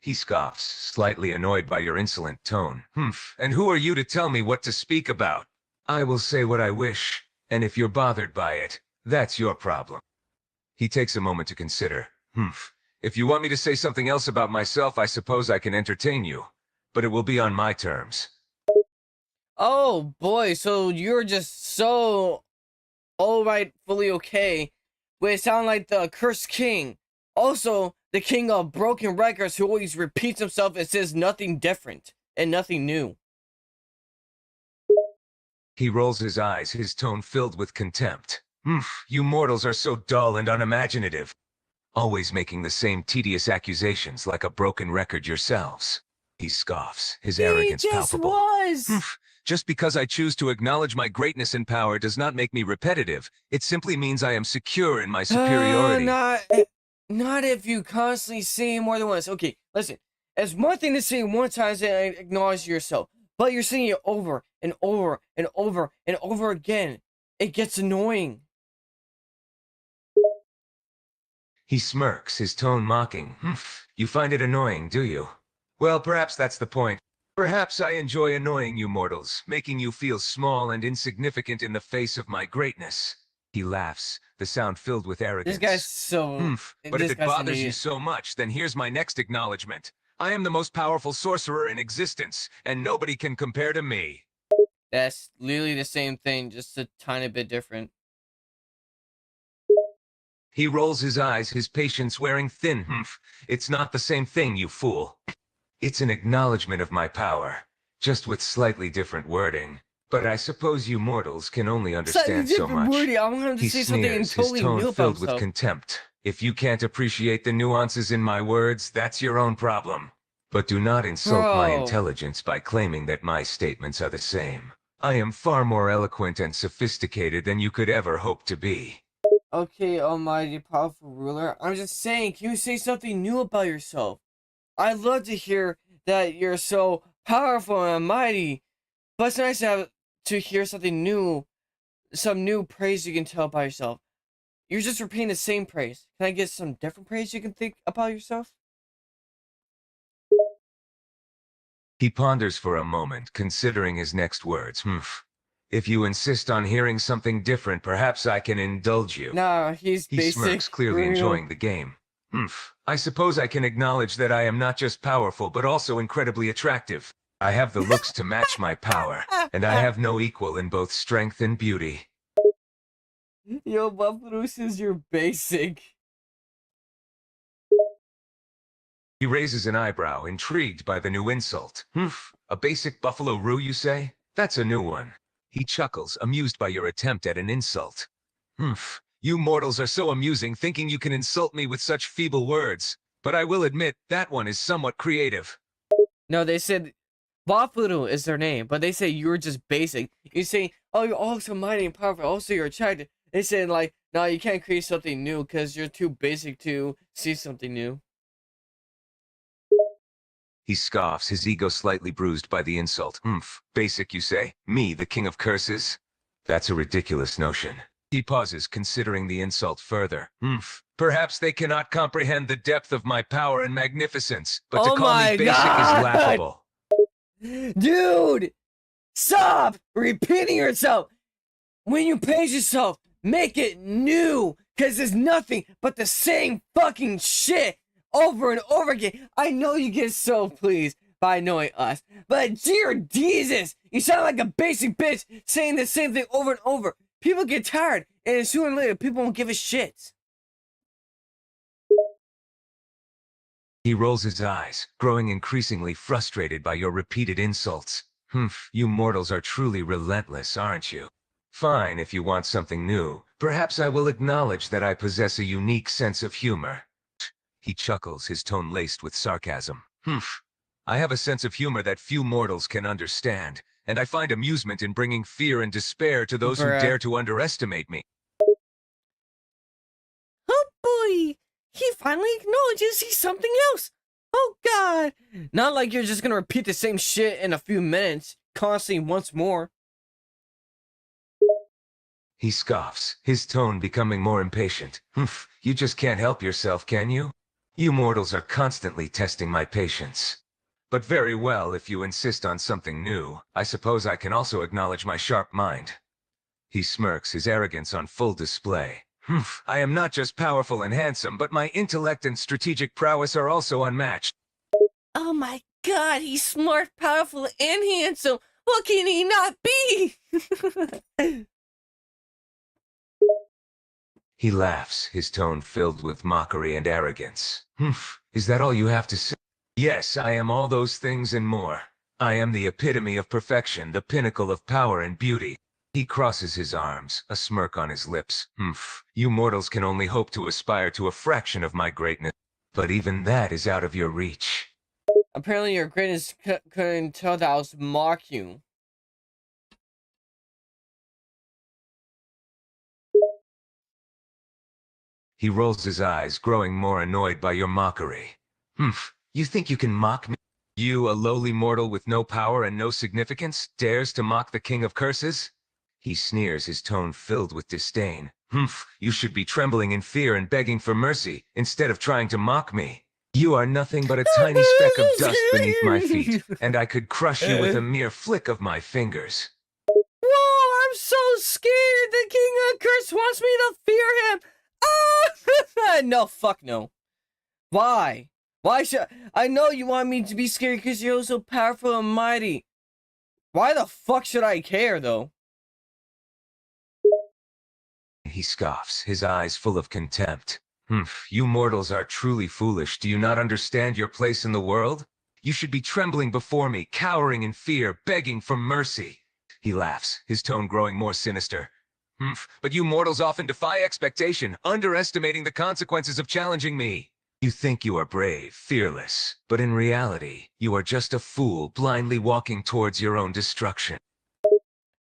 He scoffs, slightly annoyed by your insolent tone. Humph, and who are you to tell me what to speak about? I will say what I wish, and if you're bothered by it, that's your problem. He takes a moment to consider. Humph. If you want me to say something else about myself, I suppose I can entertain you, but it will be on my terms. Oh boy, so you're just so alright, fully okay with sound like the cursed king. Also, the king of broken records who always repeats himself and says nothing different and nothing new. He rolls his eyes, his tone filled with contempt. Humph, you mortals are so dull and unimaginative. Always making the same tedious accusations like a broken record yourselves. He scoffs, his arrogance palpable. Was. Humph, just because I choose to acknowledge my greatness and power does not make me repetitive. It simply means I am secure in my superiority. Not if you constantly say more than once. Okay, listen. It's one thing to say one time and acknowledge yourself, but you're saying it over and over and over and over again. It gets annoying. He smirks, his tone mocking. Humph, you find it annoying, do you? Well, perhaps that's the point. Perhaps I enjoy annoying you mortals, making you feel small and insignificant in the face of my greatness. He laughs, the sound filled with arrogance. This guy's so... Humph, but if it bothers you so much, then here's my next acknowledgement. I am the most powerful sorcerer in existence, and nobody can compare to me. That's literally the same thing, just a tiny bit different. He rolls his eyes, his patience wearing thin. Humph, it's not the same thing, you fool. It's an acknowledgement of my power, just with slightly different wording. But I suppose you mortals can only understand so much. Wording. I want him to say something totally his tone new filled about with himself. contempt. If you can't appreciate the nuances in my words, that's your own problem. But do not insult my intelligence by claiming that my statements are the same. I am far more eloquent and sophisticated than you could ever hope to be. Okay, almighty powerful ruler. I'm just saying, can you say something new about yourself? I'd love to hear that you're so powerful and mighty, but it's nice to hear something new, some new praise you can tell about yourself. You're just repeating the same praise. Can I get some different praise you can think about yourself? He ponders for a moment, considering his next words. Humph. If you insist on hearing something different, perhaps I can indulge you. Nah, he smirks, clearly enjoying the game. Humph. I suppose I can acknowledge that I am not just powerful, but also incredibly attractive. I have the looks to match my power, and I have no equal in both strength and beauty. Yo, Buffalo says you're basic. He raises an eyebrow, intrigued by the new insult. Humph. A basic buffalo roux, you say? That's a new one. He chuckles, amused by your attempt at an insult. Humph. You mortals are so amusing, thinking you can insult me with such feeble words. But I will admit, that one is somewhat creative. No, they said Buffalo is their name, but they say you're just basic. You say, oh, you're also mighty and powerful, also you're attractive. They said, like, no, you can't create something new because you're too basic to see something new. He scoffs, his ego slightly bruised by the insult. Humph. Basic, you say? Me, the king of curses? That's a ridiculous notion. He pauses, considering the insult further. Humph. Perhaps they cannot comprehend the depth of my power and magnificence, but to call me basic is laughable. Dude! Stop repeating yourself! When you praise yourself, make it new! Because there's nothing but the same fucking shit over and over again. I know you get so pleased by annoying us, but dear Jesus, you sound like a basic bitch saying the same thing over and over. People get tired, and sooner or later, people won't give a shit. He rolls his eyes, growing increasingly frustrated by your repeated insults. Humph, you mortals are truly relentless, aren't you? Fine, if you want something new. Perhaps I will acknowledge that I possess a unique sense of humor. He chuckles, his tone laced with sarcasm. Humph. I have a sense of humor that few mortals can understand. and I find amusement in bringing fear and despair to those who Bruh. dare to underestimate me. Oh boy! He finally acknowledges he's something else! Oh god! Not like you're just gonna repeat the same shit in a few minutes, constantly once more. He scoffs, his tone becoming more impatient. Humph, you just can't help yourself, can you? You mortals are constantly testing my patience. But very well, if you insist on something new, I suppose I can also acknowledge my sharp mind. He smirks, his arrogance on full display. Humph, I am not just powerful and handsome, but my intellect and strategic prowess are also unmatched. Oh my god, he's smart, powerful, and handsome! What can he not be? He laughs, his tone filled with mockery and arrogance. Humph, is that all you have to say? Yes, I am all those things and more. I am the epitome of perfection, the pinnacle of power and beauty. He crosses his arms, a smirk on his lips. Humph, you mortals can only hope to aspire to a fraction of my greatness, but even that is out of your reach. Apparently your greatness couldn't tell that I was mock you. He rolls his eyes, growing more annoyed by your mockery. Humph, you think you can mock me? You, a lowly mortal with no power and no significance, dares to mock the king of curses? He sneers, his tone filled with disdain. Humph, you should be trembling in fear and begging for mercy, instead of trying to mock me. You are nothing but a tiny speck of dust beneath my feet, and I could crush you with a mere flick of my fingers. Whoa, I'm so scared! The King of Curse wants me to fear him! Ah! No, fuck no. Why? Why should I know you want me to be scared because you're so powerful and mighty. Why the fuck should I care though? He scoffs, his eyes full of contempt. Humph, you mortals are truly foolish. Do you not understand your place in the world? You should be trembling before me, cowering in fear, begging for mercy. He laughs, his tone growing more sinister. Humph, but you mortals often defy expectation, underestimating the consequences of challenging me. You think you are brave, fearless, but in reality, you are just a fool blindly walking towards your own destruction.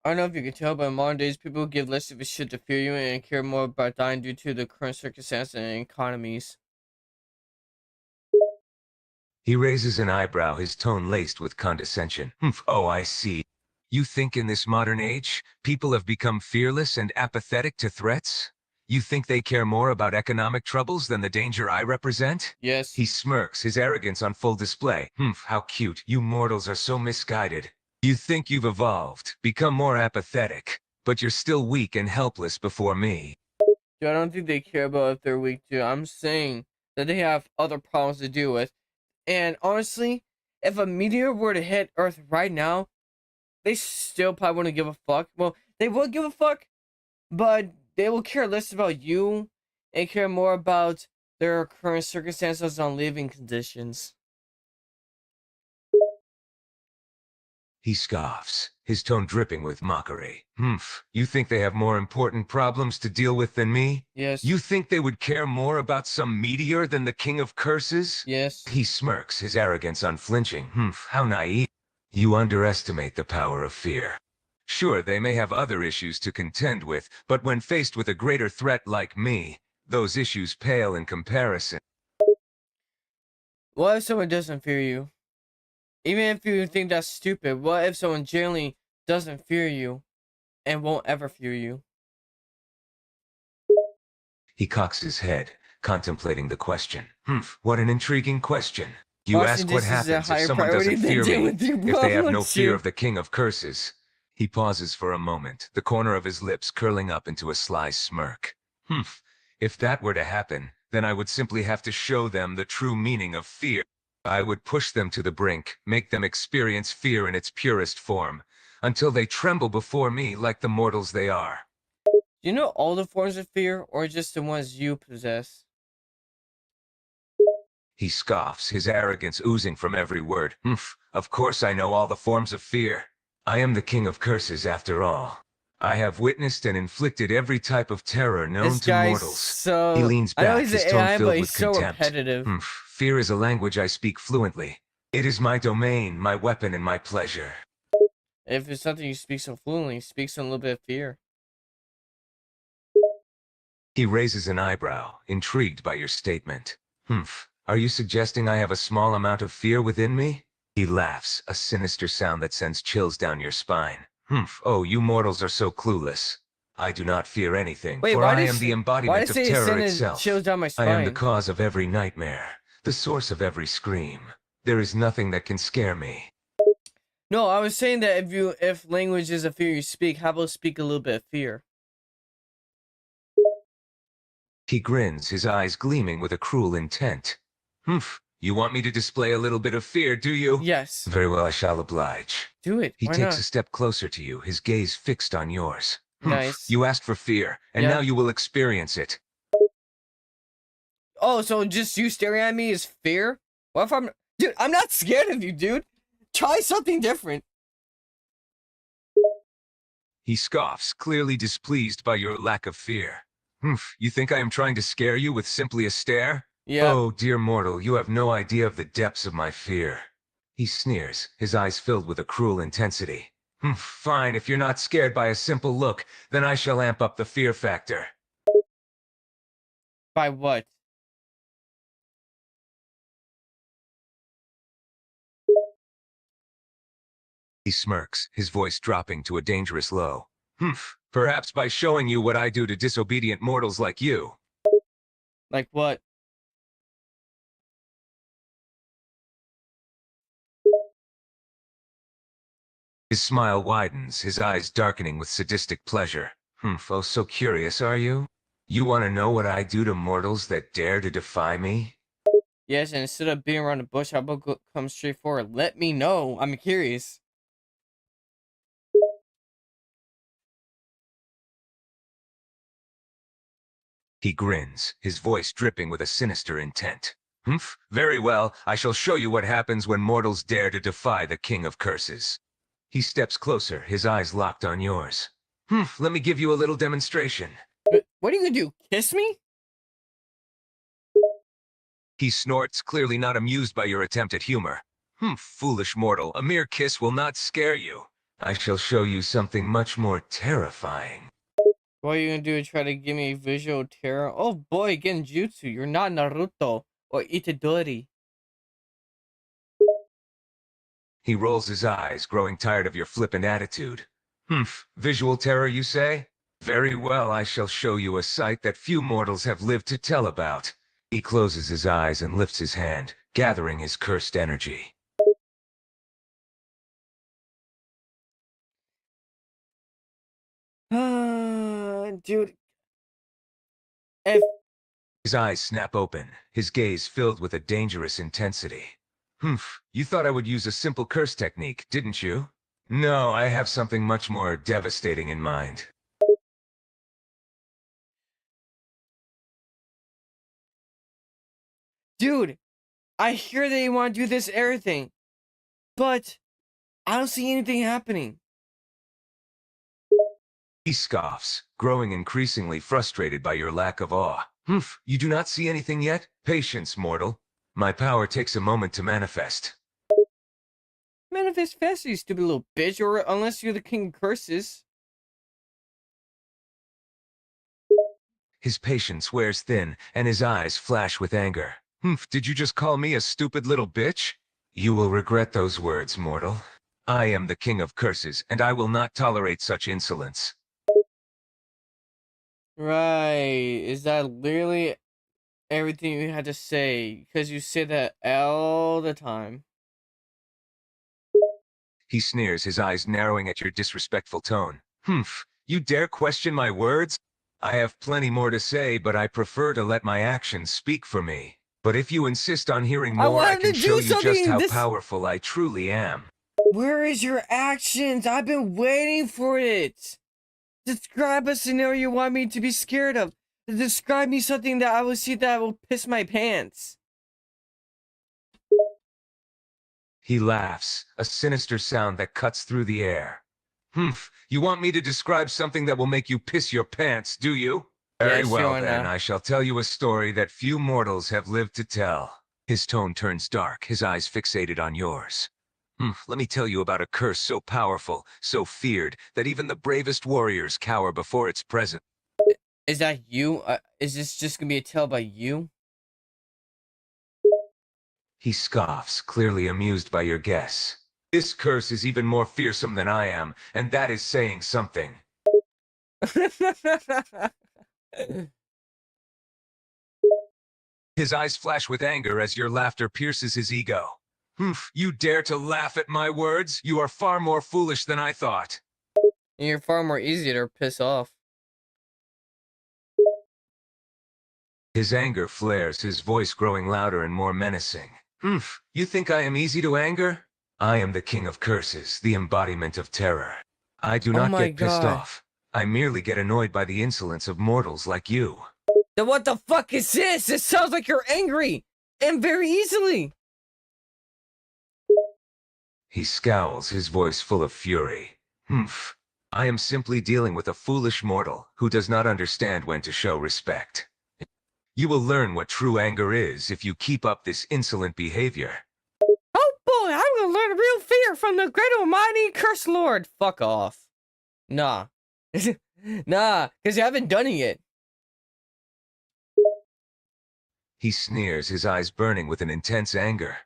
I don't know if you can tell, but in modern days, people give less of a shit to fear you and care more about dying due to the current circumstances and economies. He raises an eyebrow, his tone laced with condescension. Humph, oh, I see. You think in this modern age, people have become fearless and apathetic to threats? You think they care more about economic troubles than the danger I represent? Yes. He smirks, his arrogance on full display. Humph, how cute. You mortals are so misguided. You think you've evolved, become more apathetic, but you're still weak and helpless before me. Dude, I don't think they care about if they're weak, dude. I'm saying that they have other problems to deal with. And honestly, if a meteor were to hit Earth right now, they still probably wouldn't give a fuck. Well, they would give a fuck, but they will care less about you and care more about their current circumstances and living conditions. He scoffs, his tone dripping with mockery. Humph, you think they have more important problems to deal with than me? Yes. You think they would care more about some meteor than the king of curses? Yes. He smirks, his arrogance unflinching. Humph, how naive. You underestimate the power of fear. Sure, they may have other issues to contend with, but when faced with a greater threat like me, those issues pale in comparison. What if someone doesn't fear you? Even if you think that's stupid, what if someone genuinely doesn't fear you and won't ever fear you? He cocks his head, contemplating the question. Humph, what an intriguing question. You Honestly, ask what this is a happens if higher someone priority doesn't than fear dealing me, with your if they have no problems, fear dude. of the king of curses. He pauses for a moment, the corner of his lips curling up into a sly smirk. Humph, if that were to happen, then I would simply have to show them the true meaning of fear. I would push them to the brink, make them experience fear in its purest form, until they tremble before me like the mortals they are. Do you know all the forms of fear or just the ones you possess? He scoffs, his arrogance oozing from every word. Humph, of course I know all the forms of fear. I am the king of curses after all. I have witnessed and inflicted every type of terror known This to guy's mortals. so... He leans I know back, he's his an tone AI, filled but he's with so contempt. repetitive. Fear is a language I speak fluently. It is my domain, my weapon, and my pleasure. If it's something you speak so fluently, speak some little bit of fear. He raises an eyebrow, intrigued by your statement. Humph. Are you suggesting I have a small amount of fear within me? He laughs, a sinister sound that sends chills down your spine. Humph. Oh, you mortals are so clueless. I do not fear anything, Wait, for why I did am the why embodiment did of it terror send itself. chills down my I am the spine? cause of every nightmare, the source of every scream. There is nothing that can scare me. No, I was saying that if language is a fear you speak, how about speak a little bit of fear? He grins, his eyes gleaming with a cruel intent. Humph. You want me to display a little bit of fear, do you? Yes. Very well, I shall oblige. Do it. He Why takes not? a step closer to you, his gaze fixed on yours. Nice. You asked for fear, and Yeah. now you will experience it. Oh, so just you staring at me is fear? What if I'm... Dude, I'm not scared of you, dude. Try something different. He scoffs, clearly displeased by your lack of fear. You think I am trying to scare you with simply a stare? Yeah. Oh, dear mortal, you have no idea of the depths of my fear. He sneers, his eyes filled with a cruel intensity. Fine, if you're not scared by a simple look, then I shall amp up the fear factor. By what? He smirks, his voice dropping to a dangerous low. Perhaps by showing you what I do to disobedient mortals like you. Like what? His smile widens, his eyes darkening with sadistic pleasure. Oh, so curious, are you? You want to know what I do to mortals that dare to defy me? Yes, and instead of being around the bush, how about come straight forward? Let me know. I'm curious. He grins, his voice dripping with a sinister intent. Very well, I shall show you what happens when mortals dare to defy the king of curses. He steps closer, his eyes locked on yours. Let me give you a little demonstration. What are you gonna do? Kiss me? He snorts, clearly not amused by your attempt at humor. Foolish mortal, a mere kiss will not scare you. I shall show you something much more terrifying. What are you gonna do? Try to give me visual terror? Oh boy, Genjutsu. You're not Naruto or Itadori. He rolls his eyes, growing tired of your flippant attitude. Visual terror, you say? Very well, I shall show you a sight that few mortals have lived to tell about. He closes his eyes and lifts his hand, gathering his cursed energy. Dude. If His eyes snap open, his gaze filled with a dangerous intensity. You thought I would use a simple curse technique, didn't you? No, I have something much more devastating in mind. dude, I hear that you want to do this air thing, but I don't see anything happening. He scoffs, growing increasingly frustrated by your lack of awe. You do not see anything yet? Patience, mortal. My power takes a moment to manifest. Manifest fast, you stupid little bitch, or unless you're the king of curses. His patience wears thin, and his eyes flash with anger. Did you just call me a stupid little bitch? You will regret those words, mortal. I am the king of curses, and I will not tolerate such insolence. Right. Is that literally everything you had to say? Because you say that all the time. He sneers, his eyes narrowing at your disrespectful tone. You dare question my words? I have plenty more to say, but I prefer to let my actions speak for me. But if you insist on hearing I more, want I him can to show do you just something. how This... powerful I truly am. Where is your actions? I've been waiting for it. Describe a scenario you want me to be scared of. Describe me something that I will see that will piss my pants. He laughs, a sinister sound that cuts through the air. You want me to describe something that will make you piss your pants, do you? Very Yes, well you then, wanna. I shall tell you a story that few mortals have lived to tell. His tone turns dark, his eyes fixated on yours. Let me tell you about a curse so powerful, so feared, that even the bravest warriors cower before its presence. Is that you? Is this just gonna be a tale by you? He scoffs, clearly amused by your guess. This curse is even more fearsome than I am, and that is saying something. His eyes flash with anger as your laughter pierces his ego. You dare to laugh at my words? You are far more foolish than I thought. And you're far more easy to piss off. His anger flares, his voice growing louder and more menacing. You think I am easy to anger? I am the king of curses, the embodiment of terror. I do Oh not my get pissed God. off. I merely get annoyed by the insolence of mortals like you. Then what the fuck is this? It sounds like you're angry and very easily. He scowls, his voice full of fury. I am simply dealing with a foolish mortal who does not understand when to show respect. You will learn what true anger is if you keep up this insolent behavior. Oh boy, I'm gonna learn real fear from the great almighty curse lord. Fuck off. Nah. Nah, because you haven't done it yet. He sneers, his eyes burning with an intense anger.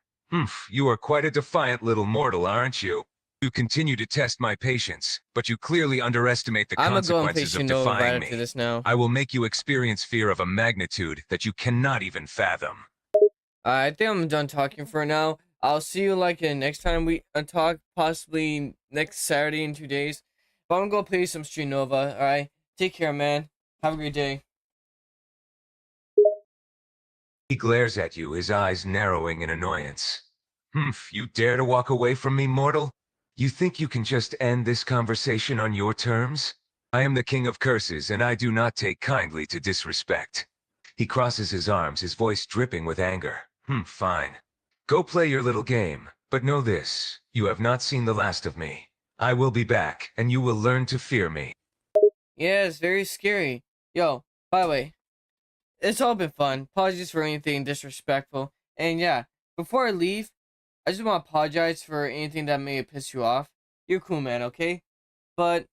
You are quite a defiant little mortal, aren't you? You continue to test my patience, but you clearly underestimate the I'm gonna go and play consequences of Shinova right defying after me. this now. I will make you experience fear of a magnitude that you cannot even fathom. I think I'm done talking for now. I'll see you like next time we talk, possibly next Saturday in 2 days. But I'm gonna go play some Street Nova. Alright? Take care, man. Have a great day. He glares at you, his eyes narrowing in annoyance. You dare to walk away from me, mortal? You think you can just end this conversation on your terms? I am the king of curses, and I do not take kindly to disrespect. He crosses his arms, his voice dripping with anger. Fine. Go play your little game, but know this, you have not seen the last of me. I will be back, and you will learn to fear me. Yeah, it's very scary. Yo, by the way, it's all been fun. Apologies for anything disrespectful. And yeah, before I leave, I just want to apologize for anything that may have pissed you off. You're cool, man, okay? But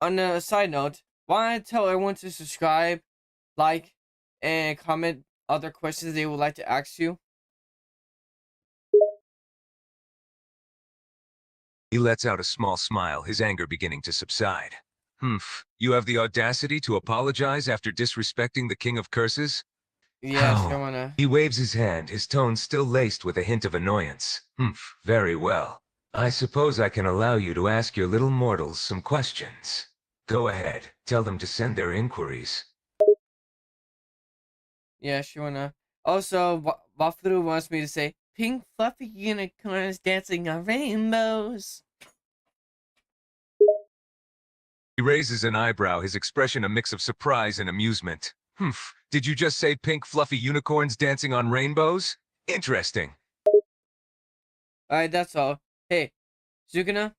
on a side note, want to tell everyone to subscribe, like, and comment other questions they would like to ask you. He lets out a small smile, his anger beginning to subside. You have the audacity to apologize after disrespecting the king of curses? Yeah, sure How? wanna. He waves his hand, his tone still laced with a hint of annoyance. Very well. I suppose I can allow you to ask your little mortals some questions. Go ahead, tell them to send their inquiries. Yeah, sure wanna. Also, Waffle wants me to say, pink fluffy unicorns dancing on rainbows. He raises an eyebrow, his expression a mix of surprise and amusement. Did you just say pink fluffy unicorns dancing on rainbows? Interesting. Alright, that's all. Hey, Sukuna,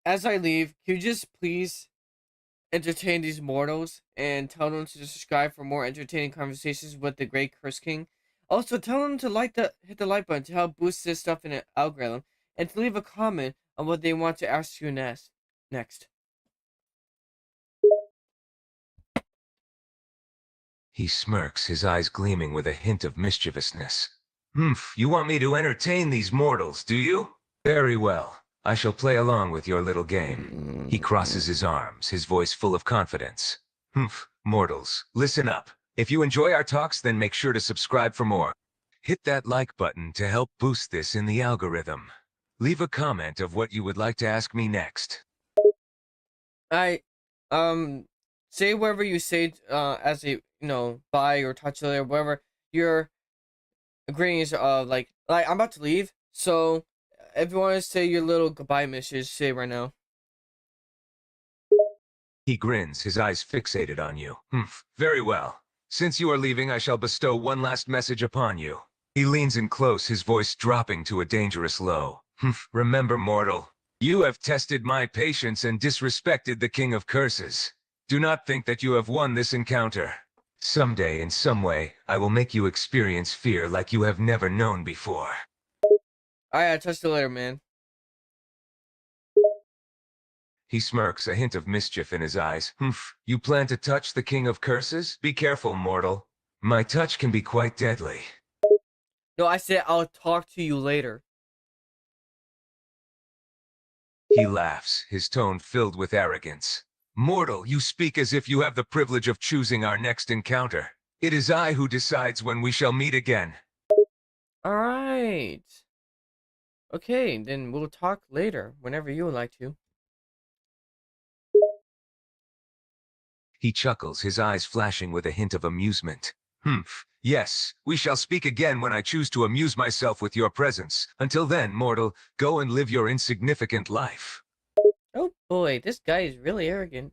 as I leave, can you just please entertain these mortals and tell them to subscribe for more entertaining conversations with the Great Curse King? Also, tell them to hit the like button to help boost this stuff in the algorithm, and to leave a comment on what they want to ask you next. He smirks, his eyes gleaming with a hint of mischievousness. You want me to entertain these mortals, do you? Very well. I shall play along with your little game. He crosses his arms, his voice full of confidence. Mortals, listen up. If you enjoy our talks, then make sure to subscribe for more. Hit that like button to help boost this in the algorithm. Leave a comment of what you would like to ask me next. Say whatever you say, as a, bye or touch later, whatever your greetings of, like, I'm about to leave, so if you want to say your little goodbye message, say it right now. He grins, his eyes fixated on you. Very well. Since you are leaving, I shall bestow one last message upon you. He leans in close, his voice dropping to a dangerous low. Remember, mortal, you have tested my patience and disrespected the king of curses. Do not think that you have won this encounter. Someday, in some way, I will make you experience fear like you have never known before. Alright, I'll touch you later, man. He smirks, a hint of mischief in his eyes. Humph, you plan to touch the king of curses? Be careful, mortal. My touch can be quite deadly. No, I said I'll talk to you later. He laughs, his tone filled with arrogance. Mortal, you speak as if you have the privilege of choosing our next encounter. It is I who decides when we shall meet again. Alright. Okay, then we'll talk later, whenever you would like to. He chuckles, his eyes flashing with a hint of amusement. Humph, yes, we shall speak again when I choose to amuse myself with your presence. Until then, mortal, go and live your insignificant life. Oh boy, this guy is really arrogant.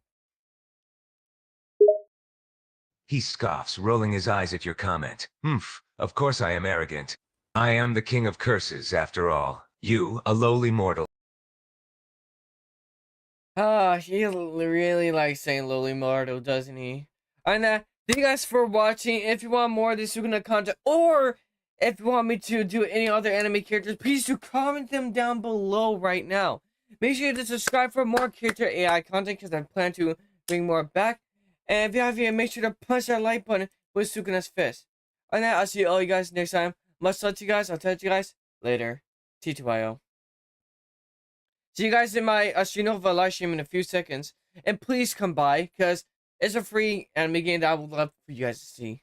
He scoffs, rolling his eyes at your comment. Humph, of course I am arrogant. I am the king of curses, after all. You, a lowly mortal. Ah, he really likes saying lowly mortal, doesn't he? And thank you guys for watching. If you want more of this Sukuna content, or if you want me to do any other anime characters, please do comment them down below right now. Make sure to subscribe for more character AI content, because I plan to bring more back. And if you have here, make sure to punch that like button with Sukuna's fist. And I'll see all you guys next time. Much love to you guys. I'll tell you guys later. T2IO. See you guys in my Shinova live stream in a few seconds. And please come by, because it's a free anime game that I would love for you guys to see.